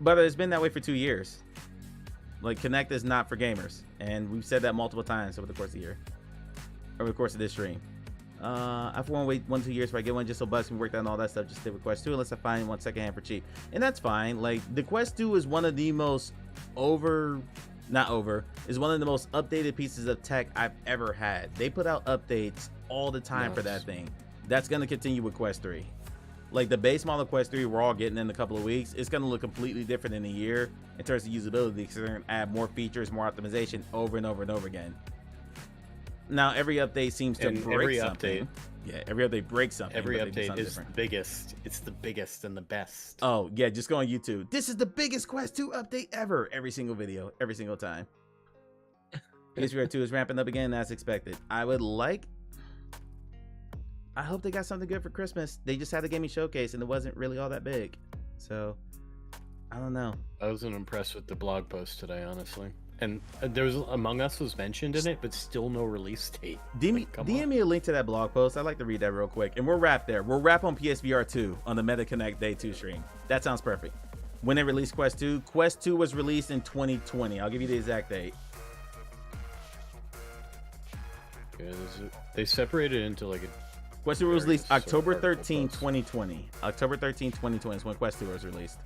But it's been that way for 2 years. Like, Connect is not for gamers, and we've said that multiple times over the course of the year, over the course of this stream. I for one wait 1-2 years before I get one just so Buzz can work on all that stuff. Just stay with Quest 2 unless I find one secondhand for cheap, and that's fine. Like, the Quest 2 is one of the most is one of the most updated pieces of tech I've ever had. They put out updates all the time for that thing. That's gonna continue with Quest 3. Like, the base model Quest 3 we're all getting in a couple of weeks, it's gonna look completely different in a year in terms of usability because they're gonna add more features, more optimization over and over and over again. Now every update seems to break something. Yeah, every update breaks something. Every but they do update something is different. the biggest. It's the biggest and the best. Oh yeah, just go on YouTube. This is the biggest Quest 2 update ever. Every single video, every single time. PSVR 2 is ramping up again as expected. I hope they got something good for Christmas. They just had a gaming showcase and it wasn't really all that big. So, I don't know. I wasn't impressed with the blog post today, honestly. And there was Among Us was mentioned in it, but still no release date. DM me a link to that blog post. I'd like to read that real quick. And we'll wrap there. We'll wrap on PSVR 2 on the Meta Connect Day 2 stream. That sounds perfect. When they released Quest 2, Quest 2 was released in 2020. I'll give you the exact date. Yeah, they separated it into like a. Quest 2 was released various October sort of 13, posts. 2020. October 13, 2020 is when Quest 2 was released.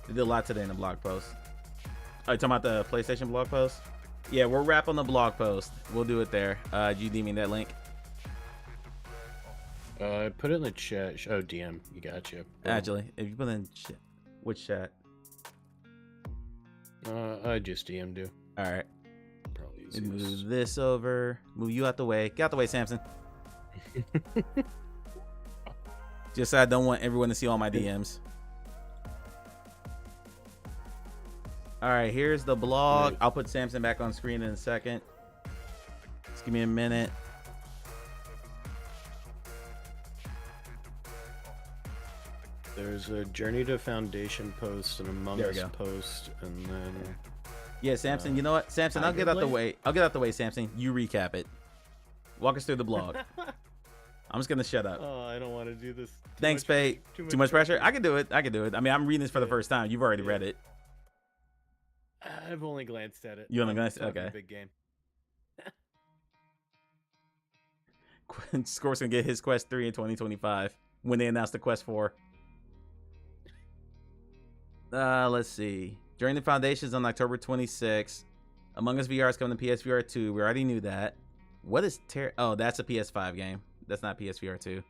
They did a lot today in the blog post. Oh, you talking about the PlayStation blog post? Yeah, we'll wrap on the blog post. We'll do it there. You DM me that link? I put it in the chat. Oh, DM. You gotcha. Boom. Actually, if you put in which chat? I just DM'd you. All right. Probably Move easiest. this over. Move you out the way. Get out the way, Samson. Just so I don't want everyone to see all my DMs. All right, here's the blog. I'll put Samson back on screen in a second. Just give me a minute. There's a Journey to Foundation post, an Among There we Us go. post, and then Yeah, Samson, you know what? Samson, I'll get out the way. I'll get out the way, Samson. You recap it. Walk us through the blog. I'm just going to shut up. oh, I don't want to do this. Thanks, Pate. Too much pressure? I can do it. I can do it. I mean, I'm reading this for the first time. You've already read it. I've only glanced at it. You only I'm glanced- talking okay. Big game. Score's gonna get his Quest 3 in 2025 when they announce the Quest 4. Let's see. Journey Foundations on October 26th. Among Us VR is coming to PSVR 2. We already knew that. What is Oh, that's a PS5 game. That's not PSVR 2.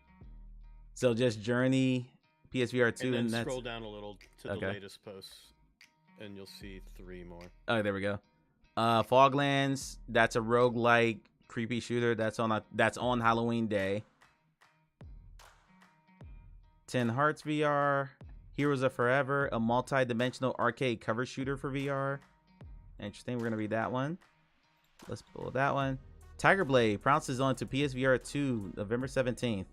So just Journey, PSVR 2, and and then that's... scroll down a little to Okay. the latest posts, and you'll see 3 more. Oh, there we go. Foglands, that's a roguelike creepy shooter. That's on Halloween Day. 10 Hearts VR. Heroes of Forever, a multi-dimensional arcade cover shooter for VR. Interesting. We're going to read that one. Let's pull that one. Tiger Blade pronounces on to PSVR 2 November 17th.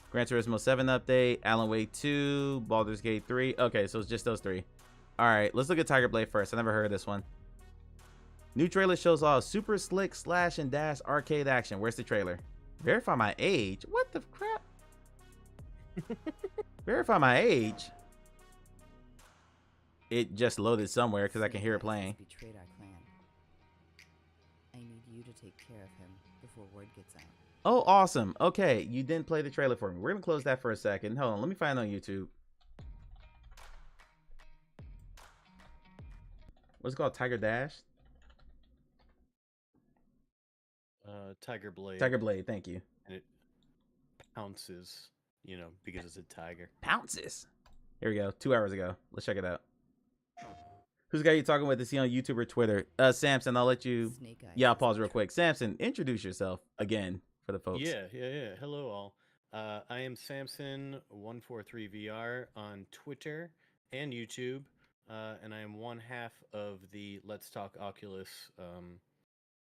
Gran Turismo 7 update. Alan Wake 2. Baldur's Gate 3. Okay, so it's just those 3. All right, let's look at Tiger Blade first. I never heard of this one. New trailer shows off super slick slash and dash arcade action. Where's the trailer? Verify my age? What the crap? Verify my age? It just loaded somewhere because I can hear it playing. Betrayed our clan. I need you to take care of him before word gets out. Oh, awesome. Okay, you didn't play the trailer for me. We're going to close that for a second. Hold on, let me find it on YouTube. What's it called? Tiger Dash? Tiger Blade. Tiger Blade, thank you. And it pounces, you know, because it's a tiger. Pounces. Here we go. 2 hours ago. Let's check it out. Who's the guy you talking with? Is he on YouTube or Twitter? Samson, I'll let you. Yeah, I'll pause real quick. Samson, introduce yourself again for the folks. Yeah. Hello, all. I am Samson143VR on Twitter and YouTube, and I am one half of the Let's Talk Oculus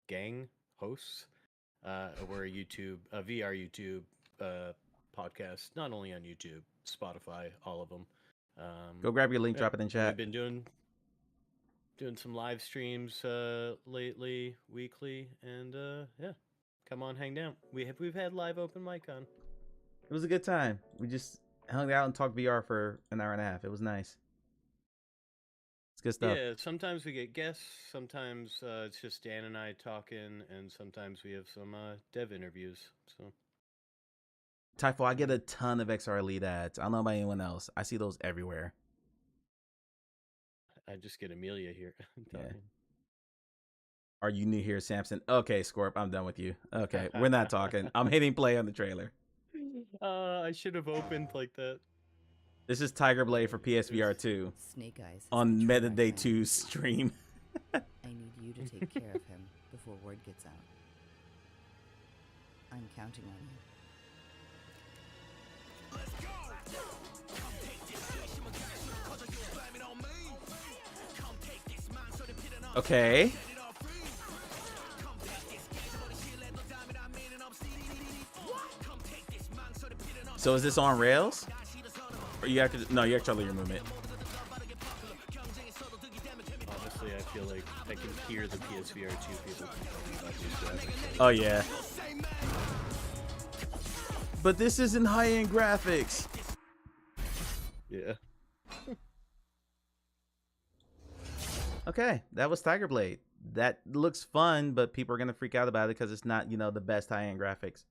gang hosts. We're a VR YouTube podcast, not only on YouTube, Spotify, all of them. Go grab your link, drop it in chat. We've been doing some live streams lately, weekly, and yeah, come on, hang down. We've had live open mic on. It was a good time. We just hung out and talked VR for an hour and a half. It was nice. It's good stuff. Yeah, sometimes we get guests, sometimes it's just Dan and I talking, and sometimes we have some dev interviews. So, Typho, I get a ton of XR Elite ads. I don't know about anyone else. I see those everywhere. I just get Amelia here. Yeah. Are you new here, Samson? Okay, Scorp, I'm done with you. Okay, we're not talking. I'm hitting play on the trailer. I should have opened like that. This is Tiger Blade for PSVR 2 Snake Eyes on Metaday 2 stream. I need you to take care of him before word gets out. I'm counting on you. Okay. So is this on rails? Or you have to? No, you have to your movement. Honestly, I feel like I can hear the PSVR 2 people complaining about these graphics. Oh yeah. But this isn't high-end graphics. Yeah. Okay, that was Tiger Blade. That looks fun, but people are gonna freak out about it because it's not, the best high-end graphics.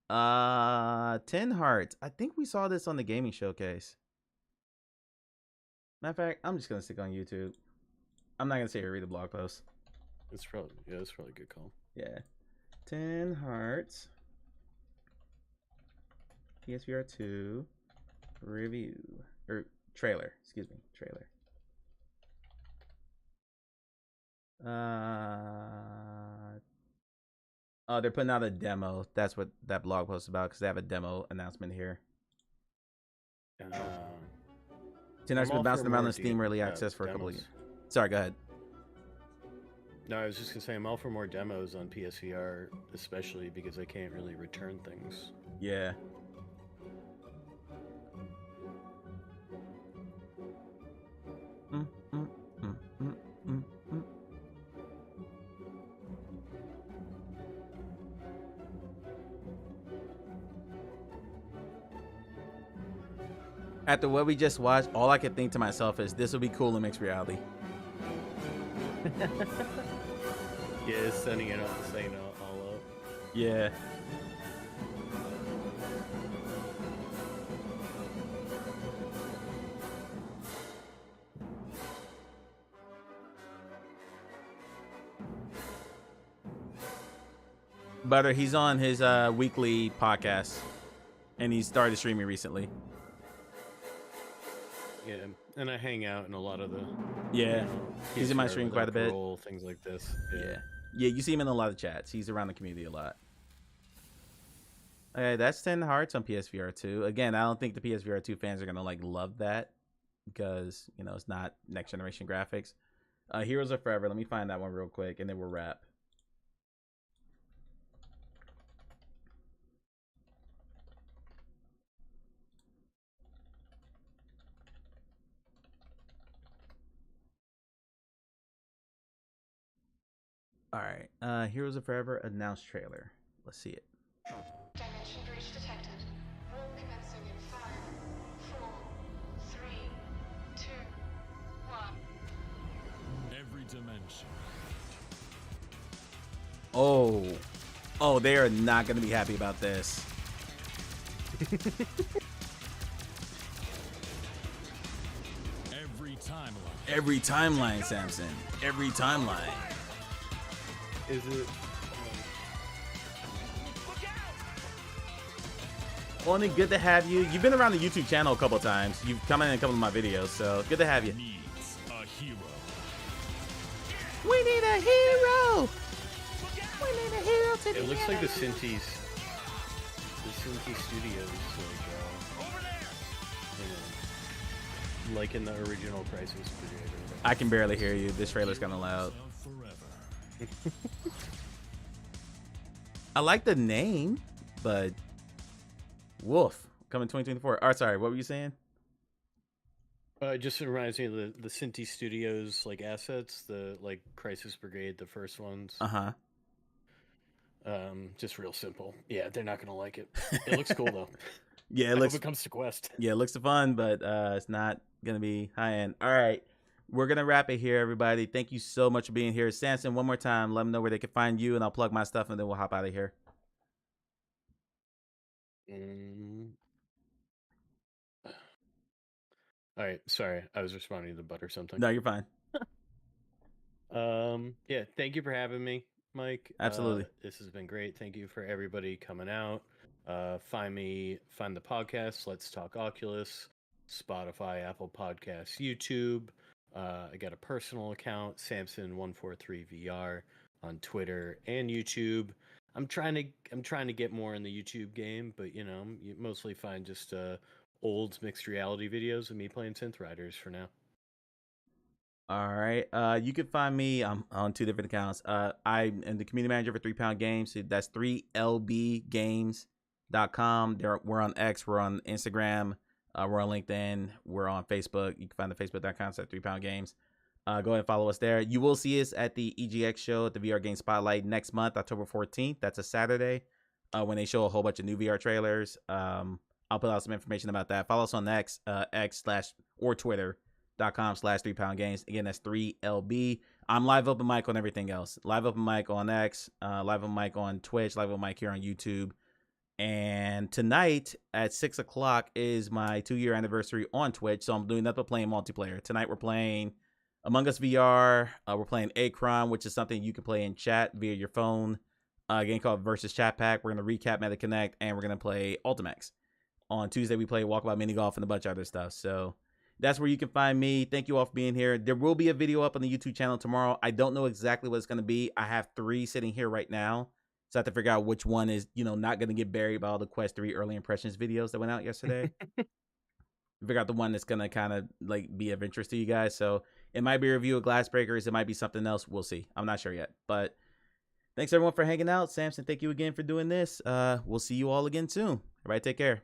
10 Hearts. I think we saw this on the gaming showcase. Matter of fact, I'm just gonna stick on YouTube. I'm not gonna sit here and read the blog post. It's probably a good call. Yeah. 10 Hearts. PSVR 2 review or trailer. Excuse me, trailer. Oh, they're putting out a demo. That's what that blog post is about because they have a demo announcement here. 10 Hearts been bouncing around on Steam early access for a couple of years. Sorry, go ahead. No, I was just gonna say I'm all for more demos on PSVR, especially because I can't really return things. Yeah. After what we just watched, all I could think to myself is this would be cool in mixed reality. Yeah, it's sending it all up. Yeah. Butter, he's on his weekly podcast, and he started streaming recently. Yeah, and I hang out in a lot of the. Yeah, he's in my here stream with quite a bit. Parole, things like this. Yeah, you see him in a lot of chats. He's around the community a lot. Okay, that's 10 hearts on PSVR 2. Again, I don't think the PSVR 2 fans are gonna like love that because you know it's not next generation graphics. Heroes of Forever. Let me find that one real quick, and then we'll wrap. All right, Heroes of Forever announced trailer. Let's see it. Dimension breach detected. Roll commencing in 5, 4, 3, 2, 1. Every dimension. Oh, they are not going to be happy about this. Every timeline, Samson. Every timeline. Is it? Only good to have you. You've been around the YouTube channel a couple times. You've come in a couple of my videos, so good to have you. Needs a hero. We need a hero. We need a hero to It looks like the Sinti Studios, like in the original Crisis Brigade. I can barely hear you. This trailer's kind of loud. I like the name, but Wolf coming 2024. Oh, sorry, what were you saying? It just reminds me of the Sinti Studios like assets, the like Crisis Brigade, the first ones. Just real simple. Yeah, they're not gonna like it. It looks cool though. Yeah, I hope it comes to Quest. Yeah, it looks fun, but it's not gonna be high end. All right, we're gonna wrap it here, everybody. Thank you so much for being here. Samson, one more time, let them know where they can find you, and I'll plug my stuff, and then we'll hop out of here. All right, sorry, I was responding to the butt or something. No, you're fine. Yeah, thank you for having me, Mike. Absolutely. This has been great. Thank you for everybody coming out. Find the podcast, Let's Talk Oculus, Spotify, Apple Podcasts, YouTube. I got a personal account, Samson143VR on Twitter and YouTube. I'm trying to get more in the YouTube game, but you know, you mostly find just old mixed reality videos of me playing Synth Riders for now. All right. You can find me on 2 different accounts. I'm the community manager for 3 Pound Games. So that's 3lbgames.com. We're on X. We're on Instagram. We're on LinkedIn. We're on Facebook. You can find the facebook.com at 3 Pound Games. Go ahead and follow us there. You will see us at the EGX show at the VR Game Spotlight next month, October 14th. That's a Saturday when they show a whole bunch of new VR trailers. I'll put out some information about that. Follow us on X or Twitter.com/3 Pound Games. Again, that's 3LB. I'm live open mic on everything else. Live open mic on X, live open mic on Twitch, live open mic here on YouTube. And tonight at 6 o'clock is my 2-year anniversary on Twitch. So I'm doing nothing but playing multiplayer. Tonight we're playing Among Us VR. We're playing Acron, which is something you can play in chat via your phone. A game called Versus Chat Pack. We're going to recap MetaConnect, and we're going to play Ultimax. On Tuesday, we play Walkabout Mini Golf and a bunch of other stuff. So that's where you can find me. Thank you all for being here. There will be a video up on the YouTube channel tomorrow. I don't know exactly what it's going to be. I have 3 sitting here right now. So I have to figure out which one is, not going to get buried by all the Quest 3 early impressions videos that went out yesterday. Figure out the one that's going to kind of like be of interest to you guys. So it might be a review of Glassbreakers. It might be something else. We'll see. I'm not sure yet. But thanks everyone for hanging out. Samson, thank you again for doing this. We'll see you all again soon. Everybody take care.